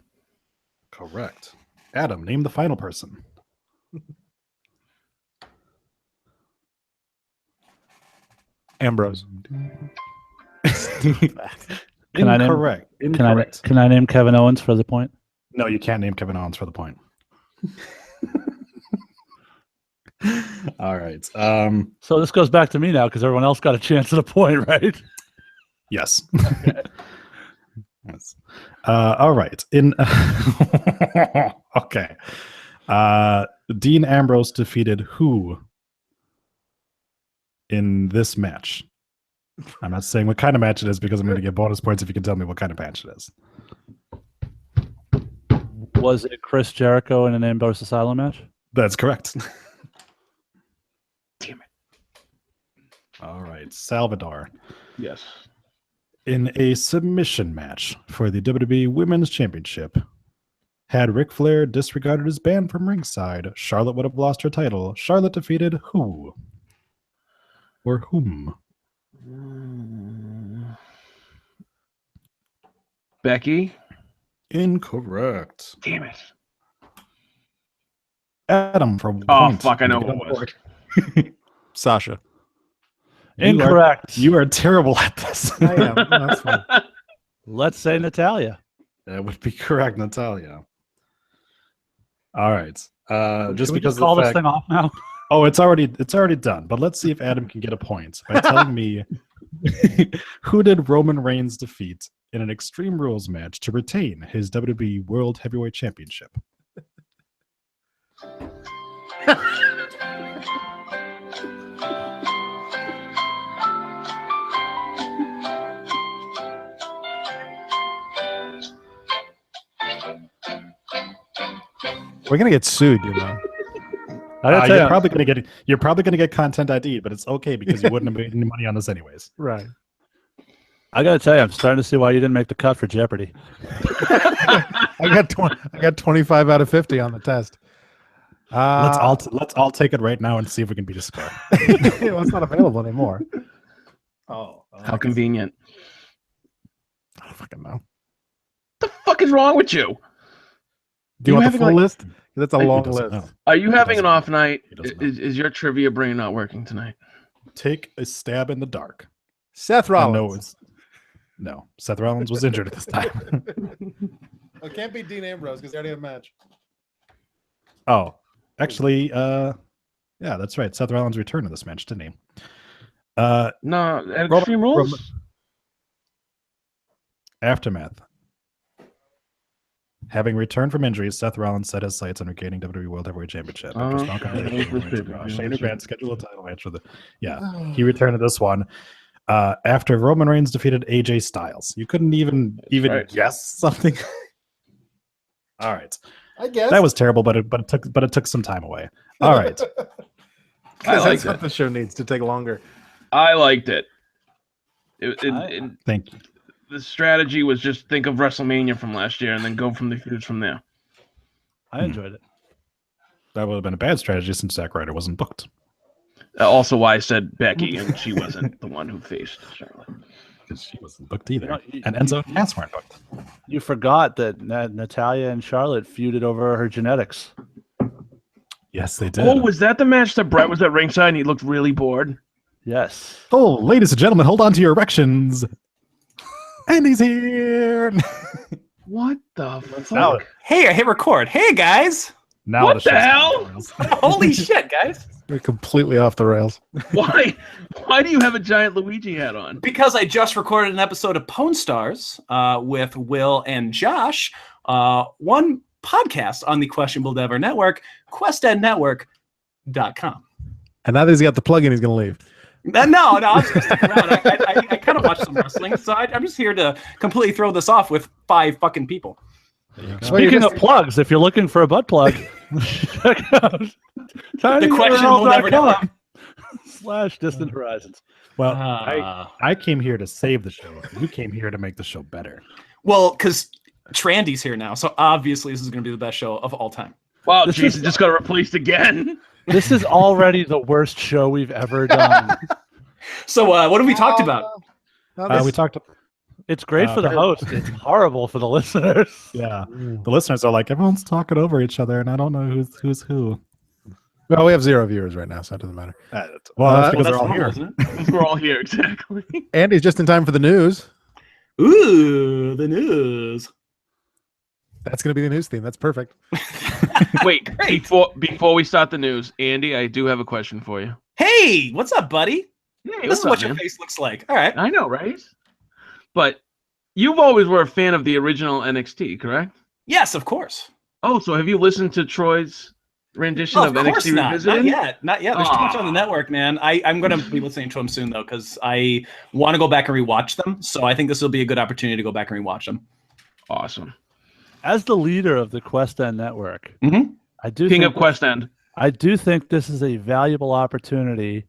Correct. Adam, name the final person. Ambrose. Can I name- Incorrect. Can Incorrect. can I name Kevin Owens for the point? No, you can't name Kevin Owens for the point. All right. So this goes back to me now because everyone else got a chance at a point, right? Yes. Yes. All right. In okay. Dean Ambrose defeated who in this match? I'm not saying what kind of match it is because I'm going to get bonus points if you can tell me what kind of match it is. Was it Chris Jericho in an Ambrose Asylum match? That's correct. Damn it. All right. Salvador. Yes. In a submission match for the WWE Women's Championship, had Ric Flair disregarded his ban from ringside, Charlotte would have lost her title. Charlotte defeated who? Or whom? Becky. Incorrect. Damn it. Adam from Oh, point. fuck, I know You who get it a was. point. Sasha. Incorrect. You are terrible at this. I am. No, that's fine. Let's say Natalia. That would be correct, Natalia. All right. Just Can we because just of call the this fact, thing off now? oh, it's already done. But let's see if Adam can get a point by telling me who did Roman Reigns defeat in an Extreme Rules match to retain his WWE World Heavyweight Championship. We're gonna get sued, you know. I gotta tell You're you, probably gonna get content ID, but it's okay because you wouldn't have made any money on this anyways. Right. I gotta tell you, I'm starting to see why you didn't make the cut for Jeopardy. I got 25 out of 50 on the test. Let's all take it right now and see if we can beat a score. Well, it's not available anymore. Oh, How convenient. I don't fucking know. The fuck is wrong with you? Do you want the having, full like- list? That's a He long doesn't list. know. Are you having an doesn't off know. night? He doesn't know. Is your trivia brain not working tonight? Take a stab in the dark. Seth I know Rollins. no, Seth Rollins was injured at this time. It can't be Dean Ambrose because they already had a match. Oh, actually, yeah, that's right. Seth Rollins returned to this match, didn't he? No, at Roman- Extreme Rules. Aftermath. Having returned from injury, Seth Rollins set his sights on regaining WWE World Heavyweight Championship. After strong competition, Shane McMahon scheduled a title match for the. Yeah, he returned to this one after Roman Reigns defeated AJ Styles. You couldn't even right. guess something. All right, I guess that was terrible, but it took some time away. All right, I that's liked what it. the show needs to take longer. I liked it. thank you. The strategy was just think of WrestleMania from last year and then go from the feuds from there. I enjoyed it. That would have been a bad strategy since Zack Ryder wasn't booked. Also, why I said Becky and she wasn't the one who faced Charlotte. Because she wasn't booked either. You know, And Enzo and Cass weren't booked. You forgot that Natalia and Charlotte feuded over her genetics. Yes, they did. Oh, was that the match that Brett was at ringside and he looked really bored? Yes. Oh, ladies and gentlemen, hold on to your erections. And he's here. What the fuck? Now, Hey, I hit record. Hey, guys. now What the show's hell? going rails. Holy shit, guys. We're completely off the rails. Why do you have a giant Luigi hat on? Because I just recorded an episode of Pwn Stars with Will and Josh, one podcast on the Questionable Dever Network, questednetwork.com. And now that he's got the plug-in, he's going to leave. No, I'm just gonna stick around. I kind of watch some wrestling, so I'm just here to completely throw this off with 5 fucking people. Well, you're Speaking just- of plugs, if you're looking for a butt plug, check out TheQuestionableNever.com. / Distant Horizons. Well, Ah. I came here to save the show. You came here to make the show better. Well, because Trandy's here now, so obviously this is going to be the best show of all time. Wow, This Jason is- just got replaced again. This is already the worst show we've ever done. So what have we talked about? We talked. It's great for the host. It's horrible for the listeners. Yeah, the listeners are like, everyone's talking over each other, and I don't know who's who. Well, we have 0 viewers right now, so it doesn't matter. Well, that's Uh, because Well, they're all normal, here. isn't it? We're all here, exactly. Andy's just in time for the news. Ooh, the news. That's going to be the news theme. That's perfect. Wait, Great. before we start the news, Andy, I do have a question for you. Hey, what's up, buddy? Hey, This is what what's up, your man? face looks like. All right. I know, right? But you've always were a fan of the original NXT, correct? Yes, of course. Oh, so have you listened to Troy's rendition Oh, of of course NXT not. Revisited? Not yet. There's too much on the Aw. network, man. I'm going to be listening to them soon, though, because I want to go back and rewatch them. So I think this will be a good opportunity to go back and rewatch them. Awesome. As the leader of the Quest End Network, Mhm. I do King think of Quest End. I do think this is a valuable opportunity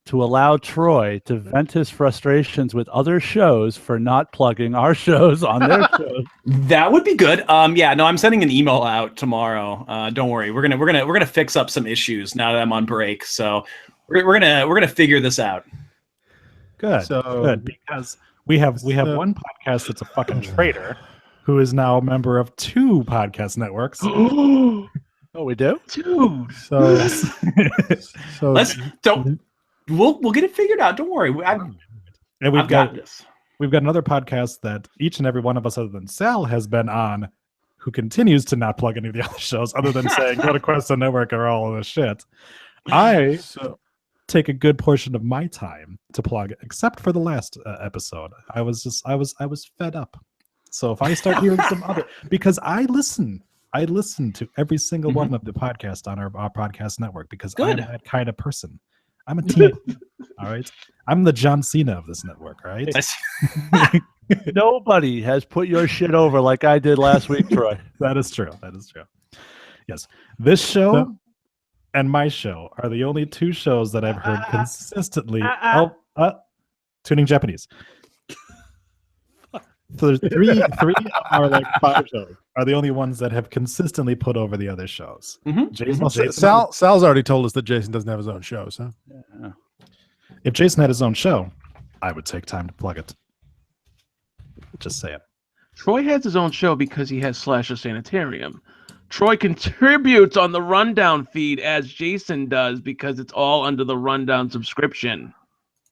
to allow Troy to vent his frustrations with other shows for not plugging our shows on their shows. That would be good. Yeah, no, I'm sending an email out tomorrow. Don't worry. We're gonna fix up some issues now that I'm on break. So we're gonna figure this out. Good, So- good, because we have one podcast that's a fucking traitor, who is now a member of 2 podcast networks. Oh, we do? Dude. So, so Let's don't. We'll get it figured out. Don't worry. I've And we've got this. We've got another podcast that each and every one of us, other than Sal, has been on, who continues to not plug any of the other shows, other than saying go to Quest and Network or all of this shit. I take a good portion of my time to plug, except for the last episode. I was fed up. So if I start hearing some other, because I listen to every single one of the podcasts on our podcast network because Good. I'm that kind of person. I'm a team. All right. I'm the John Cena of this network, all right? Nobody has put your shit over like I did last week, Troy. That is true. That is true. Yes. This show and my show are the only 2 shows that I've heard consistently. Tuning Japanese. So three are like 5 shows are the only ones that have consistently put over the other shows. Mhm. Jason, Well, Jason- Sal's already told us that Jason doesn't have his own show, so Yeah. if Jason had his own show, I would take time to plug it. Just saying. Troy has his own show because he has Slasher Sanitarium. Troy contributes on the Rundown feed as Jason does because it's all under the Rundown subscription.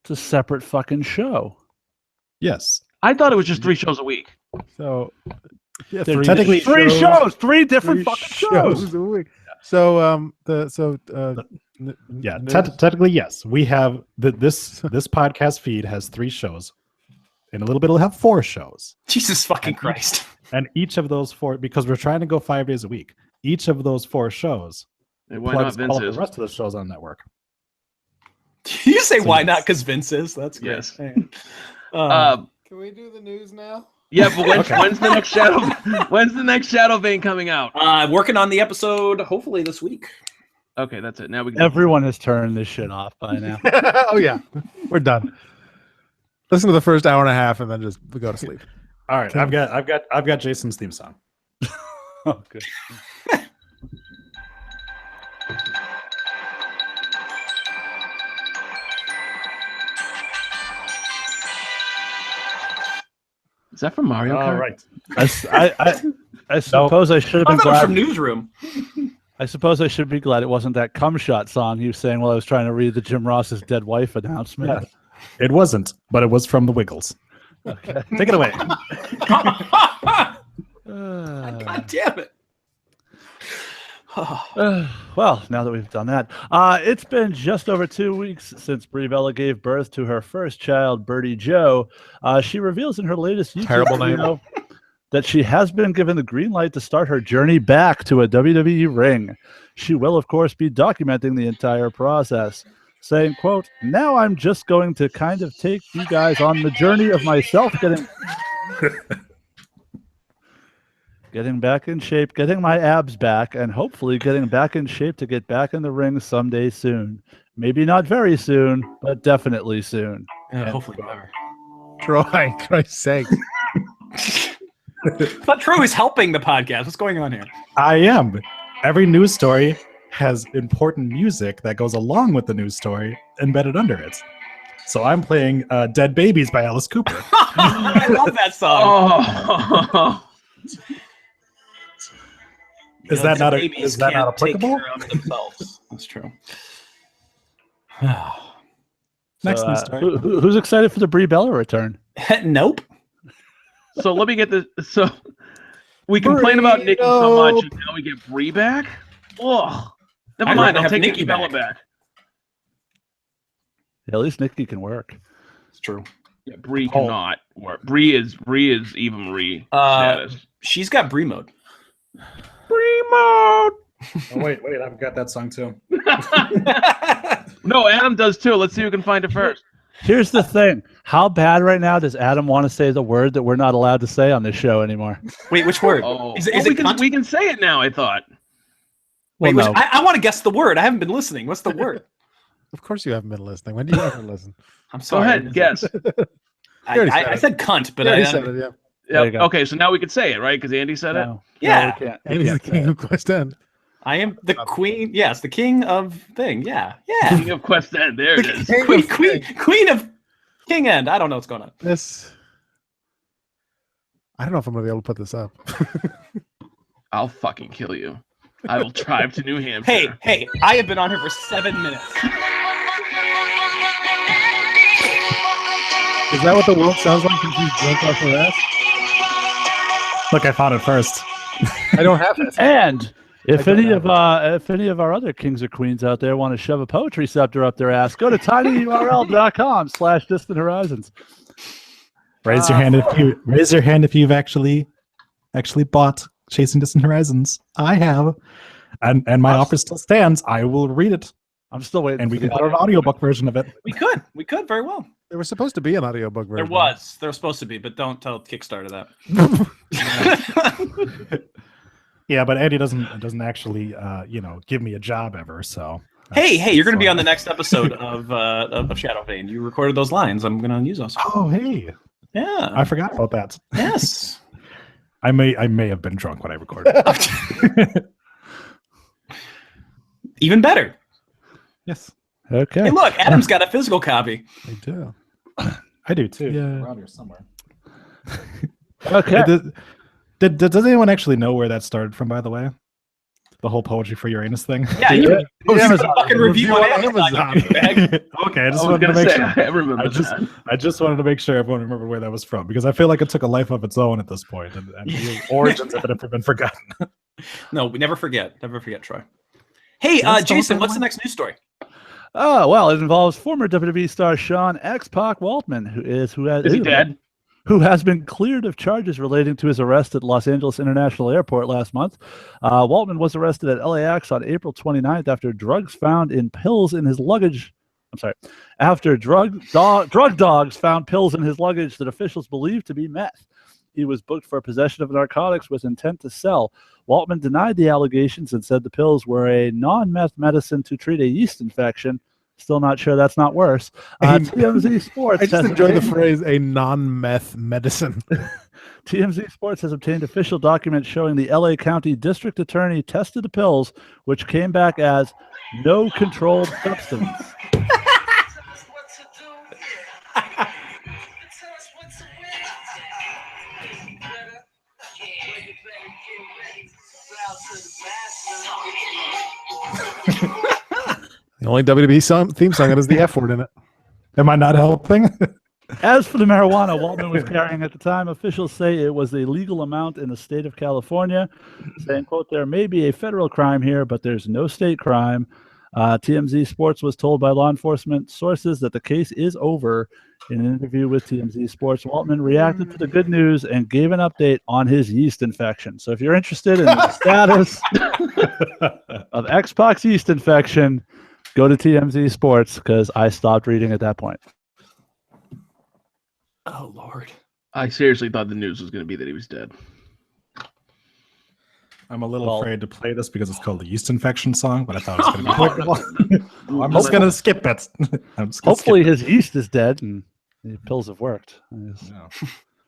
It's a separate fucking show. Yes. I thought it was just 3 shows a week. so yeah, They're technically- three three different fucking shows. a week. So Yeah, technically, yes. We have this podcast feed has 3 shows. In a little bit, it'll have 4 shows. Jesus fucking Christ. And each of those 4, because we're trying to go 5 days a week, each of those 4 shows And why not plugs all of Vince's? the rest of the shows on the network. You say So why yes. not? Because Vince is. That's great. Yes. Um, can we do the news now? Yeah, but Okay. when's the next Shadow? When's the next Shadow Vein coming out? working on the episode hopefully this week. Okay, that's it. Now we can. Everyone has turned this shit off by now. Oh yeah, we're done. Listen to the first hour and a half, and then just go to sleep. All right, I've got Jason's theme song. Oh, good. Is that from Mario Kart? All right. I suppose I should have I been thought it was from glad. Newsroom. I suppose I should be glad it wasn't that cum shot song you sang while I was trying to read the Jim Ross's dead wife announcement. Yeah. It wasn't, but it was from the Wiggles. Okay. Take it away. God damn it. Well, now that we've done that, it's been just over 2 weeks since Brie Bella gave birth to her first child, Birdie Joe. She reveals in her latest YouTube Terrible name. video that she has been given the green light to start her journey back to a WWE ring. She will, of course, be documenting the entire process, saying, quote, "Now I'm just going to kind of take you guys on the journey of myself getting back in shape, getting my abs back, and hopefully getting back in shape to get back in the ring someday soon. Maybe not very soon, but definitely soon." Hopefully never. Troy, Christ's sake. I thought Troy was helping the podcast. What's going on here? I am. Every news story has important music that goes along with the news story embedded under it. So I'm playing Dead Babies by Alice Cooper. I love that song. Oh. Is that not applicable? Themselves. That's true. Next So, news story. who's excited for the Brie Bella return? Nope. So let me get this. So we complain about Nikki so much, and now we get Brie back. Oh, never I'd mind. rather I'll have take Nikki Nikki Bella back. back. Yeah, at least Nikki can work. It's true. Yeah, Brie cannot work. Brie is Eva Marie Uh, status. She's got Brie mode. Brie mode. Oh, wait, I've got that song too. No, Adam does too. Let's see who can find it first. Here's the thing. How bad right now does Adam want to say the word that we're not allowed to say on this show anymore? Wait, which word? Oh, Is it we can cunt? we can say it now. I thought. Wait, Well, no. I want to guess the word. I haven't been listening. What's the word? Of course you haven't been listening. When do you ever listen? I'm Go sorry. ahead, guess. I said cunt, but Yeah, I he said it, yeah. There you Yeah. go. Okay, so now we can say it, right? Because Andy said it. No. Yeah. No, we can't. And he's the king of Quest End. I am the queen. Yes, the king of thing. Yeah, yeah. King of Quest End. There it is. King of Queen of King End. I don't know what's going on. This. I don't know if I'm gonna be able to put this up. I'll fucking kill you. I will drive to New Hampshire. Hey, I have been on here for 7 minutes. Is that what the world sounds like when you drink off her ass? Look, I found it first. I don't have it. And if I don't any have of our other kings or queens out there want to shove a poetry scepter up their ass, go to tinyurl.com/distant horizons. Raise your hand if you've actually bought Chasing Distant Horizons. I have, and my offer still stands. I will read it, I'm still waiting. and we for can the put an audiobook version of it. We could very well. There was supposed to be an audiobook version. There was supposed to be, but don't tell Kickstarter that. Yeah, but Andy doesn't actually give me a job ever. So Hey, you're going to be fine. on the next episode of Shadow Vein. You recorded those lines. I'm going to use those. Oh, hey, Yeah. I forgot about that. Yes. I may have been drunk when I recorded. Even better. Yes, Okay. Hey, look, Adam's got a physical copy. I do. I do too. Yeah. Around here somewhere. Okay. Does anyone actually know where that started from, by the way? The whole Poetry for Uranus thing? Yeah, you Yeah. Amazon. Fucking review on Review on Amazon. douchebag. Okay, I just I was wanted to gonna make say sure. I remember I just, that. I just wanted to make sure everyone remembered where that was from, because I feel like it took a life of its own at this point, and the origins have been forgotten. No, we never forget. Never forget, Troy. Hey, Did I stop Jason, that what's the one? next news story? Oh, well, it involves former WWE star Sean X-Pac Waltman, Is he dead? who has been cleared of charges relating to his arrest at Los Angeles International Airport last month. Waltman was arrested at LAX on April 29th after drugs found in pills in his luggage. I'm sorry. After drug dogs found pills in his luggage that officials believed to be meth. He was booked for possession of narcotics with intent to sell. Waltman denied the allegations and said the pills were a non-meth medicine to treat a yeast infection. Still not sure that's not worse. TMZ Sports. I just has enjoy the obtained- phrase "a non-meth medicine." TMZ Sports has obtained official documents showing the LA County District Attorney tested the pills, which came back as no controlled substance. The only WWE theme song that has the F word in it. Am I not helping? As for the marijuana Waltman was carrying at the time, officials say it was a legal amount in the state of California, saying, quote, there may be a federal crime here, but there's no state crime. TMZ Sports was told by law enforcement sources that the case is over. In an interview with TMZ Sports, Waltman reacted to the good news and gave an update on his yeast infection. So if you're interested in the status of X-Pac's yeast infection, go to TMZ Sports, because I stopped reading at that point. Oh, Lord. I seriously thought the news was going to be that he was dead. I'm a little Well- afraid to play this because it's called the yeast infection song, but I thought it was going to be quick. I'm just going to skip it. I'm just gonna Hopefully skip his yeast is dead and the pills have worked. It's it. No.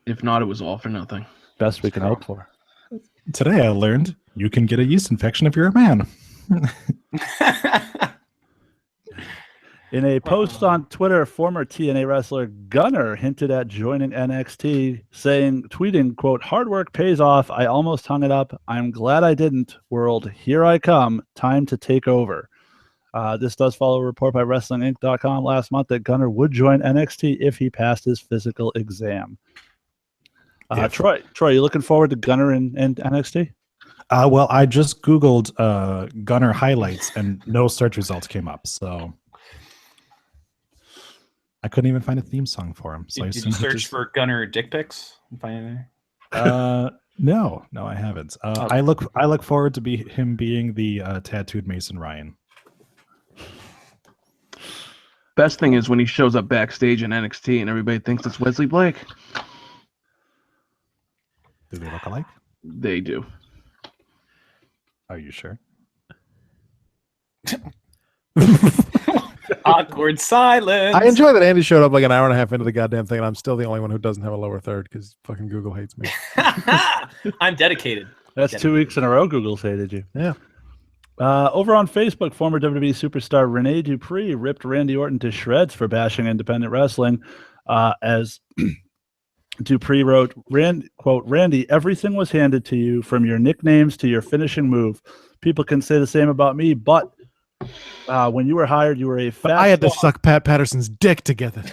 If not, it was all for nothing. best we can hope for. Today I learned you can get a yeast infection if you're a man. In a post on Twitter, former TNA wrestler Gunner hinted at joining NXT, tweeting, quote, hard work pays off. I almost hung it up. I'm glad I didn't. World, here I come. Time to take over. This does follow a report by WrestlingInc.com last month that Gunner would join NXT if he passed his physical exam. Troy, you looking forward to Gunner in NXT? Well, I just Googled Gunner highlights and no search results came up. So I couldn't even find a theme song for him. So I Did you assume he search just- for Gunner dick pics? And find anything? No, I haven't. I look forward to him being the tattooed Mason Ryan. Best thing is when he shows up backstage in NXT and everybody thinks it's Wesley Blake. Do they look alike? They do. Are you sure? Awkward silence. I enjoy that Andy showed up like an hour and a half into the goddamn thing, and I'm still the only one who doesn't have a lower third because fucking Google hates me. I'm dedicated. That's Get 2 weeks in a row Google hated you. Yeah. Over on Facebook, former WWE superstar Rene Dupree ripped Randy Orton to shreds for bashing independent wrestling. As Dupree wrote, quote, Randy, everything was handed to you from your nicknames to your finishing move. People can say the same about me, but when you were hired, you were a fat I had to slob. suck Pat Patterson's dick together.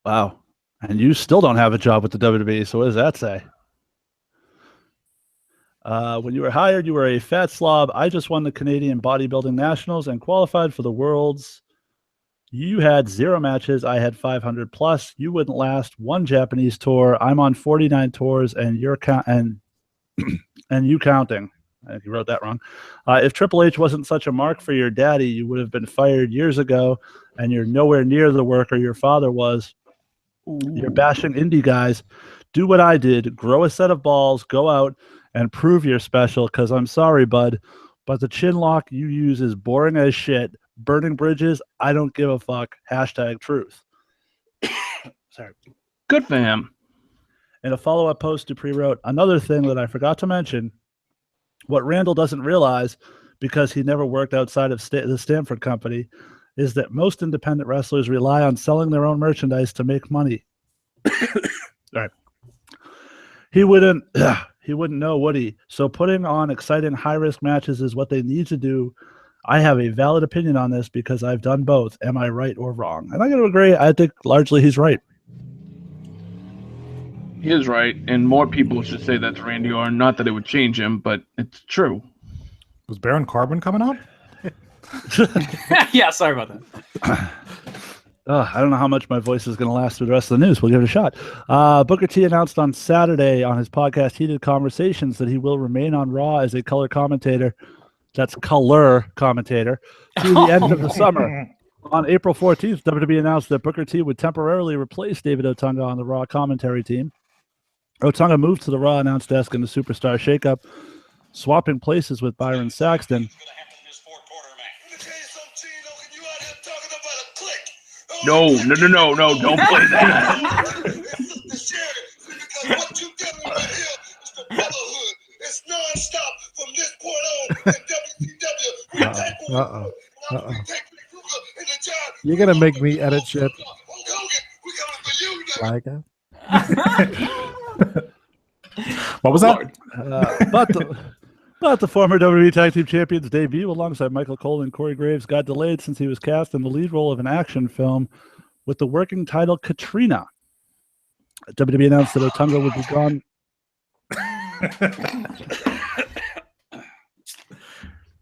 Wow. And you still don't have a job with the WWE, so what does that say? When you were hired, you were a fat slob. I just won the Canadian Bodybuilding Nationals and qualified for the Worlds. You had 0 matches. I had 500 plus. You wouldn't last one Japanese tour. I'm on 49 tours, and you're and you counting. He wrote that wrong. If Triple H wasn't such a mark for your daddy, you would have been fired years ago, and you're nowhere near the worker your father was. You're bashing indie guys. Do what I did. Grow a set of balls. Go out and prove you're special, because I'm sorry, bud, but the chin lock you use is boring as shit. Burning bridges, I don't give a fuck. #truth. Sorry. Good for him. In a follow-up post, Dupree wrote, another thing that I forgot to mention, what Randall doesn't realize, because he never worked outside of the Stanford company, is that most independent wrestlers rely on selling their own merchandise to make money. Right. He wouldn't know, would he? So putting on exciting high-risk matches is what they need to do. I have a valid opinion on this because I've done both. Am I right or wrong? And I'm going to agree. I think largely he's right. He is right, and more people should say that's Randy Orton. Not that it would change him, but it's true. Was Baron Corbin coming out? Yeah, sorry about that. I don't know how much my voice is going to last through the rest of the news. We'll give it a shot. Booker T announced on Saturday on his podcast Heated Conversations that he will remain on Raw as a color commentator. That's color commentator through the end of the summer. On April 14th, WWE announced that Booker T would temporarily replace David Otunga on the Raw commentary team. Otunga moved to the Raw announce desk in the Superstar Shakeup, swapping places with Byron Saxton. No, don't play that. It's nonstop from this point on in WCW. You're gonna make me edit shit. Like What was that? But the former WWE Tag Team Champions debut alongside Michael Cole and Corey Graves got delayed since he was cast in the lead role of an action film with the working title Katrina. WWE announced that Otunga would be gone.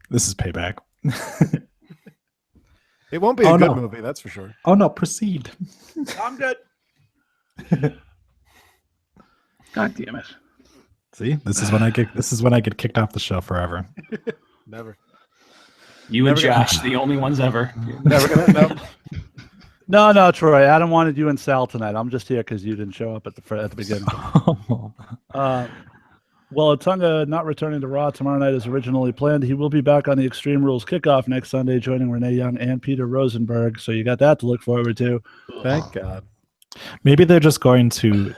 This is payback. it won't be a good movie, that's for sure. Oh no, proceed. I'm good. God damn it. See, this is when I get kicked off the show forever. Never. You and Josh, the only ones ever. Never gonna. Nope. No, Troy. Adam wanted you and Sal tonight. I'm just here because you didn't show up at the beginning. Well, Otunga not returning to Raw tomorrow night as originally planned. He will be back on the Extreme Rules kickoff next Sunday, joining Renee Young and Peter Rosenberg. So you got that to look forward to. Thank God. Maybe they're just going to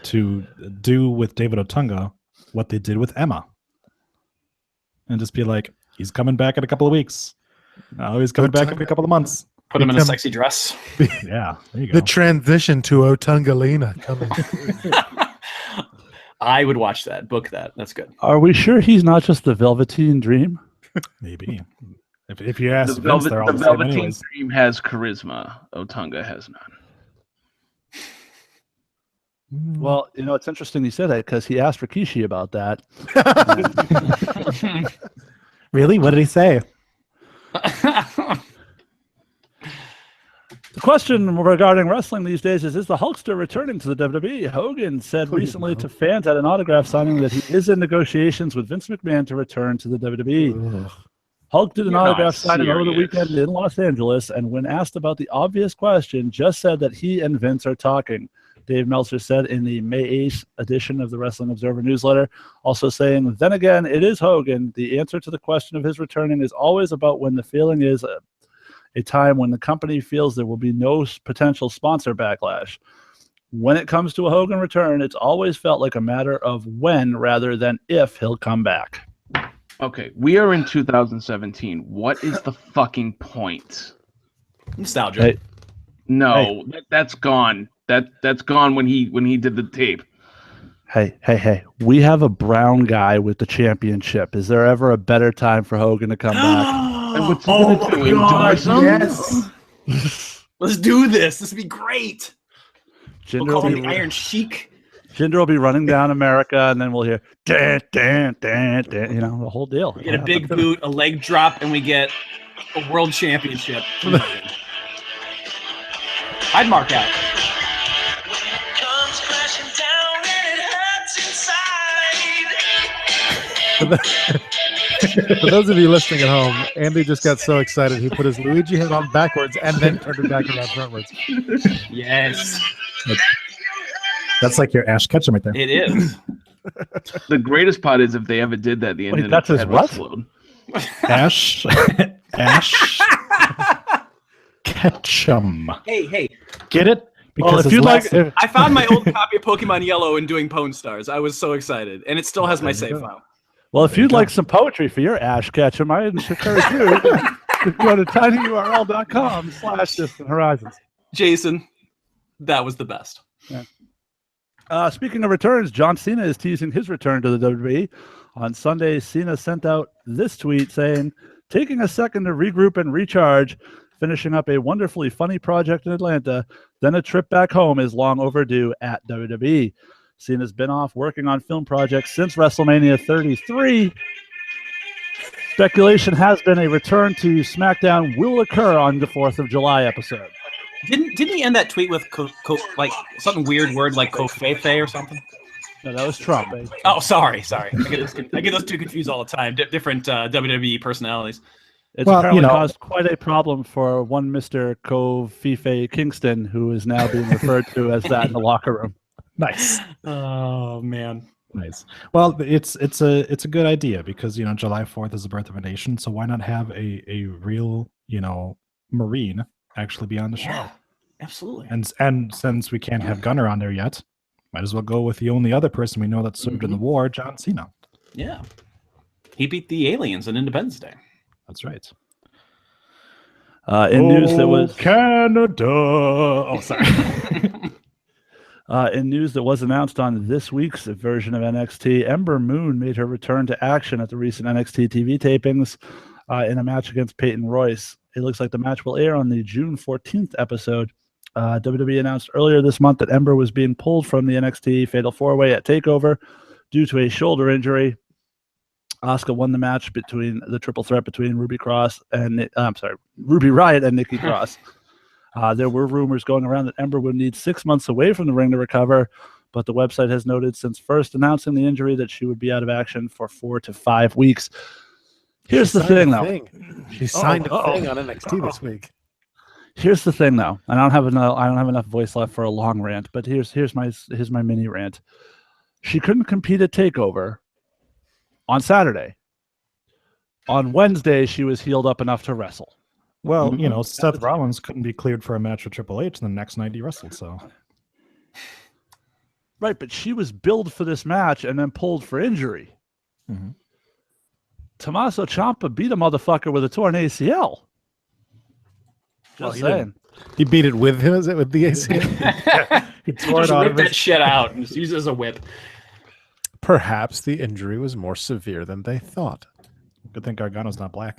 do with David Otunga what they did with Emma, and just be like, he's coming back in a couple of weeks. Oh, he's coming back in a couple of months. Put him in a sexy dress. Yeah, there you go. The transition to Otungalina coming. I would watch that. Book that. That's good. Are we sure he's not just the Velveteen Dream? Maybe. If you ask The Vince, they're all the same Velveteen anyways. Dream has charisma. Otunga has none. Well, it's interesting you said that because he asked Rikishi about that. Really? What did he say? The question regarding wrestling these days is the Hulkster returning to the WWE? Hogan said recently to fans at an autograph signing that he is in negotiations with Vince McMahon to return to the WWE. Hulk did an You're autograph not signing over the serious. weekend in Los Angeles, and when asked about the obvious question, just said that he and Vince are talking. Dave Meltzer said in the May 8th edition of the Wrestling Observer newsletter, also saying, then again, it is Hogan. The answer to the question of his returning is always about when the feeling is a time when the company feels there will be no potential sponsor backlash. When it comes to a Hogan return, it's always felt like a matter of when rather than if he'll come back. Okay, we are in 2017. What is the fucking point? Nostalgia. Hey, No, that's gone. That's gone when he did the tape. Hey. We have a brown guy with the championship. Is there ever a better time for Hogan to come back? And what's he gonna do? Enjoy some? Yes. Let's do this. This would be great. We'll call him the Iron Sheik. Jinder will be running down America, and then we'll hear dan, dan, dan, dan, the whole deal. We get a big boot, a leg drop, and we get a world championship. I'd mark out. Comes crashing down and it hurts inside. For those of you listening at home, Andy just got so excited he put his Luigi head on backwards and then turned it back around frontwards. Yes, That's like your Ash Ketchum right there. it is. The greatest part is if they ever did that, the Wait, internet that's his had what? explode. Ash Ketchum. Hey, Get it? Well, if his you'd last- like, I found my old copy of Pokemon Yellow and doing Pwn Stars. I was so excited, and it still has my There you save go. file. well, if There you you'd go. like some poetry for your Ash Ketchum, I encourage you to go to tinyurl.com/distant horizons. Jason, that was the best. Speaking of returns, John Cena is teasing his return to the WWE. On Sunday, Cena sent out this tweet saying, taking a second to regroup and recharge, finishing up a wonderfully funny project in Atlanta, then a trip back home is long overdue at WWE. Cena's been off working on film projects since WrestleMania 33. Speculation has been a return to SmackDown will occur on the 4th of July episode. Didn't he end that tweet with like something weird word like Kofefe or something? No, that was Trump. Oh, sorry. I get those two confused all the time. Different WWE personalities. It's Well, apparently you know- caused quite a problem for one Mr. Kofife Kingston, who is now being referred to as that in the locker room. Nice. Oh man. Nice. Well, it's a good idea because July 4th is the birth of a nation, so why not have a real Marine actually be on the show? Yeah, absolutely. And since we can't have Gunner on there yet, might as well go with the only other person we know that served in the war, John Cena. Yeah. He beat the aliens on Independence Day. That's right. In news that was Canada. Oh, sorry. in news that was announced on this week's version of NXT, Ember Moon made her return to action at the recent NXT TV tapings in a match against Peyton Royce. It looks like the match will air on the June 14th episode. WWE announced earlier this month that Ember was being pulled from the NXT Fatal 4-Way at TakeOver due to a shoulder injury. Asuka won the match between the triple threat between Ruby Riott and Nikki Cross. There were rumors going around that Ember would need 6 months away from the ring to recover, but the website has noted since first announcing the injury that she would be out of action for 4 to 5 weeks. Here's the thing, though. She signed a thing on NXT this week. Here's the thing, though. I don't have enough voice left for a long rant, but here's my mini rant. She couldn't compete at TakeOver on Saturday. On Wednesday, she was healed up enough to wrestle. Well, Seth Rollins couldn't be cleared for a match with Triple H, and the next night he wrestled. So, Right, but she was billed for this match and then pulled for injury. Mhm. Tommaso Ciampa beat a motherfucker with a torn ACL. Just he saying. He beat it with him, is it with the AC? he tore Just it out rip of that his. shit out and just use it as a whip. Perhaps the injury was more severe than they thought. Good thing Gargano's not black.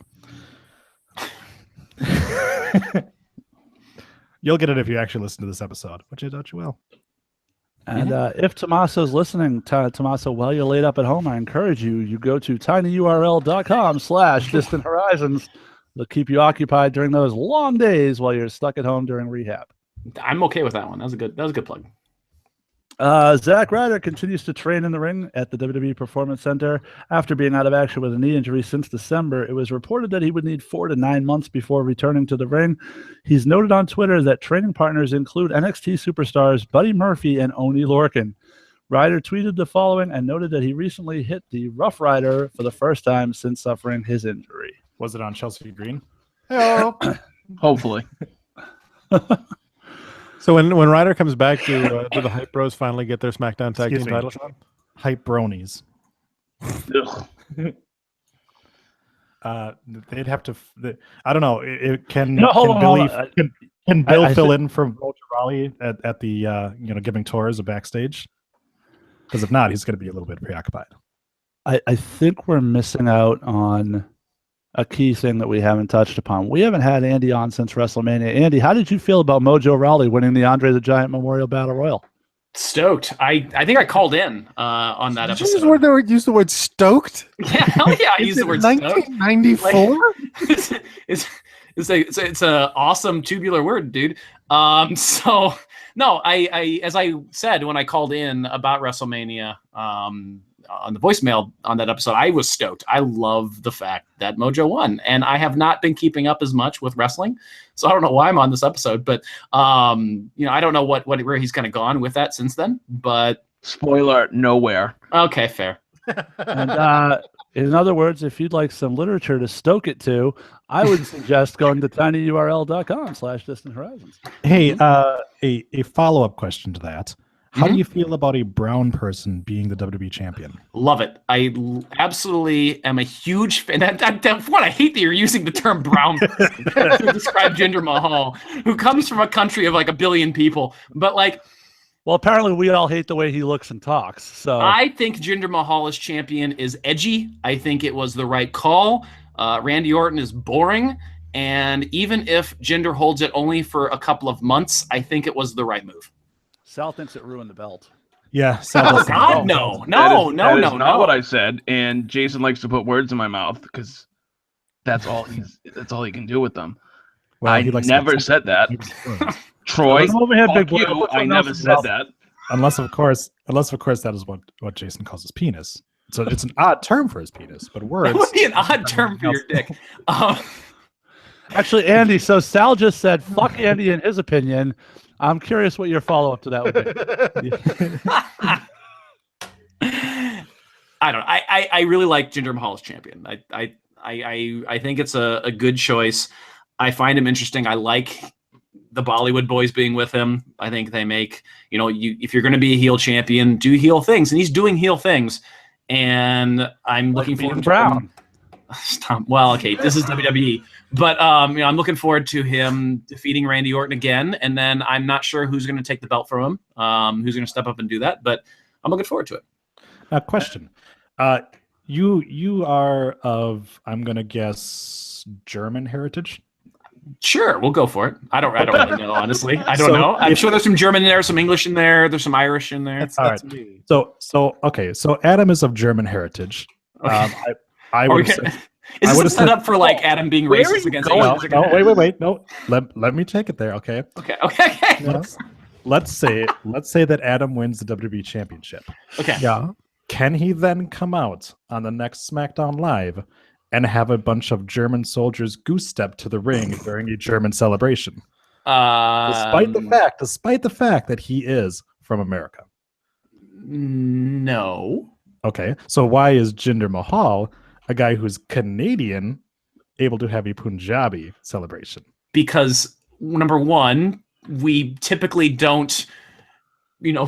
You'll get it if you actually listen to this episode, which I doubt you will. And if Tommaso's listening, Tommaso, while you're laid up at home, I encourage you go to tinyurl.com/distant horizons. They'll keep you occupied during those long days while you're stuck at home during rehab. I'm okay with that one. That was a good plug. Zack Ryder continues to train in the ring at the WWE Performance Center. After being out of action with a knee injury since December, it was reported that he would need 4 to 9 months before returning to the ring. He's noted on Twitter that training partners include NXT superstars Buddy Murphy and Oney Lorcan. Ryder tweeted the following and noted that he recently hit the Rough Rider for the first time since suffering his injury. Was it on Chelsea Green? Hopefully. So when Ryder comes back, do the Hype Bros finally get their SmackDown Tag Excuse Team me. title shot? Hype bronies. Ugh. They'd have to. I don't know. Can Hold Billy on. can Bill I fill said- in for Mojo Rawley at the giving tours of backstage? Because if not, he's going to be a little bit preoccupied. I think we're missing out on a key thing that we haven't touched upon. We haven't had Andy on since WrestleMania. Andy, how did you feel about Mojo Rawley winning the Andre the Giant Memorial Battle Royal? Stoked. I think I called in on that Did you episode. use the word stoked? Yeah, hell yeah, I used the word stoked. 1994? It's an awesome tubular word, dude. So no, I as I said when I called in about WrestleMania, on the voicemail on that episode, I was stoked. I love the fact that Mojo won, and I have not been keeping up as much with wrestling, so I don't know why I'm on this episode. But I don't know where he's kind of gone with that since then. But Spoiler, nowhere. okay, fair. And In other words, if you'd like some literature to stoke it to, I would suggest going to tinyurl.com/distant horizons. Hey, a follow-up question to that. How do you feel about a brown person being the WWE champion? Love it. Absolutely am a huge fan. One, I hate that you're using the term brown to describe Jinder Mahal, who comes from a country of like 1 billion people. But like, well, apparently we all hate the way he looks and talks. So I think Jinder Mahal as champion is edgy. I think it was the right call. Randy Orton is boring. And even if Jinder holds it only for a couple of months, I think it was the right move. Sal thinks it ruined the belt. Yeah. Oh God, no. That is not what I said. And Jason likes to put words in my mouth because that's all he can do with them. Well, I never said that. Troy, Come over here, big boy. you, I never said that. Unless of course that is what Jason calls his penis. So it's an odd term for his penis, but words. That would be an odd term for your dick. Actually, Andy, so Sal just said, fuck Andy in his opinion. I'm curious what your follow-up to that would be. I don't know. I really like Jinder Mahal as champion. I think it's a good choice. I find him interesting. I like the Bollywood boys being with him. I think they make, if you're going to be a heel champion, do heel things. And he's doing heel things. And I'm looking forward to Brown. Stop. Well, okay, this is WWE. But I'm looking forward to him defeating Randy Orton again. And then I'm not sure who's going to take the belt from him, who's going to step up and do that. But I'm looking forward to it. Question. You are of, I'm going to guess, German heritage? Sure, we'll go for it. I don't really know, honestly. I don't know. I'm sure there's some German in there, some English in there, there's some Irish in there. That's all right. Me. So Adam is of German heritage. I would say. Is this a setup for like Adam being racist against Asians? No, wait. No, let me take it there. Okay. Okay. Let's say that Adam wins the WWE Championship. Okay. Yeah. Can he then come out on the next SmackDown Live and have a bunch of German soldiers goose step to the ring during a German celebration? Despite the fact that he is from America. No. Okay. So why is Jinder Mahal, a guy who's Canadian, able to have a Punjabi celebration? Because number one, we typically don't,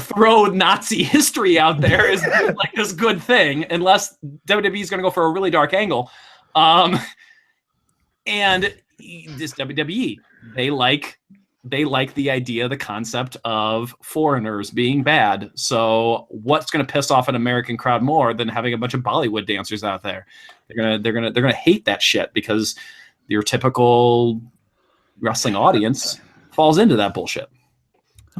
throw Nazi history out there as like this good thing, unless WWE is going to go for a really dark angle. And this WWE, they like the idea, the concept of foreigners being bad. So what's going to piss off an American crowd more than having a bunch of Bollywood dancers out there? They're gonna hate that shit because your typical wrestling audience falls into that bullshit.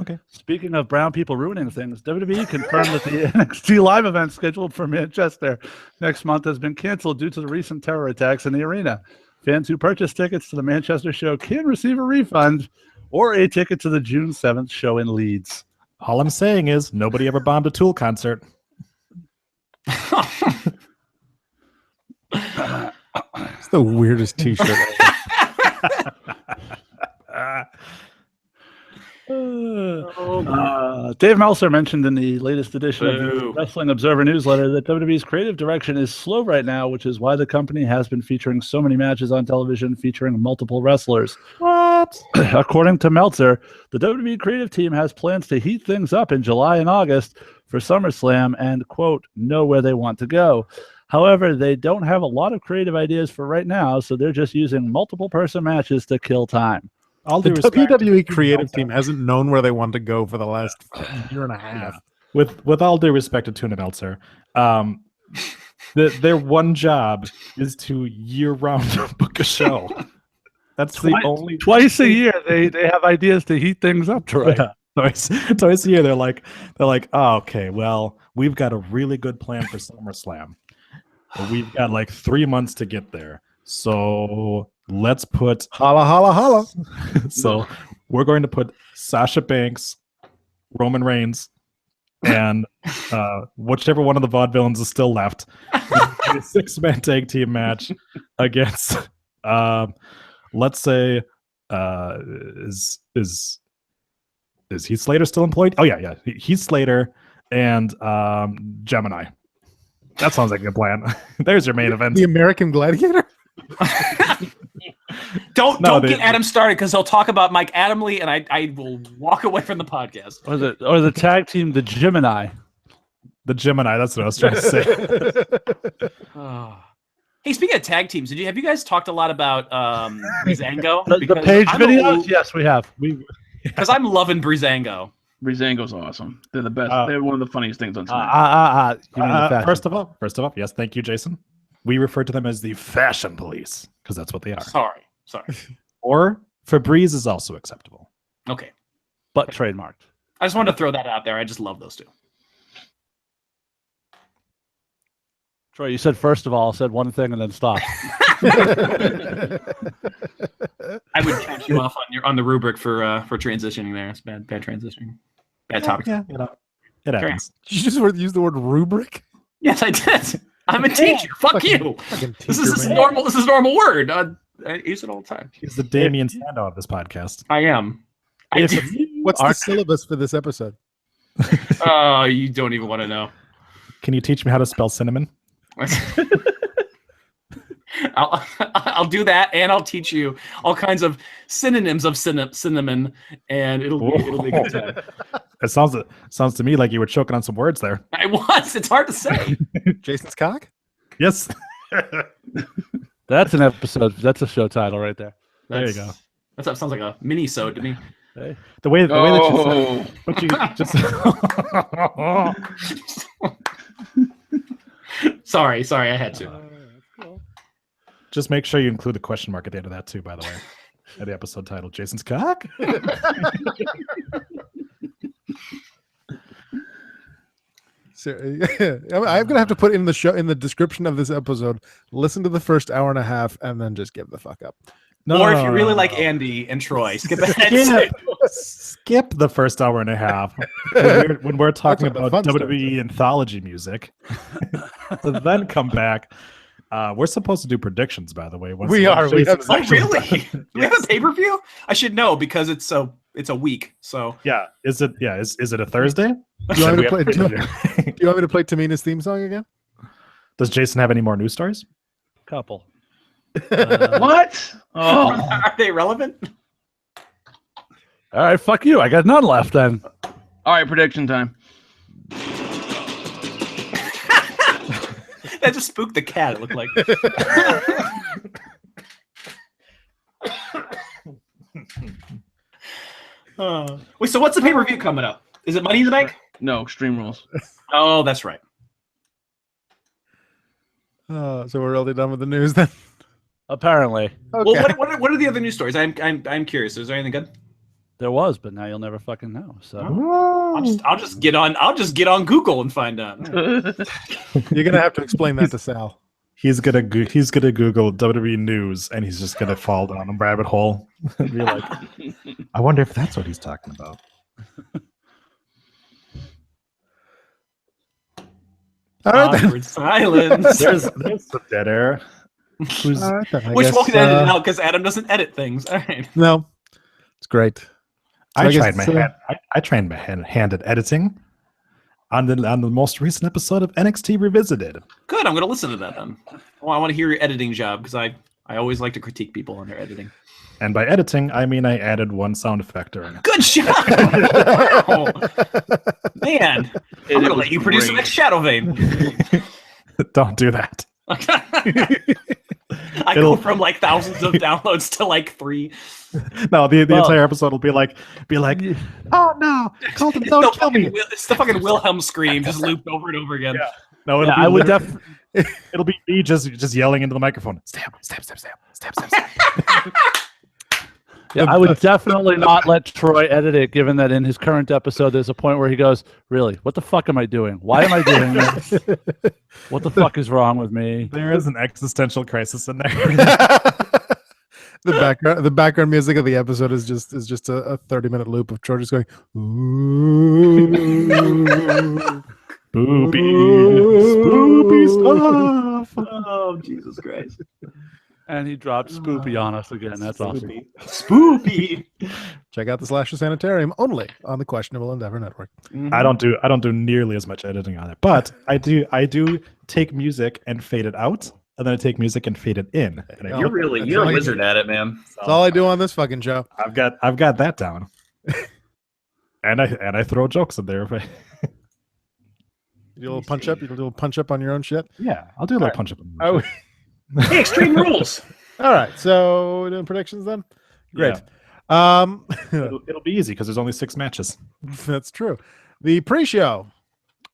Okay. Speaking of brown people ruining things, WWE confirmed that the NXT live event scheduled for Manchester next month has been canceled due to the recent terror attacks in the arena. Fans who purchase tickets to the Manchester show can receive a refund or a ticket to the June 7th show in Leeds. All I'm saying is nobody ever bombed a Tool concert. It's the weirdest t-shirt ever. Dave Meltzer mentioned in the latest edition of the Wrestling Observer newsletter that WWE's creative direction is slow right now, which is why the company has been featuring so many matches on television featuring multiple wrestlers. What? According to Meltzer, the WWE creative team has plans to heat things up in July and August for SummerSlam and, quote, know where they want to go. However, they don't have a lot of creative ideas for right now, so they're just using multiple person matches to kill time. The WWE creative team hasn't known where they want to go for the last year and a half. With all due respect to Tuna Meltzer, their one job is to year-round book a show. That's the only twice a year they have ideas to heat things up, Troy. Yeah. Twice a year they're like, oh, okay, well, we've got a really good plan for SummerSlam, but we've got like 3 months to get there. So let's put holla holla holla. So we're going to put Sasha Banks, Roman Reigns, and whichever one of the vaudevillains is still left, a 6-man tag team match against let's say is Heath Slater still employed? Oh yeah, Heath Slater and Gemini. That sounds like a good plan. There's your main event. The American Gladiator. Don't they- get Adam started because he'll talk about Mike Adamle, and I will walk away from the podcast. Or the tag team, the Gemini. The Gemini. That's what I was trying to say. Hey, speaking of tag teams, have you guys talked a lot about Breezango? The page videos? Yes, we have. Because I'm loving Breezango. Breezango's awesome. They're the best. They're one of the funniest things on You Smack. mean the fashion. First of all, yes, thank you, Jason. We refer to them as the Fashion Police because that's what they are. Sorry. Or Febreze is also acceptable. Okay. But trademarked. I just wanted to throw that out there. I just love those two. Troy, you said first of all, said one thing and then stopped. I would catch you off on the rubric for transitioning there. It's bad transitioning. Bad topic. Yeah, it happens. Did you just use the word rubric? Yes, I did. I'm a teacher. Fuck you. Fucking This is teacher, man. normal. This is a normal word. I use it all the time. He's the Damien Sandow of this podcast. I am. What's the syllabus for this episode? Oh, you don't even want to know. Can you teach me how to spell cinnamon? I'll do that, and I'll teach you all kinds of synonyms of cinnamon, and it'll be a good time. It sounds to me like you were choking on some words there. I was. It's hard to say. Jason's cock? Yes. That's an episode. That's a show title right there. There you go. That sounds like a mini-sode to me. Hey. The way that you Oh, said, but you just Sorry, I had to. just make sure you include the question mark at the end of that too. By the way, at the episode title, Jason's cock. So, I'm gonna have to put in the description of this episode. Listen to the first hour and a half, and then just give the fuck up. Or if you really like Andy and Troy, skip ahead. Skip the first hour and a half when we're talking That's what about the fun WWE anthology music. So then come back. We're supposed to do predictions, by the way. We are. We have- Oh, really? Do we have a pay-per-view? I should know because it's a week. So Yeah. Is it a Thursday? Do you want me to We play? have- Do you want me to play Tamina's theme song again? Does Jason have any more news stories? Couple. what? Oh, are they relevant? All right, fuck you. I got none left then. all right. Prediction time. That just spooked the cat. It looked like. Wait, so what's the pay-per-view coming up? Is it Money in the Bank? No, Extreme Rules. Oh, that's right. So we're really done with the news then. Apparently. Okay. Well, what are the other news stories? I'm curious. Is there anything good? There was, but now you'll never fucking know. So I'll just get on Google and find out. You're gonna have to explain that to Sal. He's gonna Google WWE news, and he's just gonna fall down a rabbit hole and be like, "I wonder if that's what he's talking about." All right, then. Awkward silence. There's the dead air. Who's All right, then. I Which guess, won't edit it out because Adam doesn't edit things. All right. No, it's great. So I guess tried my it's, hand. I trained my hand at editing on the most recent episode of NXT Revisited. Good. I'm going to listen to that then. Well, I want to hear your editing job because I always like to critique people on their editing. And by editing, I mean I added one sound effect during it. Good job. Wow. Man, I'm going to let you produce the next Shadow Vein. Don't do that. I go from like thousands of downloads to like 3. No, the Well- entire episode will be like, oh no, Colton, don't kill me. It's the fucking Wilhelm scream just looped over and over again. Yeah. No, it'll yeah, be I would literally- definitely. it'll be me just yelling into the microphone. Stab, stab, stab, stab, stab, stab, stab. Yeah, I would definitely not let Troy edit it, given that in his current episode, there's a point where he goes, "Really, what the fuck am I doing? Why am I doing this? What the fuck is wrong with me?" There is an existential crisis in there. The background music of the episode is just a 30-minute loop of Troy just going, ooh. Spoopy stuff. Oh, Jesus Christ. And he dropped Spoopy on us again. That's awesome. Spoopy. Check out the Slasher Sanitarium only on the Questionable Endeavor Network. I don't do nearly as much editing on it, but I do take music and fade it out, and then I take music and fade it in. And I- You're That's a all you wizard do. at it, man. That's all I do on this fucking show. I've got that down. and I throw jokes in there. If I, You do a little punch up. You do a little punch up on your own shit. yeah, I'll do a little punch up. Oh, Hey, Extreme Rules. all right. So we're doing predictions then. Great. It'll be easy because there's only 6 matches. That's true. The pre-show: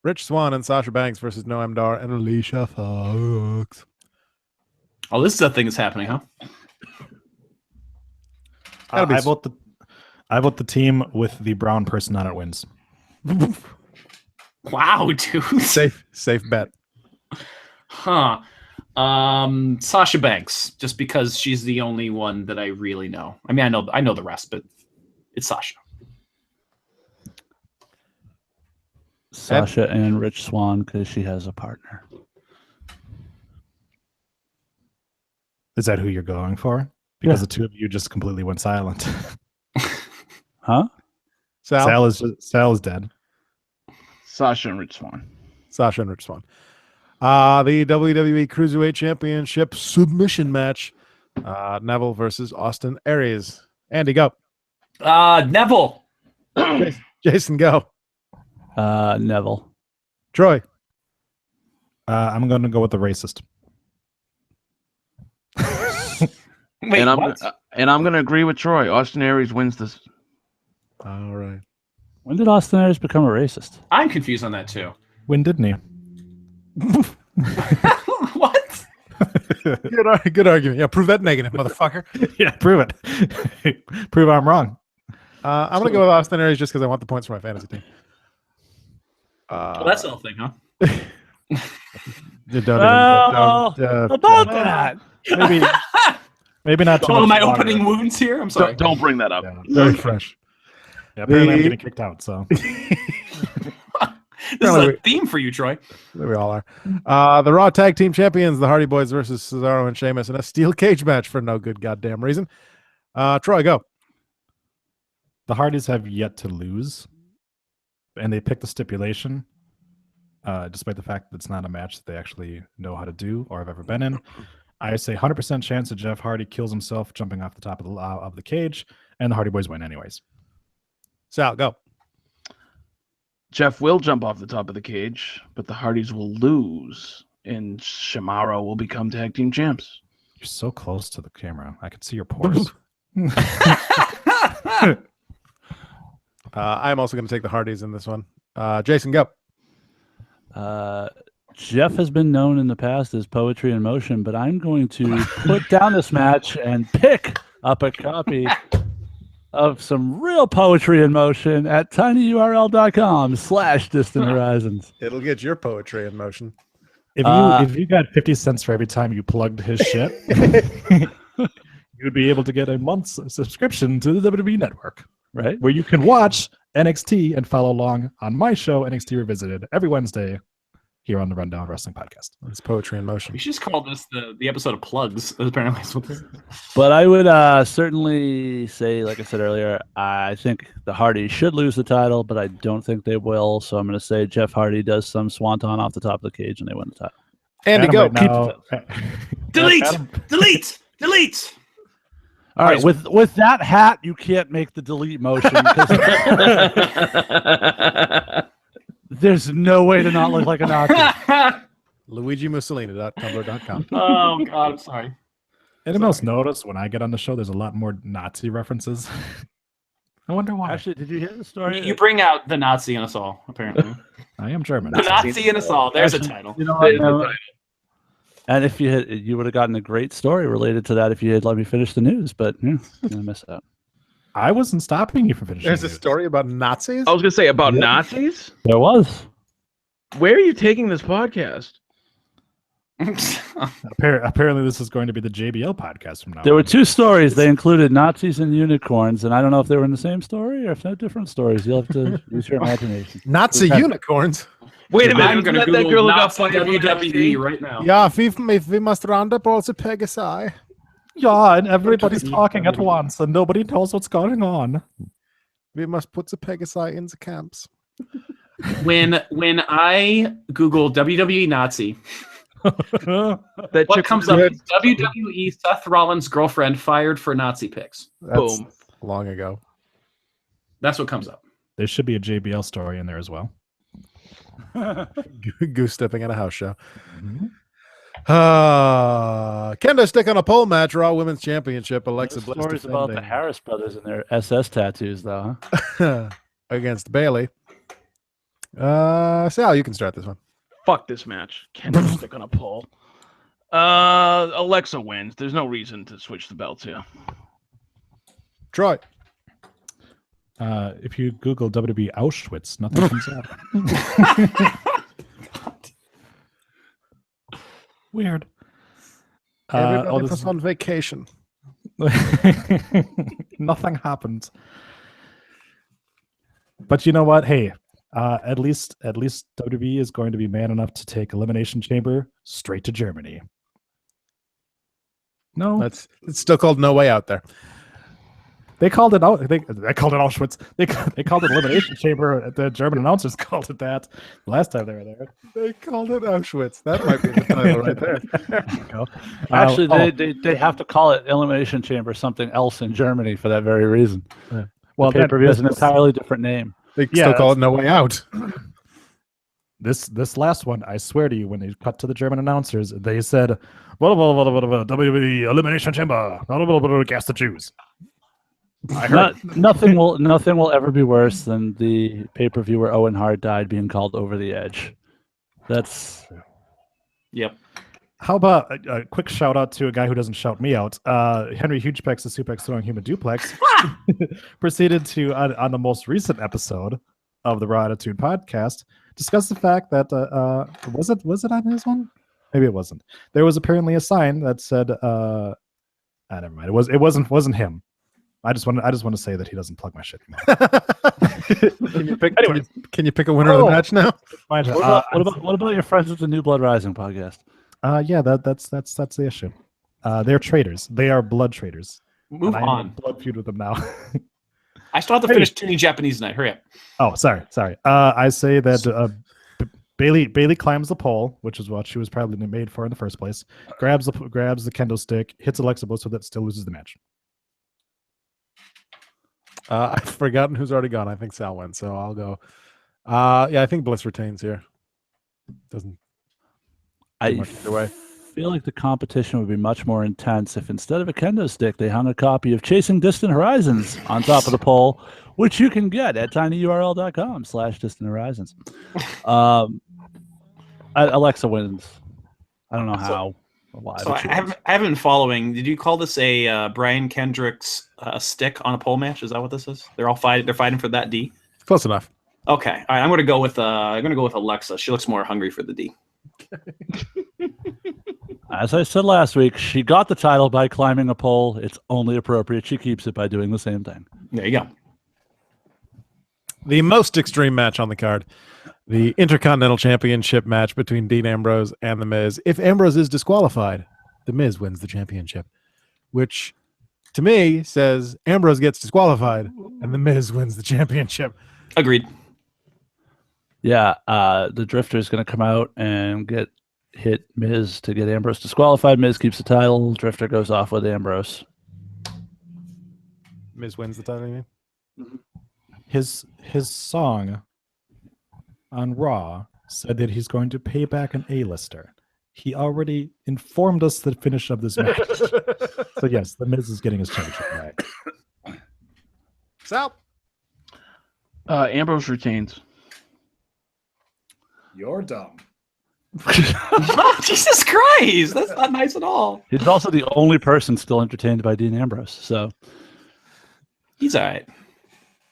Rich Swann and Sasha Banks versus Noam Dar and Alicia Fox. Oh, this is a thing that's happening, huh? Gotta be I vote the team with the brown person on it wins. Wow, dude. Safe bet. Huh. Sasha Banks, just because she's the only one that I really know. I mean, I know the rest, but it's Sasha. Sasha and Rich Swann because she has a partner. Is that who you're going for? Because the two of you just completely went silent. Huh? Sal Sal is dead. Sasha and Rich Swann. Sasha and Rich Swann. The WWE Cruiserweight Championship submission match. Neville versus Austin Aries. Andy, go. Neville. Jason, go. Neville. Troy. I'm going to go with the racist. Wait, and I'm what? going to agree with Troy. Austin Aries wins this. All right. When did Austin Aries become a racist? I'm confused on that too. When didn't he? What? Good argument. Yeah, prove that negative, motherfucker. Yeah, prove it. Prove I'm wrong. I'm going to go with Austin Aries just because I want the points for my fantasy team. Well, that's the whole thing, huh? About that. Maybe not too All much my longer. opening wounds here. I'm sorry. Don't bring that up. Yeah. Very fresh. Yeah, apparently I'm The- getting kicked out. So This is a theme for you, Troy. There we all are. The Raw Tag Team Champions, the Hardy Boys versus Cesaro and Sheamus in a steel cage match for no good goddamn reason. Troy, go. the Hardys have yet to lose, and they picked the stipulation, despite the fact that it's not a match that they actually know how to do or have ever been in. I say 100% chance that Jeff Hardy kills himself jumping off the top of the cage, and the Hardy Boys win anyways. Sal, go. Jeff will jump off the top of the cage, but the Hardys will lose, and Shimaro will become tag team champs. You're so close to the camera. I can see your pores. I'm also going to take the Hardys in this one. Jason, go. Jeff has been known in the past as poetry in motion, but I'm going to put down this match and pick up a copy of some real poetry in motion at tinyurl.com/distant horizons. It'll get your poetry in motion. If you got 50 cents for every time you plugged his shit, you'd be able to get a month's subscription to the WWE Network, Right? where you can watch NXT and follow along on my show, NXT Revisited, every Wednesday here on the Rundown Wrestling Podcast. It's poetry in motion. We should just call this the episode of plugs. Apparently, that's what this is. But I would certainly say, like I said earlier, I think the Hardys should lose the title, but I don't think they will. So I'm going to say Jeff Hardy does some swanton off the top of the cage and they win the title. Andy, go. Delete! Adam- Delete! Delete! All right, Alright, with that hat, you can't make the delete motion. 'Cause there's no way to not look like a Nazi. LuigiMussolini.tumblr.com. Oh God, I'm sorry. And most notice when I get on the show, there's a lot more Nazi references. I wonder why. Actually, did you hear the story? You bring out the Nazi in us all. Apparently, I am German. the Nazi in us all. There's a title. You know what, and if you would have gotten a great story related to that if you had let me finish the news, but you're gonna miss out. I wasn't stopping you from finishing. There's a it. story about Nazis? I was going to say about Yep. Nazis. There was. Where are you taking this podcast? Apparently, this is going to be the JBL podcast from now. There were on. two stories. They included Nazis and unicorns, and I don't know if they were in the same story or if they're different stories. You'll have to use your imagination. Nazi unicorns. Wait a minute. I'm going to isn't that Google girl who got Nazi fired from WWE NXT? right now. Ja, vi måste round up also Pegasi. Yeah, and everybody's talking at once, and nobody knows what's going on. We must put the Pegasi in the camps. When I Google WWE Nazi, That what chick comes was up? good. WWE Seth Rollins' girlfriend fired for Nazi pics. That's Boom. long ago. That's what comes up. There should be a JBL story in there as well. Goose stepping at a house show. Kendo stick on a pole match, Raw Women's Championship. Alexa There's Bliss stories about the defending Harris brothers and their SS tattoos, though. Huh? against Bailey. Sal, you can start this one. Fuck this match. Can't stick on a pole. Alexa wins. There's no reason to switch the belts here. Troy. If you Google WWE Auschwitz, nothing comes up. Weird. Everybody this was on vacation. nothing happened. But you know what? Hey, at least WWE is going to be man enough to take Elimination Chamber straight to Germany. No, It's still called No Way Out there. they called it out. They called it Auschwitz. They called it Elimination Chamber. The German announcers called it that the last time they were there. They called it Auschwitz. That might be the title right there. There you go. Actually, they have to call it Elimination Chamber something else in Germany for that very reason. well, The pay-per-view has an entirely different name. They Yeah, still call it No Way Out. This last one, I swear to you, when they cut to the German announcers, they said, WWE Elimination Chamber, gas the Jews. I heard. Nothing will ever be worse than the pay-per-view where Owen Hart died being called Over the Edge. That's Yep. How about a quick shout out to a guy who doesn't shout me out? Henry Hugepex, the suplex throwing human duplex, proceeded to, on the most recent episode of the Raw Attitude podcast, discuss the fact that was it on his one? Maybe it wasn't. There was apparently a sign that said, never mind. It wasn't him. I just want to say that he doesn't plug my shit anymore. Can you pick a winner of the match now? Mind you, what about your friends with the New Blood Rising podcast? yeah, that's the issue. They're traitors. They are blood traitors. Move And I'm in a on. blood feud with them now. I still have to finish tuning Japanese tonight. Hurry up. Oh, sorry. I say that Bailey climbs the pole, which is what she was probably made for in the first place. Grabs the kendo stick, hits Alexa Bliss with it, still loses the match. I've forgotten who's already gone. I think Sal went, so I'll go. Yeah, I think Bliss retains here. Doesn't. I much either way. feel like the competition would be much more intense if instead of a kendo stick, they hung a copy of Chasing Distant Horizons on top of the pole, which you can get at tinyurl.com/Distant Horizons. Alexa wins. I don't know how or why. So but she I wins. haven't been following. Did you call this a Brian Kendrick's stick on a pole match? Is that what this is? They're all fighting. They're fighting for that D. Close enough. Okay. All right. I'm gonna go with Alexa. She looks more hungry for the D. As I said last week, she got the title by climbing a pole. It's only appropriate she keeps it by doing the same thing. There you go. The most extreme match on the card, the Intercontinental Championship match between Dean Ambrose and The Miz. If Ambrose is disqualified, The Miz wins the championship, which to me says Ambrose gets disqualified and The Miz wins the championship. Agreed. Yeah, the Drifter is going to come out and hit Miz to get Ambrose disqualified. Miz keeps the title. Drifter goes off with Ambrose. Miz wins the title, you mean? His song on Raw said that he's going to pay back an A-lister. He already informed us the finish of this match. So yes, the Miz is getting his championship back. Sal. Ambrose retains. You're dumb. Jesus Christ, that's not nice at all. He's also the only person still entertained by Dean Ambrose. So He's all right.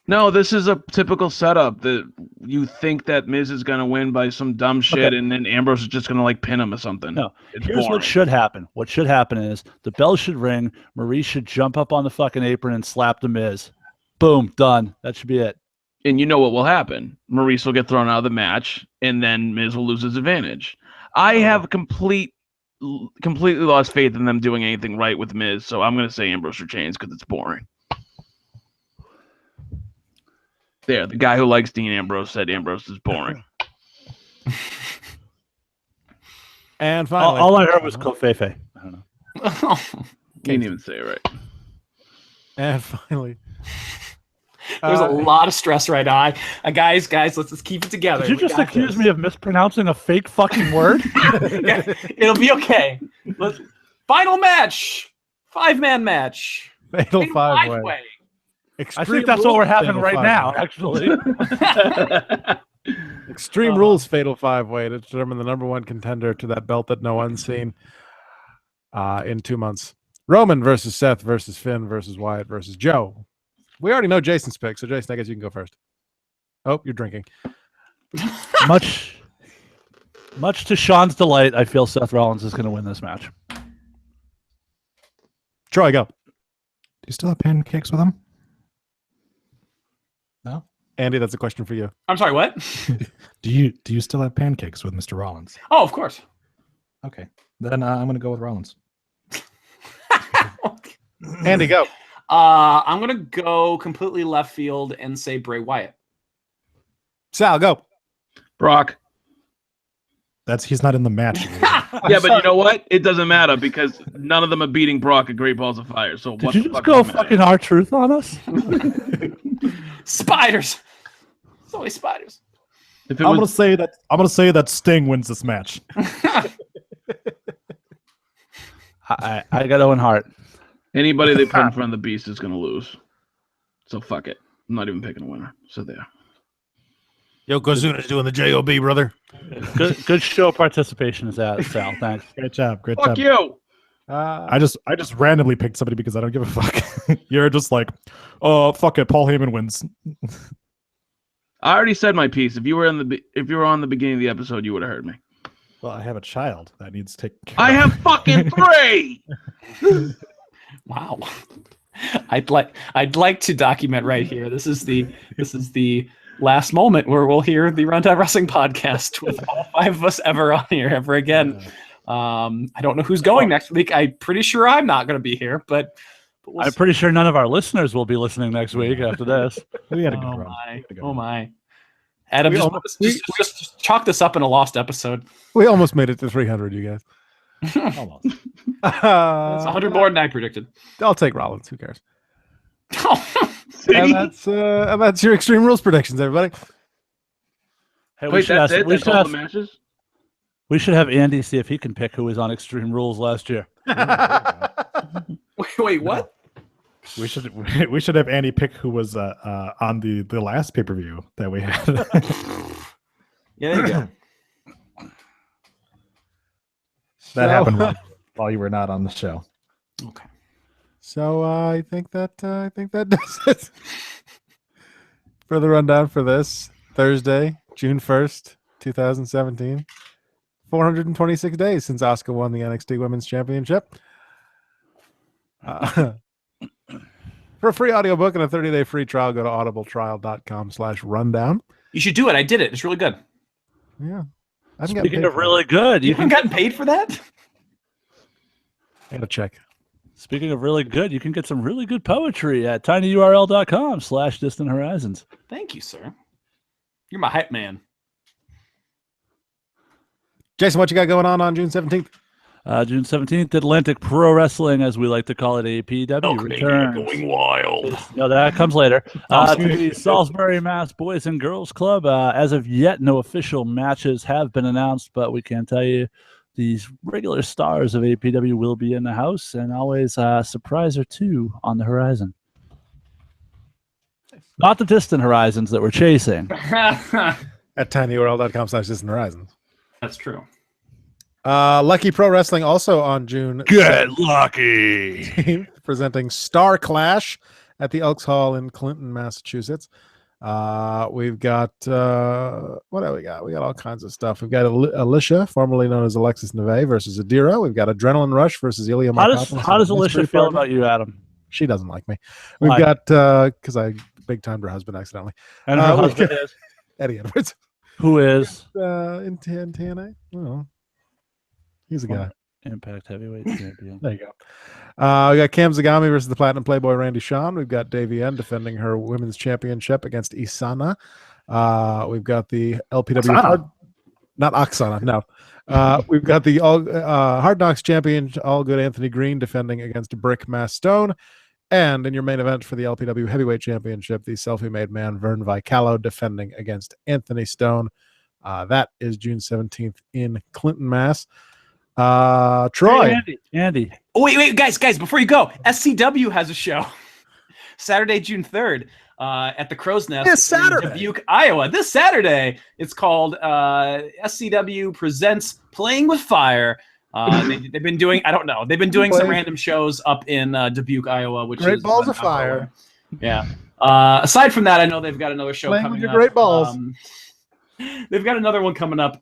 No, this is a typical setup that you think that Miz is going to win by some dumb shit, Okay. and then Ambrose is just going to like pin him or something. No, It's here's boring. what should happen. What should happen is the bell should ring. Maurice should jump up on the fucking apron and slap the Miz. Boom, done. That should be it. And you know what will happen? Maurice will get thrown out of the match, and then Miz will lose his advantage. I have complete completely lost faith in them doing anything right with Miz. So I'm gonna say Ambrose or Chains because it's boring. There, the guy who likes Dean Ambrose said Ambrose is boring. And finally, All I heard was Kofefe. I don't know. You didn't even say it right. and finally, There's a lot of stress right now. Guys, let's just keep it together. Did you We just got accuse this. me of mispronouncing a fake fucking word? It'll be okay. Final match. 5-man match. fatal five-way. Five-way. I think that's what we're having Fatal right now, five-way. actually. Extreme Rules fatal five-way to determine the number one contender to that belt that no one's seen in 2 months. Roman versus Seth versus Finn versus Wyatt versus Joe. We already know Jason's pick, so Jason, I guess you can go first. Oh, you're drinking. much to Sean's delight, I feel Seth Rollins is going to win this match. Troy, go. Do you still have pancakes with him? No. Andy, that's a question for you. I'm sorry, what? Do you still have pancakes with Mr. Rollins? Oh, of course. Okay, then I'm going to go with Rollins. Andy, go. I'm gonna go completely left field and say Bray Wyatt. Sal, go. Brock. He's not in the match. Yeah, but you know what? It doesn't matter because none of them are beating Brock at Great Balls of Fire. So Did what you the just fuck go does it matter? fucking R-Truth on us? Spiders. It's always spiders. If it I'm was, going to say that Sting wins this match. I got Owen Hart. anybody they put in front of the Beast is going to lose. So fuck it. I'm not even picking a winner. So there. Yokozuna's doing the JOB, brother. Good show participation is that, Sal. Thanks. Great job. Great Fuck job. you. I just randomly picked somebody because I don't give a fuck. You're just like, oh fuck it, Paul Heyman wins. I already said my piece. If you were on the beginning of the episode, you would have heard me. Well, I have a child that needs taken care I of. have fucking 3. Wow. I'd like to document right here. This is the last moment where we'll hear the Rundown Wrestling podcast with all 5 of us ever on here ever again. I don't know who's going next week. I'm pretty sure I'm not going to be here, but we'll I'm pretty sure none of our listeners will be listening next week after this. We had a good Oh run. my! We had a good Oh run. my! Adam, We just, almost- just chalk this up in a lost episode. We almost made it to 300, you guys. Almost. It's 100 more than I predicted. I'll take Rollins. Who cares? See? And that's your Extreme Rules predictions, everybody. Hey, Wait, that's it? That's all the matches? we should have Andy see if he can pick who was on Extreme Rules last year. Wait, what? We should have Andy pick who was on the last pay-per-view that we had. Yeah, there you go. That happened while you were not on the show. Okay. So I think that does it for the rundown for this Thursday, June 1st, 2017. 426 days since Asuka won the NXT Women's Championship. For a free audiobook and a 30-day free trial, go to audibletrial.com/rundown. You should do it. I did it. It's really good. Yeah. I haven't gotten Speaking paid of for really good, You you haven't can. gotten paid for that? that. I gotta check. Speaking of really good, you can get some really good poetry at tinyurl.com/distant horizons. Thank you, sir. You're my hype man. Jason, what you got going on June 17th? June 17th, Atlantic Pro Wrestling, as we like to call it, APW, returns. wild. No, that comes later. To the Salisbury, Mass Boys and Girls Club. As of yet, no official matches have been announced, but we can tell you these regular stars of APW will be in the house, and always a surprise or two on the horizon. Not the distant horizons that we're chasing. At tinyurl.com/distant horizons. That's true. Lucky Pro Wrestling also on June lucky. 17th, presenting Star Clash at the Elks Hall in Clinton, Massachusetts. We've got what do we got? We got all kinds of stuff. We've got Alicia, formerly known as Alexis Neve, versus Adira. We've got Adrenaline Rush versus Ilya How does Markopoulos. Alicia feel about you, Adam? She doesn't like me. We've Why? got because I big timed her husband accidentally. And her we husband got- is? Eddie Edwards. Who is? In TNA. Well, he's a guy. Impact Heavyweight Champion. There you go. We got Cam Zagami versus the Platinum Playboy Randy Shawn. We've got Davey N defending her women's championship against Isana. We've got the LPW Oksana. not Oksana, no. We've got the Hard Knocks champion, All Good Anthony Green, defending against Brick Mass Stone. And in your main event for the LPW Heavyweight Championship, the selfie-made man Vern Vicalo defending against Anthony Stone. That is June 17th in Clinton, Mass. Troy. Hey, Andy. Oh, wait, guys, before you go, SCW has a show Saturday, June 3rd at the Crow's Nest This Saturday. in Dubuque, Iowa. This Saturday, it's called SCW Presents Playing with Fire. They've been doing, I don't know, they've been doing some random shows up in Dubuque, Iowa, which Great is balls of fire. Yeah. Aside from that, I know they've got another show Playing coming with your up. great balls. They've got another one coming up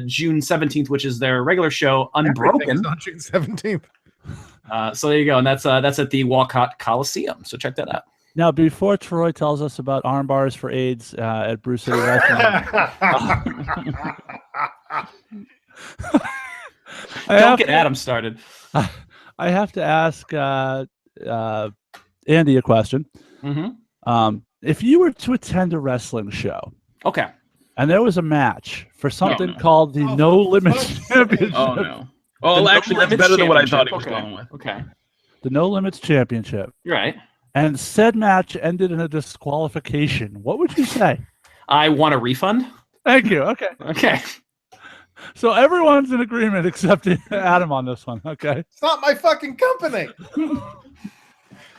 June 17th, which is their regular show, Everything is Unbroken. on June 17th. So there you go, and that's at the Walcott Coliseum. So check that out. Now, before Troy tells us about arm bars for AIDS at Bruce City Wrestling, Don't get Adam started. I have to ask Andy a question. Mm-hmm. If you were to attend a wrestling show Okay. and there was a match for something no. called the No Limits Championship, Oh no. Oh, The actually, No that's Limits better than what I thought he was Championship. going with. Okay. the No Limits Championship, You're right. and said match ended in a disqualification, what would you say? I want a refund. Thank you. Okay. Okay. So everyone's in agreement except Adam on this one. Okay. It's not my fucking company.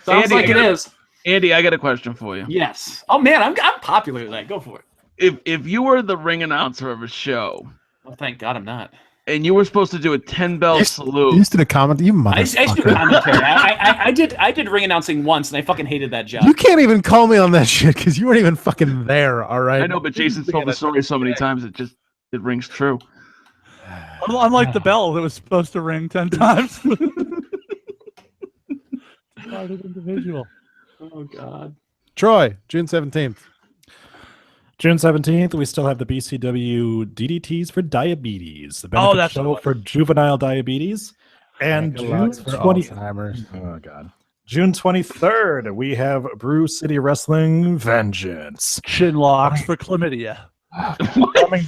Sounds Andy, like it is. Andy, I got a question for you. Yes. Oh man, I'm popular tonight. Go for it. If you were the ring announcer of a show Oh, thank God I'm not. and you were supposed to do a 10-bell You salute, used to the comment, you I used to do motherfucker. commentary. I did ring announcing once, and I fucking hated that job. You can't even call me on that shit because you weren't even fucking there. All right. I know, but Jason's told the story so many times it rings true. Unlike the bell that was supposed to ring 10 times. Retarded individual. Oh God. Troy, June 17th. June 17th, we still have the BCW DDTs for diabetes, the benefit that's show what it for juvenile diabetes. And June 20 Alzheimer's. Oh God. June 23rd, we have Brew City Wrestling Vengeance. Chin locks for chlamydia. Coming,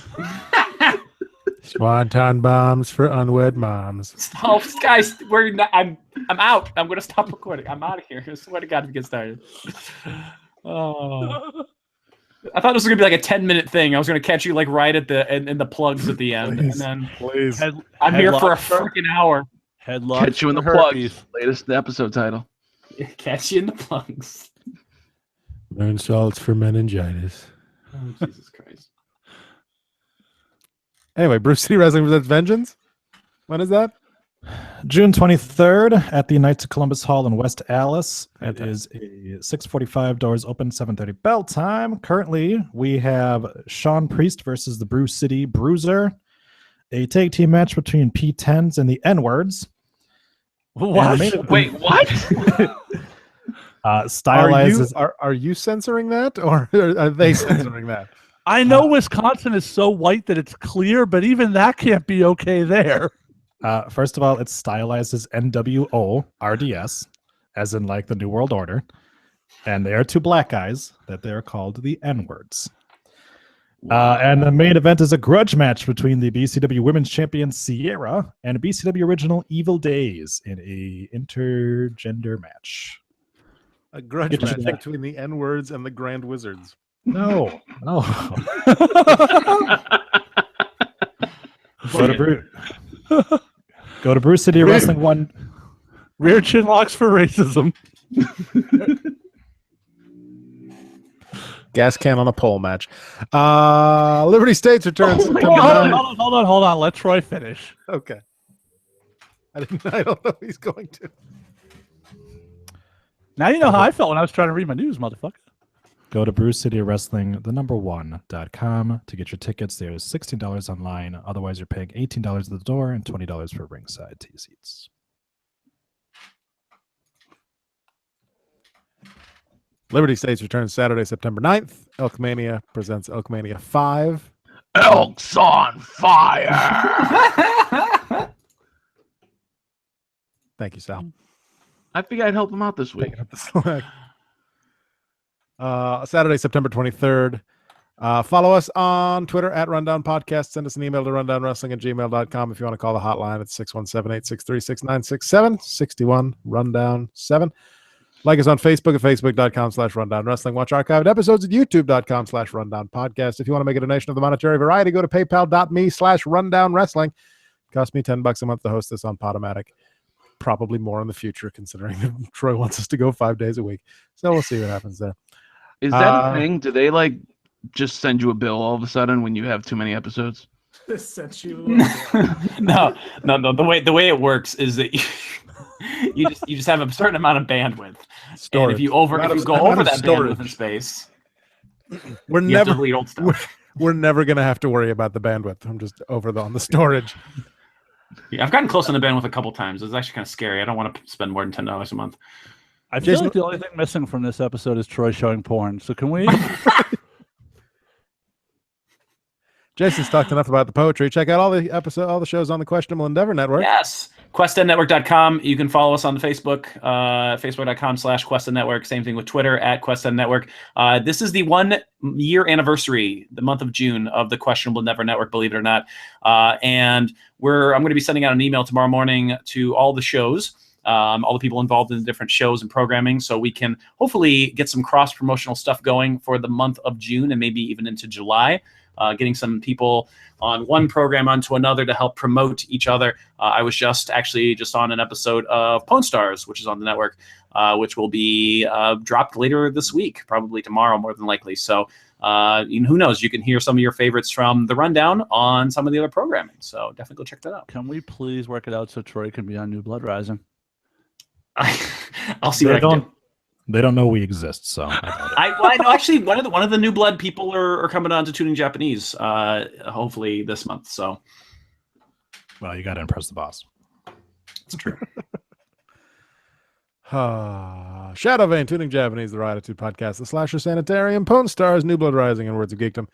Swanton bombs for unwed moms. Oh, guys, we're not, I'm out. I'm gonna stop recording. I'm out of here. I swear to God, to get started. Oh, I thought this was gonna be like a 10-minute thing. I was gonna catch you like right at the in the plugs at the end, Please. and then Please. I'm here for a Headlock for- freaking hour. Headlock. Catch you in the for plugs. herpes. Latest episode title. Catch you in the plugs. Moon salts for meningitis. Oh, Jesus Christ. Anyway, Bruce City Wrestling presents Vengeance. When is that? June 23rd at the Knights of Columbus Hall in West Allis. It is a 6:45, doors open, 7:30 bell time. Currently, we have Sean Priest versus the Brew City Bruiser, a tag team match between P10s and the N-words. What? Wait, what? Stylized. Are you censoring that, or are they censoring that? I know Wisconsin is so white that it's clear, but even that can't be okay there. First of all, it's stylized as NWO RDS, as in like the New World Order. And they are two black guys that they're called the N-words. And the main event is a grudge match between the BCW Women's Champion Sierra and BCW Original Evil Days in a intergender match. A grudge Get to match that. between the N-words and the Grand Wizards. No. Go to Bruce City Wrestling One. Rear chin locks for racism. Gas can on a pole match. Liberty States returns. September Hold 9th. on. Let Troy finish. Okay. I don't know if he's going to. Now you know how I felt when I was trying to read my news, motherfucker. Go to Bruce City Wrestling, #1.com to get your tickets. There's $16 online. Otherwise, you're paying $18 at the door and $20 for ringside T seats. Liberty States returns Saturday, September 9th. Elkmania presents Elkmania 5. Elk's on fire. Thank you, Sal. I think I'd help him out this week. Picking up the slack. Saturday, September 23rd. Follow us on Twitter at Rundown Podcast. Send us an email to rundownwrestling@gmail.com if you want to call the hotline. It's 617-863-6967, 61 Rundown 7. Like us on Facebook at facebook.com/Rundown Wrestling. Watch archived episodes at youtube.com/Rundown Podcast. If you want to make a donation of the monetary variety, go to paypal.me/Rundown Wrestling. Cost me $10 a month to host this on Podomatic. Probably more in the future, considering that Troy wants us to go 5 days a week. So we'll see what happens there. Is that a thing? Do they like just send you a bill all of a sudden when you have too many episodes? Sent you. No. The way it works is that you just have a certain amount of bandwidth. And if you go over that bandwidth in space, We're you have to never delete old stuff. we're never gonna have to worry about the bandwidth. I'm just on the storage. Yeah, I've gotten close on the bandwidth a couple times. It's actually kind of scary. I don't want to spend more than $10 a month. I feel Jason- like the only thing missing from this episode is Troy showing porn. So can we? Jason's talked enough about the poetry. Check out all the shows on the Questionable Endeavor Network. Yes. QuestEndNetwork.com. You can follow us on the Facebook, facebook.com/QuestEndNetwork. Same thing with Twitter at QuestEndNetwork. This is the 1 year anniversary, the month of June, of the Questionable Endeavor Network, believe it or not. And I'm going to be sending out an email tomorrow morning to all the shows, all the people involved in the different shows and programming, so we can hopefully get some cross-promotional stuff going for the month of June and maybe even into July. Getting some people on one program onto another to help promote each other. I was just on an episode of Pwn Stars, which is on the network, which will be dropped later this week, probably tomorrow, more than likely. So who knows? You can hear some of your favorites from the Rundown on some of the other programming. So definitely go check that out. Can we please work it out so Troy can be on New Blood Rising? I'll see what I can do. They don't know we exist, so I know actually one of the New Blood people are coming on to Tuning Japanese, hopefully this month. So, well, you got to impress the boss. It's true. Shadow Vein, Tuning Japanese, the Attitude Podcast, the Slasher Sanitarium, Pwn Stars, New Blood Rising, and Words of Geekdom.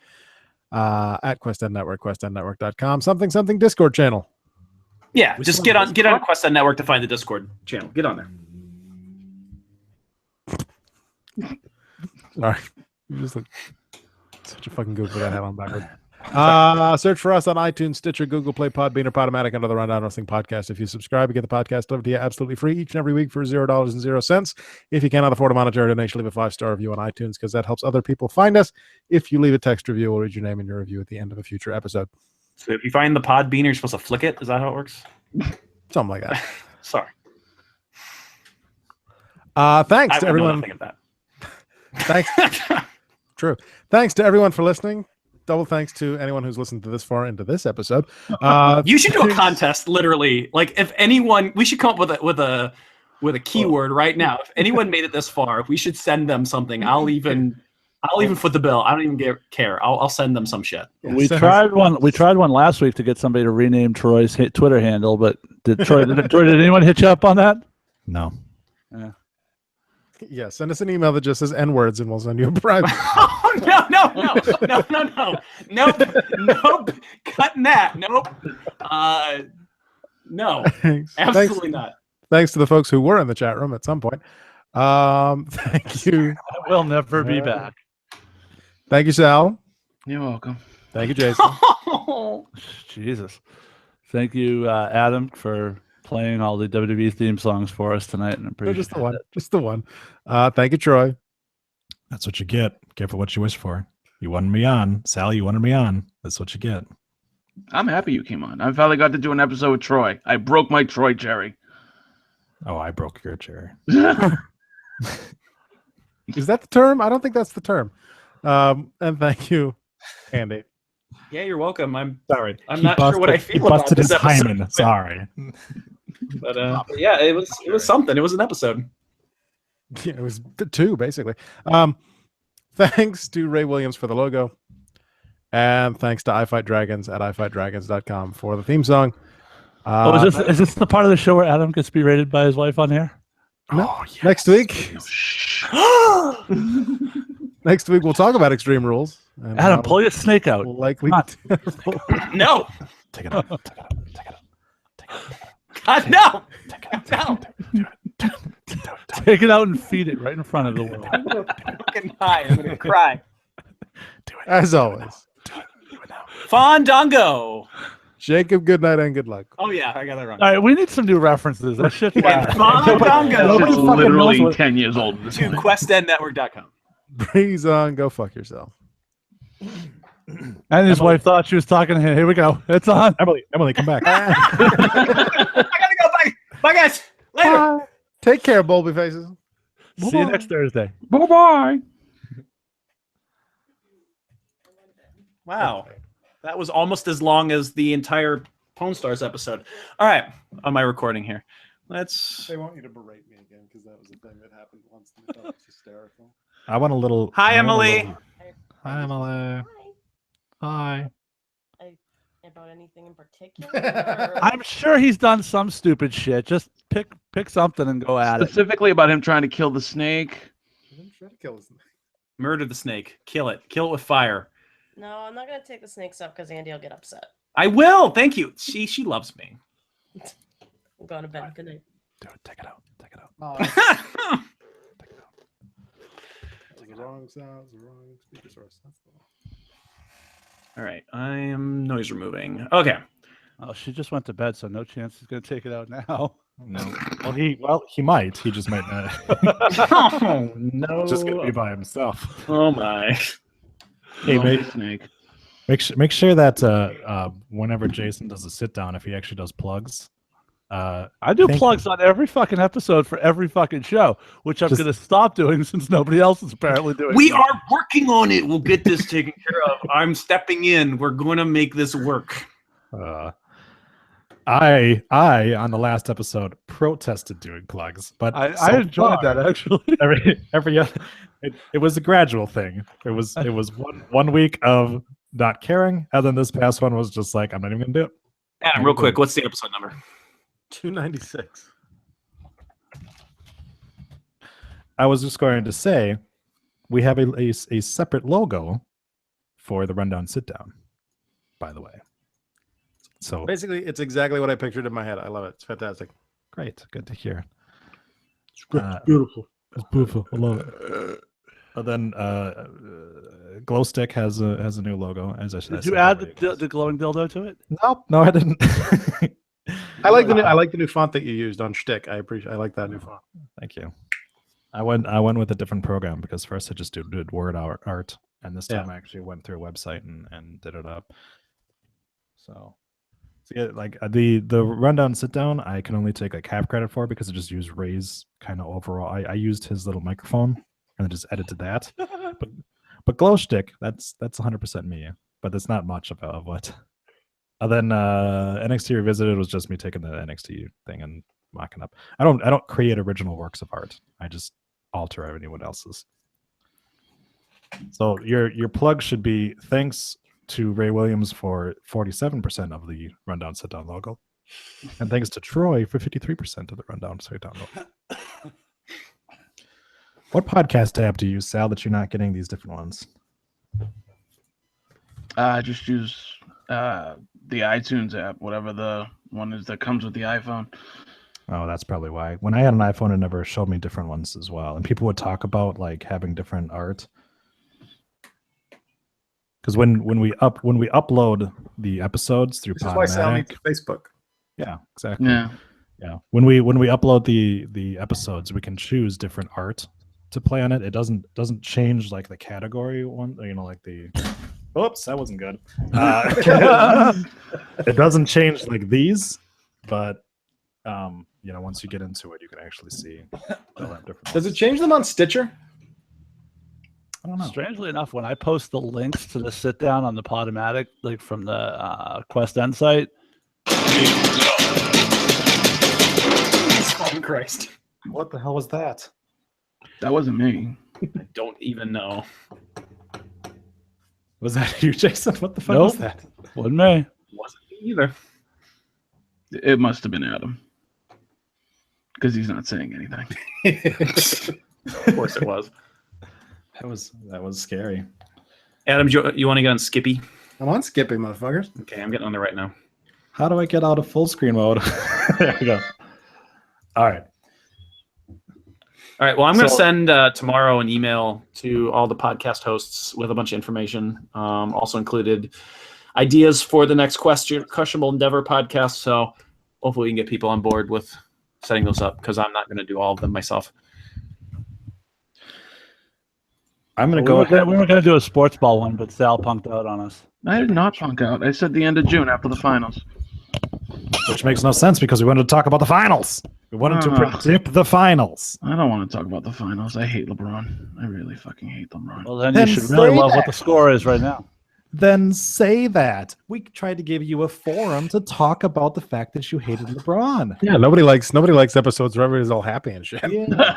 At Quest End Network, questendnetwork.com, something Discord channel. Yeah, just get on Quest End Network to find the Discord channel. Get on there. Sorry. You just look such a fucking goof with that hat on backwards. Search for us on iTunes, Stitcher, Google Play, Podbean, or Podomatic under the Rundown Wrestling Podcast. If you subscribe, you get the podcast delivered to you absolutely free each and every week for $0.00. If you cannot afford a monetary donation, leave a 5-star review on iTunes because that helps other people find us. If you leave a text review, we'll read your name in your review at the end of a future episode. So if you find the Podbean, you're supposed to flick it. Is that how it works? Something like that. Sorry. Thanks to everyone. Thanks. True. Thanks to everyone for listening. Double thanks to anyone who's listened to this far into this episode. You should do a contest, literally. Like, if anyone, we should come up with a keyword right now. If anyone made it this far, we should send them something. I'll even foot the bill. I don't even care. I'll send them some shit. We tried one last week to get somebody to rename Troy's Twitter handle, but did anyone hit you up on that? No. Yeah. Yeah, send us an email that just says N-words and we'll send you a bribe. Oh, no. Nope. Cutting that. Nope. No. Absolutely not. Thanks to the folks who were in the chat room at some point. Thank you. I will never be back. Thank you, Sal. You're welcome. Thank you, Jason. Jesus. Thank you, Adam, for playing all the WWE theme songs for us tonight. And Just the one. Thank you, Troy. That's what you get. Careful what you wish for. You wanted me on. Sally, you wanted me on. That's what you get. I'm happy you came on. I finally got to do an episode with Troy. I broke my Troy cherry. Oh, I broke your chair. Is that the term? I don't think that's the term. And thank you, Andy. Yeah, you're welcome. I'm Sorry. I'm not sure what I feel about this episode. Sorry. But yeah, it was something. It was an episode. Yeah, it was 2, basically. Thanks to Ray Williams for the logo. And thanks to iFightDragons at ifightdragons.com for the theme song. Is this the part of the show where Adam gets berated by his wife on here? No, yes. Next week. Next week we'll talk about Extreme Rules. Adam, pull your snake out. Likely. No. Take it out. God, no. Take it out and feed it right in front of the world. Fucking high. I'm gonna cry. As always, Fandango. Jacob, good night and good luck. Oh yeah, I got that wrong. All right, we need some new references. That shit's whack. Fandango. It's fucking knows literally what- 10 years old. at this To point. questendnetwork.com. Breeze on. Go fuck yourself. And his wife thought she was talking to him. Here we go. It's on. Emily, come back. I gotta go. Bye. Bye, guys. Later. Take care, Bulby faces. See you next Thursday. Bye-bye. Wow. That was almost as long as the entire Pwn Stars episode. All right. On my recording here. Let's. They want you to berate me again because that was a thing that happened once. And I thought it was hysterical. I want a little. Hi, I want a Emily. little- Hi, Emily. Hi. About anything in particular? or- I'm sure he's done some stupid shit. Just pick something and go at it. Specifically about him trying to kill the snake. I didn't try to kill his name. Murder the snake. Kill it. Kill it with fire. No, I'm not gonna take the snakes up because Andy will get upset. I will. Thank you. She loves me. I'm going to bed. Good night. Do it. Take it out. Take it out. Oh, Take it out. the wrong sounds, the wrong speaker source. That's the one. All right. I am noise removing. Okay. Oh, she just went to bed, so no chance he's gonna take it out now. No. Well, he might. He just might not. Oh, no. Just gonna be by himself. Oh my. Hey, Lonely mate. snake. Make sure that whenever Jason does a sit down, if he actually does plugs, I do Thank plugs on every fucking episode for every fucking show, which I'm Just- gonna stop doing since nobody else is apparently doing. We it. are working on it. We'll get this taken care of. I'm stepping in. We're going to make this work. I on the last episode protested doing plugs, but I so enjoyed far, that actually. every other, it was a gradual thing. It was one week of not caring, and then this past one was just like, I'm not even gonna do it. Adam, real quick, what's the episode number? 296. I was just going to say, we have a separate logo for the rundown sit down, by the way. So Basically, it's exactly what I pictured in my head. I love it. It's fantastic. great, good to hear. It's great. Uh, It's beautiful. It's beautiful. I love it. But then Glowstick has a new logo. As I Did said you add earlier. the glowing dildo to it? Nope, no, I didn't. I like the new font that you used on Shtick. I like that new font. Thank you. I went with a different program because first I just did word art, and this time I actually went through a website and did it up. So yeah, like the rundown sit down, I can only take like half credit for because I just used Ray's kind of overall. I used his little microphone and then just edited that. but Glowstick, that's 100% me. But that's not much of what. And then NXT Revisited was just me taking the NXT thing and mocking up. I don't create original works of art. I just alter anyone else's. So your plug should be thanks to Ray Williams for 47% of the Rundown Sit Down logo, and thanks to Troy for 53% of the Rundown Sit Down logo. What podcast app do you use, Sal, that you're not getting these different ones? Just use the iTunes app, whatever the one is that comes with the iPhone. Oh, that's probably why. When I had an iPhone, it never showed me different ones as well. And people would talk about like having different art. Because when we upload the episodes through This is why Sal Podomatic, needs Facebook. yeah, exactly. Yeah. Yeah. When we upload the episodes, we can choose different art to play on it. It doesn't change like the category one, like the oops, that wasn't good. It doesn't change like these, but once you get into it, you can actually see they'll have different Does it change them on Stitcher? I don't know. Strangely enough, when I post the links to the sit down on the Podomatic, like from the Quest End site, Oh, Christ. What the hell was that? That wasn't me. I don't even know. Was that you, Jason? What the fuck Nope. was that? wasn't me. Wasn't me either. It must have been Adam. Because he's not saying anything. Of course it was. That was scary. Adam, you want to get on Skippy? I'm on skipping, motherfuckers. Okay, I'm getting on there right now. How do I get out of full screen mode? There we go. All right. All right. Well, I'm going to So- send tomorrow an email to all the podcast hosts with a bunch of information. Also included ideas for the next Questionable Endeavor podcast. So hopefully we can get people on board with setting those up because I'm not going to do all of them myself. I'm going to We go were gonna, ahead. we were gonna do a sports ball one, but Sal punked out on us. I did not punk out. I said the end of June after the finals. Which makes no sense because we wanted to talk about the finals. We wanted to Ah. predict the finals. I don't want to talk about the finals. I hate LeBron. I really fucking hate LeBron. Well, then Then you should really say love what that. the score is right now. Then say that. We tried to give you a forum to talk about the fact that you hated LeBron. Yeah, nobody likes episodes where everybody's all happy and shit. Yeah.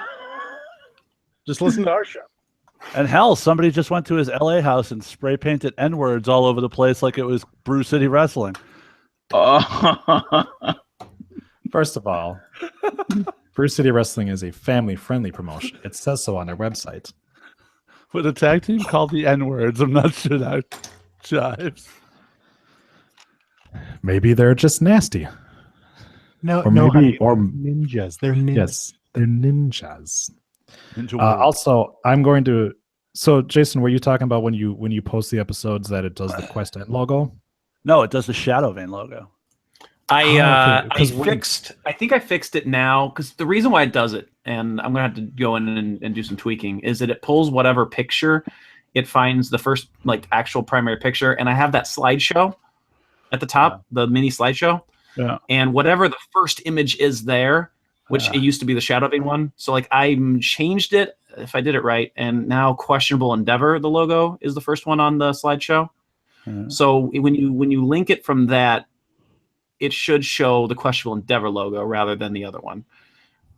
Just listen to our show. And hell, somebody just went to his LA house and spray painted N-words all over the place like it was Brew City Wrestling. Oh. First of all, Bruce City Wrestling is a family-friendly promotion. It says so on their website. With a tag team called the N-words, I'm not sure that jives. Maybe they're just nasty. No, Or no, maybe- honey, or- ninjas. They're ninjas. Yes, they're ninjas. Ninja words. Also, I'm going to. So, Jason, were you talking about when you post the episodes that it does the Quest End logo? No, it does the Shadow Vein logo. okay, I 'cause when- fixed. I think I fixed it now because the reason why it does it, and I'm gonna have to go in and do some tweaking, is that it pulls whatever picture it finds the first like actual primary picture, and I have that slideshow at the top, the mini slideshow, Yeah. and whatever the first image is there, which Yeah. it used to be the Shadow Vein one. So like I changed it if I did it right, and now Questionable Endeavor, the logo, is the first one on the slideshow. Yeah. So when you link it from that, it should show the Questionable Endeavor logo rather than the other one.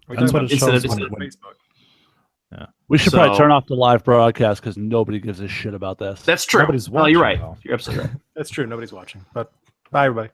That's what it Instead shows of- when, instead of when- We should probably So- turn off the live broadcast because nobody gives a shit about this. That's true. Nobody's Well, you're watching, right. though. You're absolutely right. That's true. Nobody's watching. But bye, everybody.